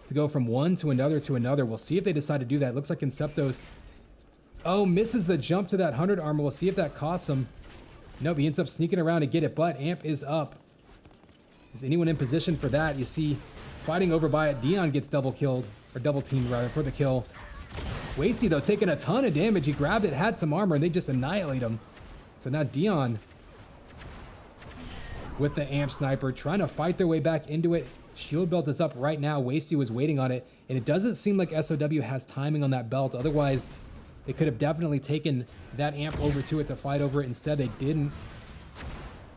to go from one to another to another. We'll see if they decide to do that. It looks like Inceptos, oh, misses the jump to that 100 armor. We'll see if that costs him. Nope, he ends up sneaking around to get it, but Amp is up. Is anyone in position for that? You see, fighting over by it, Dion gets double killed, or double teamed rather, for the kill. Wasty, though, taking a ton of damage. He grabbed it, had some armor, and they just annihilate him. So now Dion with the Amp sniper, trying to fight their way back into it. Shield belt is up right now. Wasty was waiting on it, and it doesn't seem like SOW has timing on that belt. Otherwise, they could have definitely taken that Amp over to it to fight over it. Instead, they didn't.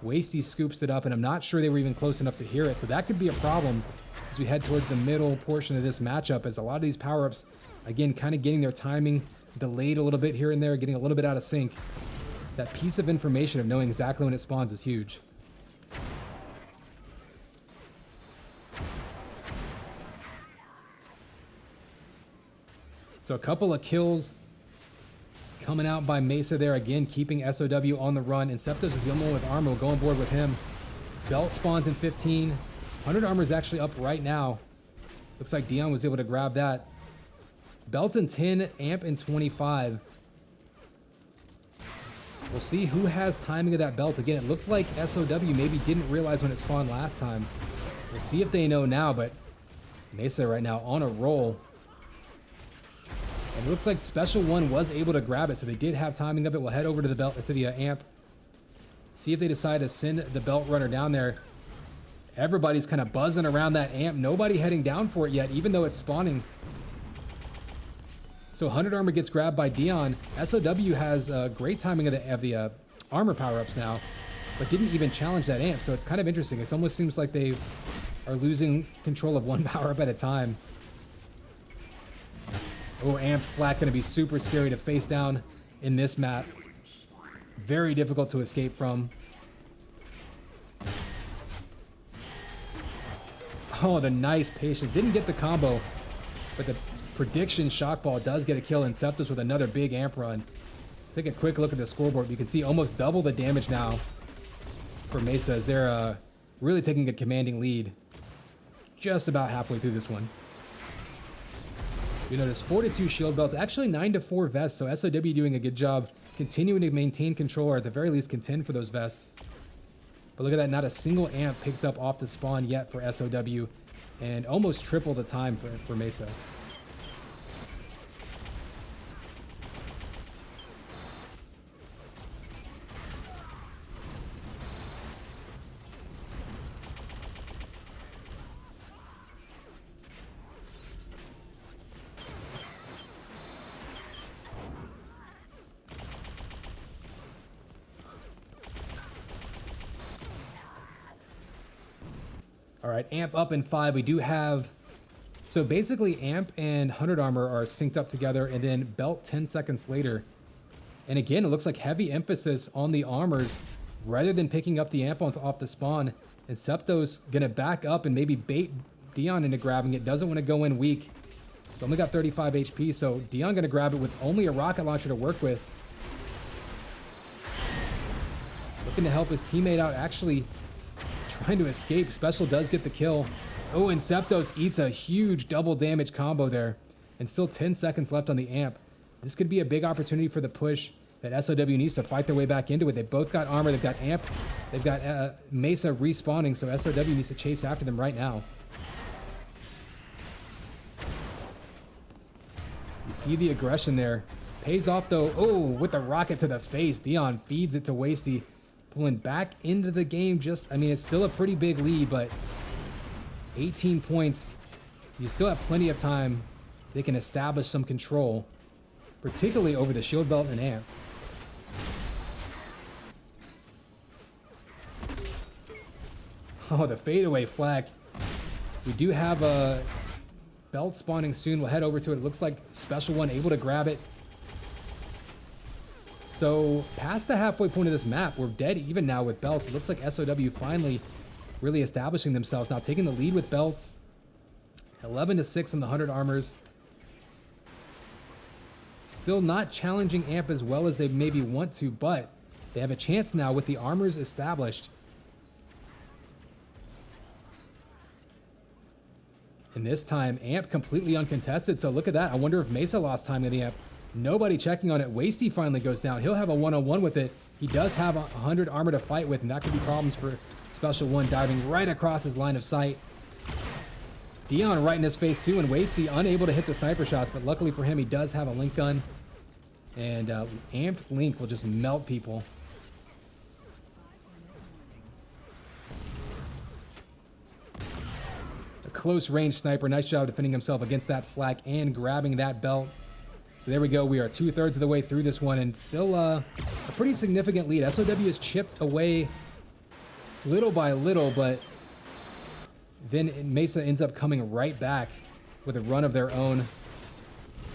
Wasty scoops it up, and I'm not sure they were even close enough to hear it. So that could be a problem as we head towards the middle portion of this matchup, as a lot of these power-ups, again, kind of getting their timing delayed a little bit here and there, getting a little bit out of sync. That piece of information of knowing exactly when it spawns is huge. So a couple of kills coming out by Mesa there, again, keeping SOW on the run. Inceptos is the only one with armor. We'll go on board with him. Belt spawns in 15. 100 armor is actually up right now. Looks like Dion was able to grab that. Belt in 10, Amp in 25. We'll see who has timing of that belt. Again, it looked like SOW maybe didn't realize when it spawned last time. We'll see if they know now, but Mesa right now on a roll. And it looks like Special One was able to grab it, so they did have timing of it. We'll head over to the belt, to the Amp. See if they decide to send the belt runner down there. Everybody's kind of buzzing around that Amp. Nobody heading down for it yet, even though it's spawning. So 100 armor gets grabbed by Dion. SOW has great timing of the armor power-ups now, but didn't even challenge that Amp, so it's kind of interesting. It almost seems like they are losing control of one power-up at a time. Oh, Amp Flat gonna be super scary to face down in this map. Very difficult to escape from. Oh, the nice patience. Didn't get the combo, but the prediction shock ball does get a kill, and Septus with another big Amp run. Take a quick look at the scoreboard. You can see almost double the damage now for Mesa as they're really taking a commanding lead just about halfway through this one. You notice 4-2 shield belts, actually 9-4 vests, so SOW doing a good job continuing to maintain control, or at the very least contend for those vests. But look at that, not a single Amp picked up off the spawn yet for SOW, and almost triple the time for Mesa. All right, Amp up in 5. We do have, so basically Amp and 100 armor are synced up together, and then belt 10 seconds later. And again, it looks like heavy emphasis on the armors rather than picking up the Amp off the spawn. And Septos gonna back up and maybe bait Dion into grabbing it. Doesn't want to go in weak. It's only got 35 HP, so Dion gonna grab it with only a rocket launcher to work with. Looking to help his teammate out, actually trying to escape. Special does get the kill. Oh, and Septos eats a huge double damage combo there. And still 10 seconds left on the Amp. This could be a big opportunity for the push that SOW needs to fight their way back into it. They both got armor. They've got Amp. They've got Mesa respawning, so SOW needs to chase after them right now. You see the aggression there. Pays off though. Oh, with the rocket to the face. Dion feeds it to Wasty. Pulling back into the game. I mean, it's still a pretty big lead, but 18 points. You still have plenty of time. They can establish some control, particularly over the shield belt and Amp. Oh, the fadeaway flag. We do have a belt spawning soon. We'll head over to it. It looks like Special One able to grab it. So past the halfway point of this map, we're dead even now with belts. It looks like SOW finally really establishing themselves now, taking the lead with belts. 11-6 on the 100 armors. Still not challenging Amp as well as they maybe want to, but they have a chance now with the armors established. And this time, Amp completely uncontested. So look at that. I wonder if Mesa lost time in the Amp. Nobody checking on it. Wasty finally goes down. He'll have a one-on-one with it. He does have 100 armor to fight with, and that could be problems for Special One, diving right across his line of sight. Dion right in his face too, and Wasty unable to hit the sniper shots, but luckily for him, he does have a Link gun. And Amped Link will just melt people. A close range sniper. Nice job defending himself against that flak and grabbing that belt. So there we go. We are 2/3 of the way through this one, and still a pretty significant lead. SOW has chipped away little by little, but then Mesa ends up coming right back with a run of their own.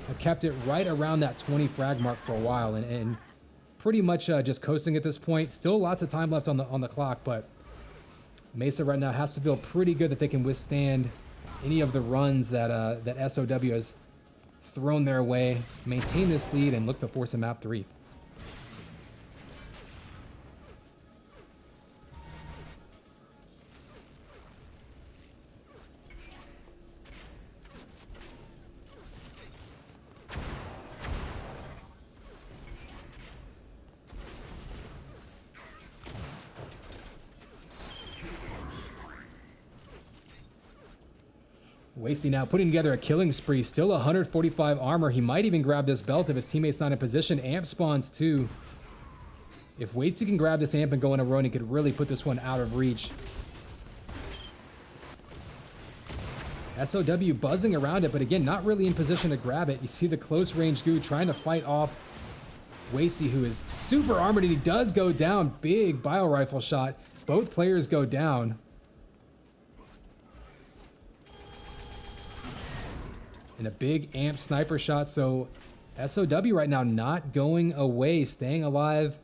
Have kept it right around that 20 frag mark for a while, and pretty much just coasting at this point. Still lots of time left on the clock, but Mesa right now has to feel pretty good that they can withstand any of the runs that that SOW has thrown their way, maintain this lead, and look to force a map 3. Wasty now putting together a killing spree. Still 145 armor. He might even grab this belt if his teammate's not in position. Amp spawns too. If Wasty can grab this amp and go in a run, he could really put this one out of reach. SOW buzzing around it, but again, not really in position to grab it. You see the close range goo trying to fight off Wasty, who is super armored, and he does go down. Big bio rifle shot. Both players go down. And a big amp sniper shot. So SOW right now not going away, staying alive.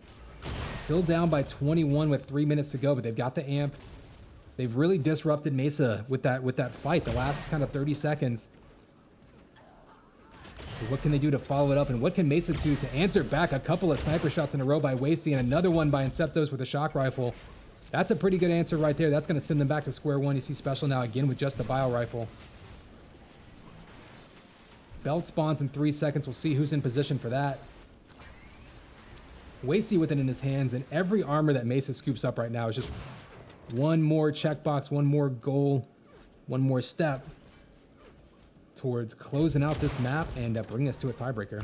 Still down by 21 with 3 minutes to go, but they've got the amp. They've really disrupted Mesa with that fight, the last kind of 30 seconds. So what can they do to follow it up, and what can Mesa do to answer back? A couple of sniper shots in a row by Wasty, and another one by Inceptos with a shock rifle. That's a pretty good answer right there. That's going to send them back to square one. You see Special now again with just the bio rifle. Belt spawns in 3 seconds. We'll see who's in position for that. Wasty with it in his hands, and every armor that Mesa scoops up right now is just one more checkbox, one more goal, one more step towards closing out this map and bringing us to a tiebreaker.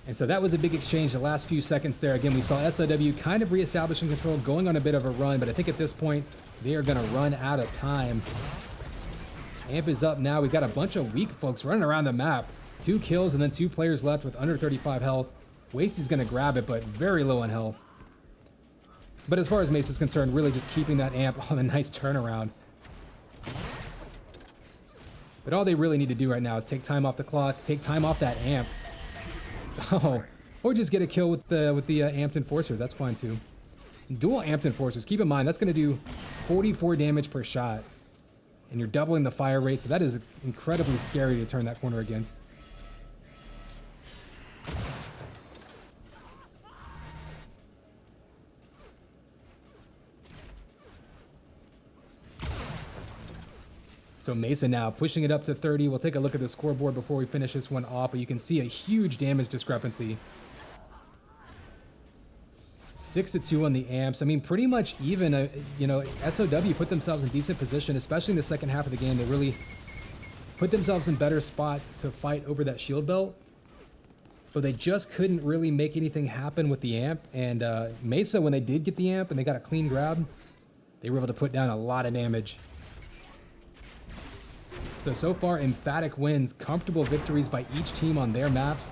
And so that was a big exchange the last few seconds there. Again, we saw SOW kind of reestablishing control, going on a bit of a run, but I think at this point, they are going to run out of time. Amp is up now. We've got a bunch of weak folks running around the map. 2 kills and then 2 players left with under 35 health. Wasty's going to grab it, but very low on health. But as far as Mesa's concerned, really just keeping that amp on a nice turnaround. But all they really need to do right now is take time off the clock, take time off that amp. Oh, or just get a kill with the amped enforcers. That's fine too. Dual amped enforcers. Keep in mind that's going to do 44 damage per shot, and you're doubling the fire rate. So that is incredibly scary to turn that corner against. So Mesa now pushing it up to 30. We'll take a look at the scoreboard before we finish this one off, but you can see a huge damage discrepancy. 6-2 on the amps. I mean, pretty much even, you know, SOW put themselves in decent position, especially in the second half of the game. They really put themselves in better spot to fight over that shield belt. But they just couldn't really make anything happen with the amp. And Mesa, when they did get the amp and they got a clean grab, they were able to put down a lot of damage. So far, emphatic wins, comfortable victories by each team on their maps.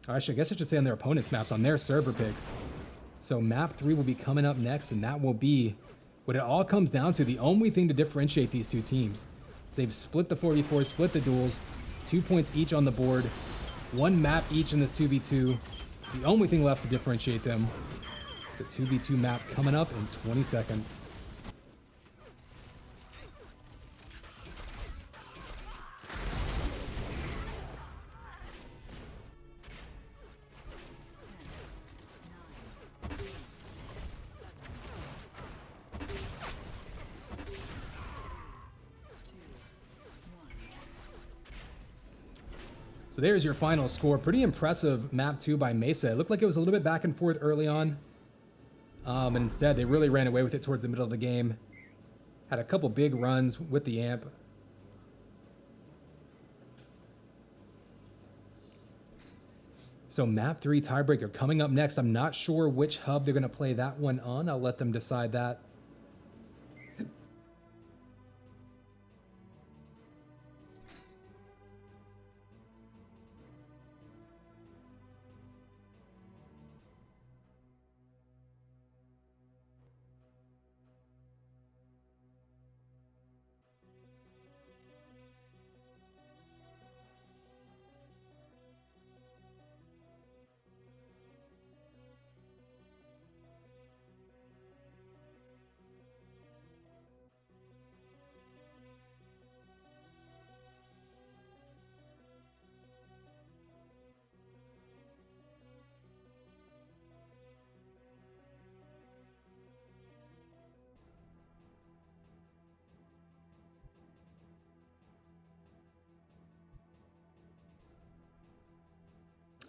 I guess I should say on their opponents' maps, on their server picks. So map 3 will be coming up next, and that will be what it all comes down to. The only thing to differentiate these two teams is they've split the 4v4, split the duels, 2 points each on the board, 1 map each in this 2v2. The only thing left to differentiate them, the 2v2 map coming up in 20 seconds. So there's your final score. Pretty impressive map 2 by Mesa. It looked like it was a little bit back and forth early on. And instead, they really ran away with it towards the middle of the game. Had a couple big runs with the amp. So map 3 tiebreaker coming up next. I'm not sure which hub they're going to play that one on. I'll let them decide that.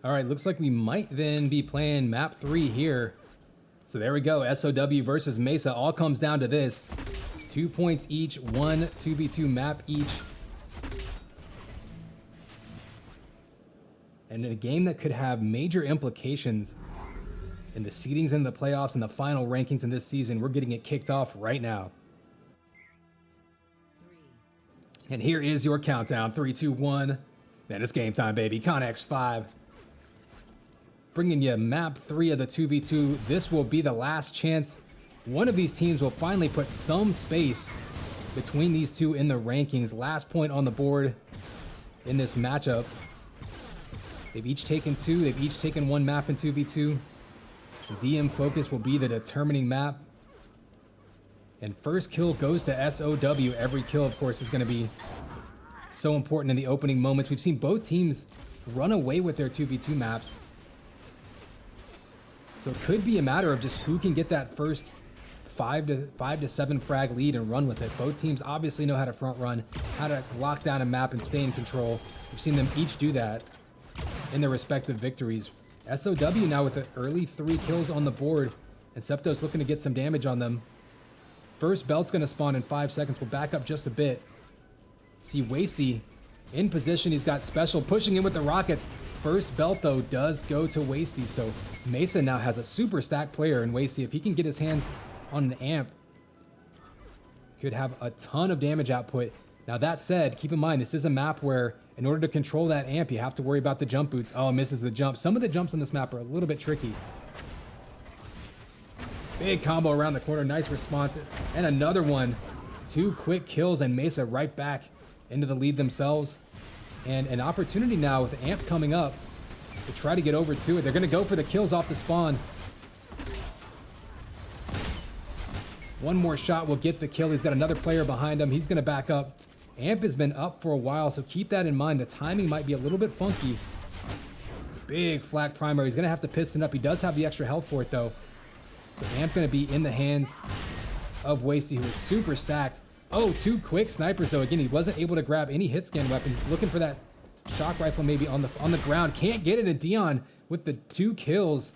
All right, looks like we might then be playing map 3 here. So there we go, SOW versus Mesa. All comes down to this. 2 points each, 1 2v2 map each. And in a game that could have major implications in the seedings in the playoffs and the final rankings in this season, we're getting it kicked off right now. And here is your countdown, 3, 2, 1. Then it's game time, baby. Connex 5. Bringing you map 3 of the 2v2. This will be the last chance. One of these teams will finally put some space between these two in the rankings. Last point on the board in this matchup. They've each taken 2. They've each taken 1 map in 2v2. DM focus will be the determining map. And first kill goes to SOW. Every kill, of course, is going to be so important in the opening moments. We've seen both teams run away with their 2v2 maps. So it could be a matter of just who can get that first 5 to 7 frag lead and run with it. Both teams obviously know how to front run, how to lock down a map and stay in control. We've seen them each do that in their respective victories. SOW now with the early 3 kills on the board, and Septo's looking to get some damage on them. First belt's going to spawn in 5 seconds. We'll back up just a bit. See Wasty in position. He's got special pushing in with the rockets. First belt, though, does go to Wasty. So Mesa now has a super stacked player in Wasty. If he can get his hands on an amp, could have a ton of damage output. Now, that said, keep in mind, this is a map where in order to control that amp, you have to worry about the jump boots. Oh, misses the jump. Some of the jumps on this map are a little bit tricky. Big combo around the corner. Nice response. And another one. 2 quick kills and Mesa right back into the lead themselves. And an opportunity now with the amp coming up to try to get over to it. They're going to go for the kills off the spawn. One more shot will get the kill. He's got another player behind him. He's going to back up. Amp has been up for a while, so keep that in mind. The timing might be a little bit funky. Big flak primary. He's going to have to piston up. He does have the extra health for it, though. So Amp going to be in the hands of Wasty, who is super stacked. Oh, 2 quick snipers, though. Again, he wasn't able to grab any hit scan weapons. He's looking for that shock rifle maybe on the ground. Can't get it. And Dion with the 2 kills,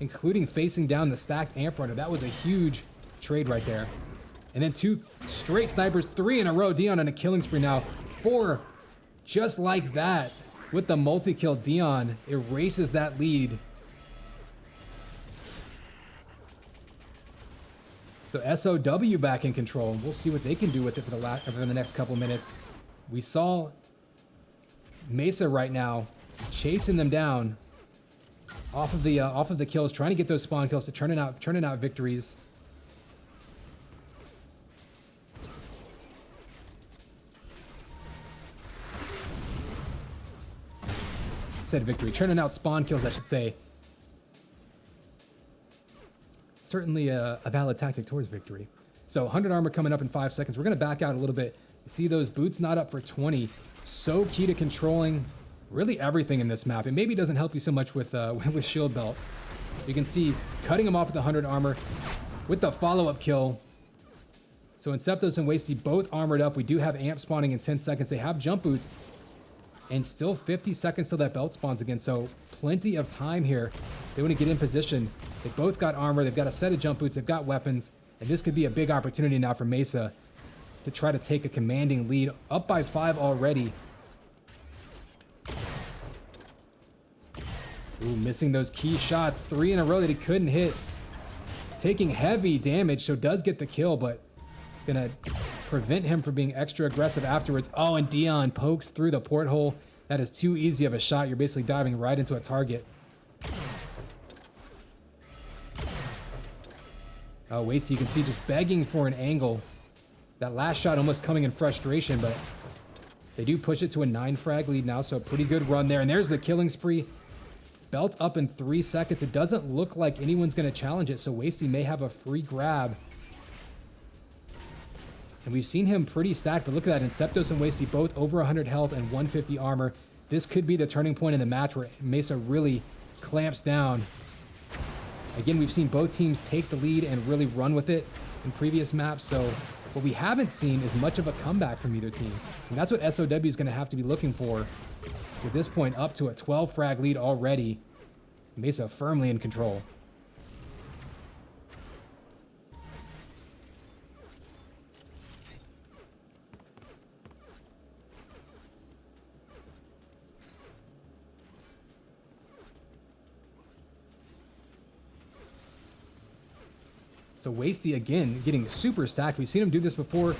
including facing down the stacked Amp runner. That was a huge trade right there. And then 2 straight snipers, 3 in a row. Dion on a killing spree now. 4 just like that. With the multi-kill, Dion erases that lead. So SOW back in control. We'll see what they can do with it for the next couple minutes. We saw Mesa right now chasing them down off of the kills, trying to get those spawn kills to turning out victories. Said victory, turning out spawn kills, I should say. Certainly a valid tactic towards victory. So 100 armor coming up in 5 seconds. We're going to back out a little bit. See those boots not up for 20. So key to controlling really everything in this map. It maybe doesn't help you so much with shield belt. You can see cutting him off with the 100 armor with the follow-up kill. So Inceptos and Wasty both armored up. We do have amp spawning in 10 seconds. They have jump boots. And still 50 seconds till that belt spawns again. So plenty of time here. They want to get in position. They both got armor. They've got a set of jump boots. They've got weapons. And this could be a big opportunity now for Mesa to try to take a commanding lead. Up by 5 already. Ooh, missing those key shots. 3 in a row that he couldn't hit. Taking heavy damage, so does get the kill, but gonna prevent him from being extra aggressive afterwards. Oh, and Dion pokes through the porthole. That is too easy of a shot. You're basically diving right into a target. Oh, Wasty, you can see just begging for an angle. That last shot almost coming in frustration, but they do push it to a 9 frag lead now, so a pretty good run there. And there's the killing spree. Belt up in 3 seconds. It doesn't look like anyone's going to challenge it, so Wasty may have a free grab. And we've seen him pretty stacked, but look at that. Inceptos and Wasty both over 100 health and 150 armor. This could be the turning point in the match where Mesa really clamps down. Again, we've seen both teams take the lead and really run with it in previous maps, so what we haven't seen is much of a comeback from either team. And that's what SOW is going to have to be looking for At this point, up to a 12 frag lead already. Mesa firmly in control. So Wasty again getting super stacked. We've seen him do this before.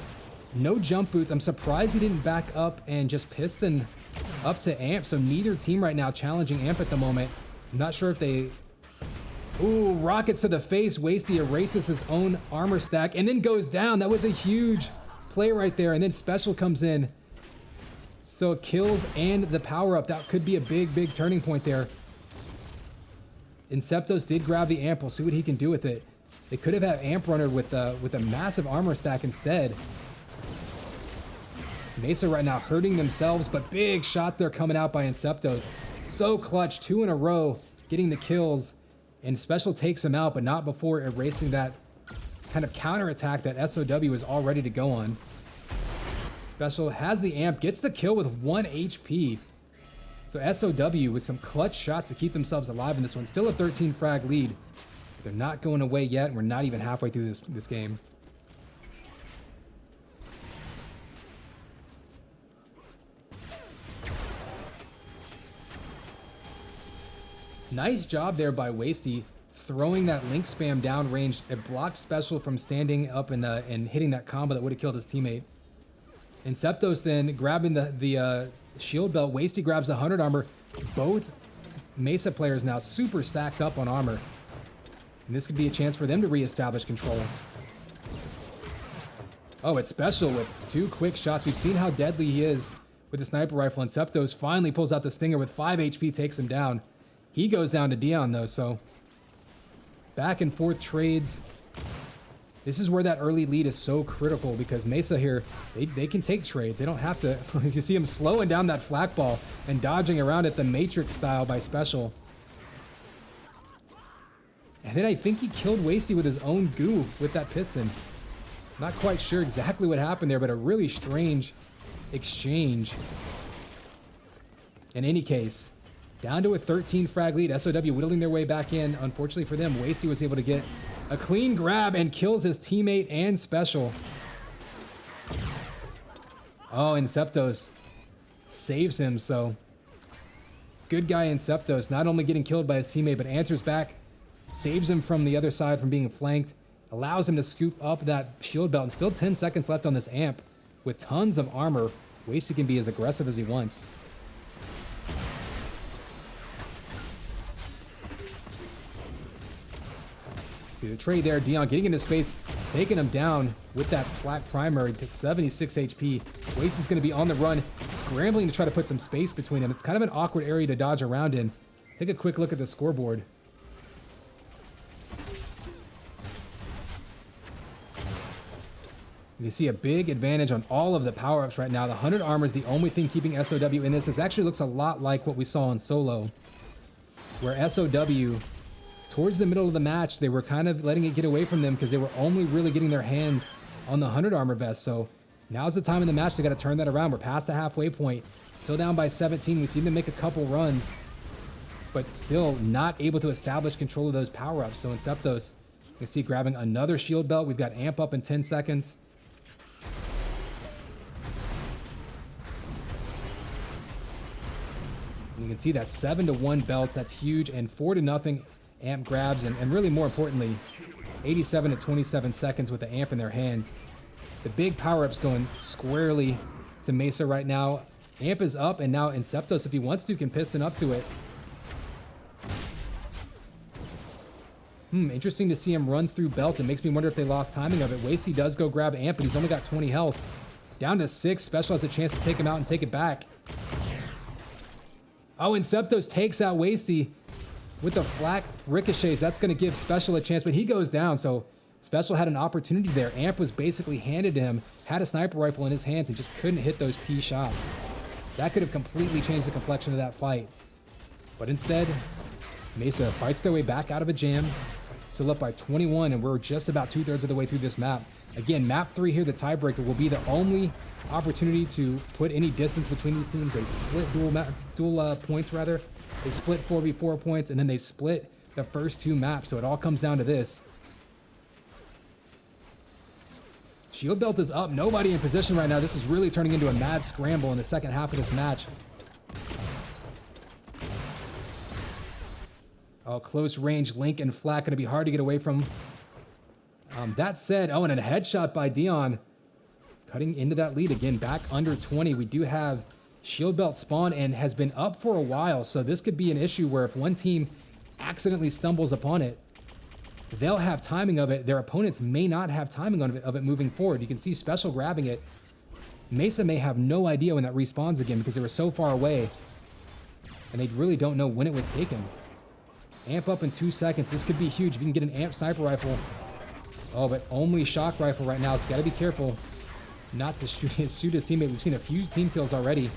No jump boots. I'm surprised he didn't back up and just piston up to Amp. So neither team right now challenging Amp at the moment. I'm not sure if they... Ooh, rockets to the face. Wasty erases his own armor stack and then goes down. That was a huge play right there. And then Special comes in. So kills and the power up. That could be a big, big turning point there. Inceptos did grab the Amp. We'll see what he can do with it. They could have had Amp Runner with a massive armor stack instead. Mesa right now hurting themselves, but big shots there coming out by Inceptos. So clutch, 2 in a row, getting the kills. And Special takes him out, but not before erasing that kind of counterattack that SOW was all ready to go on. Special has the Amp, gets the kill with 1 HP. So SOW with some clutch shots to keep themselves alive in this one. Still a 13 frag lead. They're not going away yet, and we're not even halfway through this game. Nice job there by Wasty, throwing that link spam downrange. It blocked Special from standing up and hitting that combo that would have killed his teammate. Inceptos then grabbing the shield belt. Wasty grabs 100 armor. Both Mesa players now super stacked up on armor. And this could be a chance for them to reestablish control. Oh, it's Special with 2 quick shots. We've seen how deadly he is with the sniper rifle. And Septos finally pulls out the Stinger with 5 HP, takes him down. He goes down to Dion, though, so back and forth trades. This is where that early lead is so critical because Mesa here, they can take trades. They don't have to. As you see him slowing down that flak ball and dodging around it the Matrix style by Special. And then I think he killed Wasty with his own goo with that piston. Not quite sure exactly what happened there, but a really strange exchange. In any case, down to a 13 frag lead. SOW whittling their way back in. Unfortunately for them, Wasty was able to get a clean grab and kills his teammate and Special. Oh, Inceptos saves him, so good guy Inceptos, not only getting killed by his teammate, but answers back, saves him from the other side from being flanked, allows him to scoop up that shield belt, and still 10 seconds left on this Amp. With tons of armor, Wasty can be as aggressive as he wants. See the trade there, Dion getting in his face, taking him down with that flat primary to 76 HP. Wasty's going to be on the run, scrambling to try to put some space between them. It's kind of an awkward area to dodge around in. Take a quick look at the scoreboard. You see a big advantage on all of the power-ups right now. The 100 armor is the only thing keeping SOW in this. This actually looks a lot like what we saw in Solo, where SOW, towards the middle of the match, they were kind of letting it get away from them because they were only really getting their hands on the 100 armor vest. So now's the time in the match they got to turn that around. We're past the halfway point, still down by 17. We've seen them make a couple runs, but still not able to establish control of those power-ups. So Inceptos, you see grabbing another shield belt. We've got Amp up in 10 seconds. You can see that 7-1 belts. That's huge. And 4-0 Amp grabs. And really more importantly, 87 to 27 seconds with the Amp in their hands. The big power-ups going squarely to Mesa right now. Amp is up, and now Inceptos, if he wants to, can piston up to it. Interesting to see him run through belt. It makes me wonder if they lost timing of it. Wasty does go grab Amp, but he's only got 20 health. Down to 6. Special has a chance to take him out and take it back. Oh, Inceptos takes out Wasty with the flak ricochets. That's going to give Special a chance, but he goes down. So Special had an opportunity there. Amp was basically handed to him, had a sniper rifle in his hands, and just couldn't hit those P shots. That could have completely changed the complexion of that fight. But instead, Mesa fights their way back out of a jam, still up by 21, and we're just about 2/3 of the way through this map. Again, map 3 here, the tiebreaker, will be the only opportunity to put any distance between these teams. They split dual points, rather. They split 4v4 points, and then they split the first 2 maps, so it all comes down to this. Shield belt is up. Nobody in position right now. This is really turning into a mad scramble in the second half of this match. Oh, close range Link and Flat going to be hard to get away from. That said, oh, and a headshot by Dion. Cutting into that lead again, back under 20. We do have shield belt spawn and has been up for a while, so this could be an issue where if one team accidentally stumbles upon it, they'll have timing of it. Their opponents may not have timing of it moving forward. You can see Special grabbing it. Mesa may have no idea when that respawns again because they were so far away, and they really don't know when it was taken. Amp up in 2 seconds. This could be huge if you can get an amp sniper rifle. Oh, but only shock rifle right now. It's got to be careful not to shoot his teammate. We've seen a few team kills already.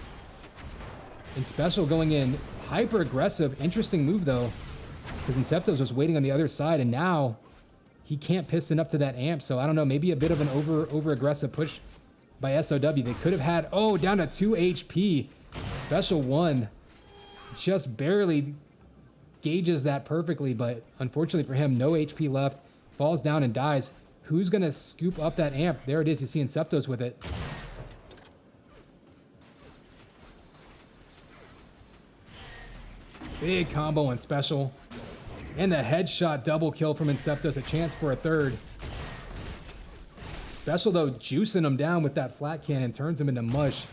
And Special going in hyper aggressive. Interesting move though, because Inceptos was waiting on the other side, and now he can't piston up to that amp. So I don't know, maybe a bit of an over aggressive push by SOW. They could have had, oh, down to 2 HP. Special 1 just barely gauges that perfectly, but unfortunately for him, no HP left. Falls down and dies. Who's gonna scoop up that amp? There it is. You see Inceptos with it. Big combo on Special. And the headshot double kill from Inceptos. A chance for a third. Special, though, juicing him down with that flat cannon. Turns him into mush.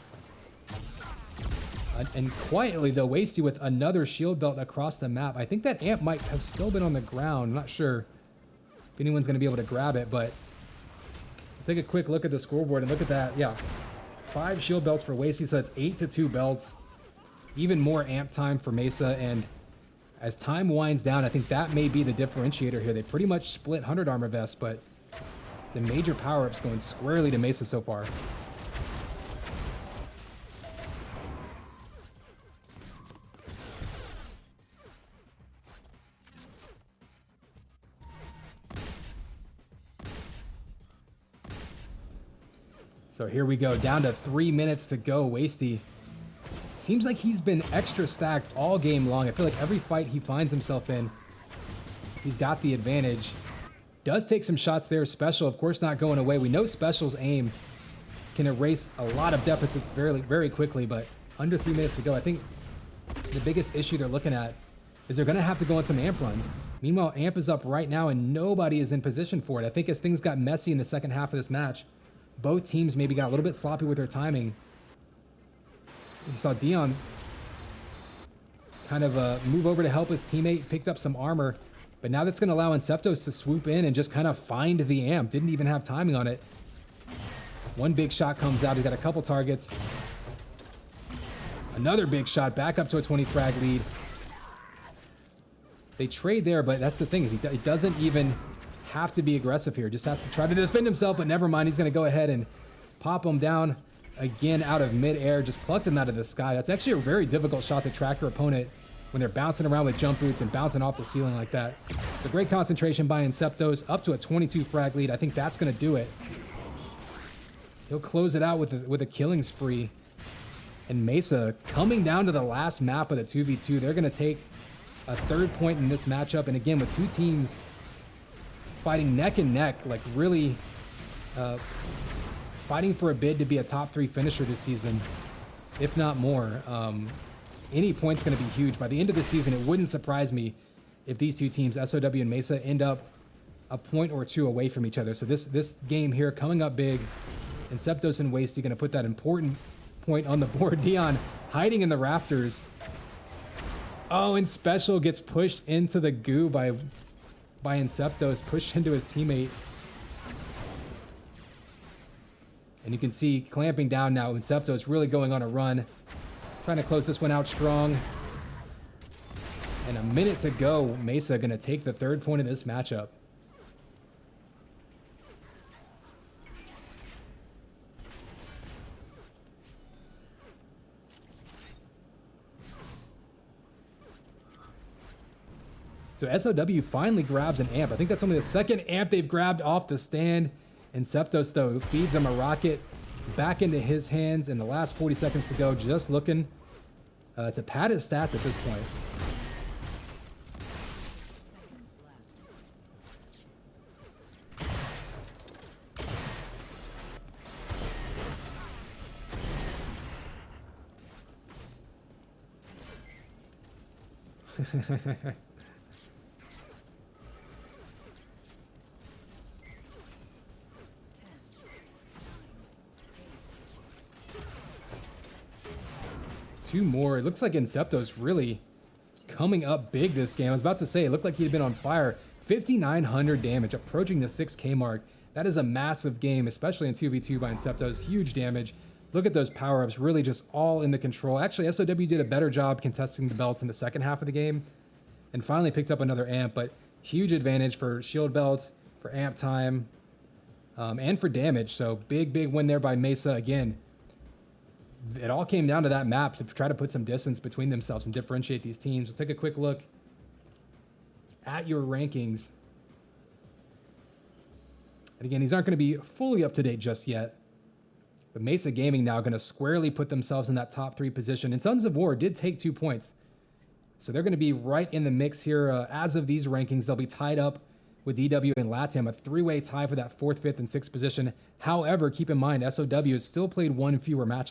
And quietly, though, Wasty with another shield belt across the map. I think that amp might have still been on the ground. I'm not sure if anyone's going to be able to grab it, but take a quick look at the scoreboard and look at that. Yeah, 5 shield belts for Wasty, so that's 8-2 belts. Even more amp time for Mesa, and as time winds down, I think that may be the differentiator here. They pretty much split 100 armor vests, but the major power-ups going squarely to Mesa so far. So here we go, down to 3 minutes to go. Wasty seems like he's been extra stacked all game long. I feel like every fight he finds himself in, he's got the advantage. Does take some shots there. Special, of course, not going away. We know Special's aim can erase a lot of deficits very quickly, but under 3 minutes to go, I think the biggest issue they're looking at is they're going to have to go on some amp runs. Meanwhile, amp is up right now, and nobody is in position for it. I think as things got messy in the second half of this match, both teams maybe got a little bit sloppy with their timing. You saw Dion kind of move over to help his teammate, picked up some armor, but now that's going to allow Inceptos to swoop in and just kind of find the amp. Didn't even have timing on it. One big shot comes out. He's got a couple targets. Another big shot, back up to a 20 frag lead. They trade there, but that's the thing, is he doesn't even have to be aggressive here. Just has to try to defend himself, but never mind. He's going to go ahead and pop him down again out of midair. Just plucked him out of the sky. That's actually a very difficult shot to track your opponent when they're bouncing around with jump boots and bouncing off the ceiling like that. It's a great concentration by Inceptos, up to a 22 frag lead. I think that's going to do it. He'll close it out with a killing spree. And Mesa coming down to the last map of the 2v2. They're going to take a 3rd point in this matchup. And again, with 2 teams fighting neck and neck, like really fighting for a bid to be a top 3 finisher this season, if not more. Any point's going to be huge. By the end of the season, it wouldn't surprise me if these 2 teams, SOW and Mesa, end up a point or 2 away from each other. So this game here coming up big. Inceptos and Wasty going to put that important point on the board. Dion hiding in the rafters. Oh, and Special gets pushed into the goo by Inceptos, pushed into his teammate. And you can see clamping down now. Inceptos really going on a run, trying to close this one out strong. And a minute to go. Mesa going to take the 3rd point of this matchup. So SOW finally grabs an amp. I think that's only the 2nd amp they've grabbed off the stand. Inceptos, though, feeds him a rocket back into his hands in the last 40 seconds to go, just looking to pad his stats at this point. Two more. It looks like Incepto's really coming up big this game. I was about to say, it looked like he'd been on fire. 5,900 damage, approaching the 6K mark. That is a massive game, especially in 2v2 by Incepto's. Huge damage. Look at those power-ups, really just all in the control. Actually, SOW did a better job contesting the belts in the second half of the game and finally picked up another amp, but huge advantage for shield belts, for amp time, and for damage. So big win there by Mesa. Again, it all came down to that map to try to put some distance between themselves and differentiate these teams. We'll take a quick look at your rankings. And again, these aren't going to be fully up to date just yet. But Mesa Gaming now going to squarely put themselves in that top 3 position. And Sons of War did take 2 points. So they're going to be right in the mix here. As of these rankings, they'll be tied up with DW and LATAM, a 3-way tie for that 4th, 5th, and 6th position. However, keep in mind, SOW has still played 1 fewer match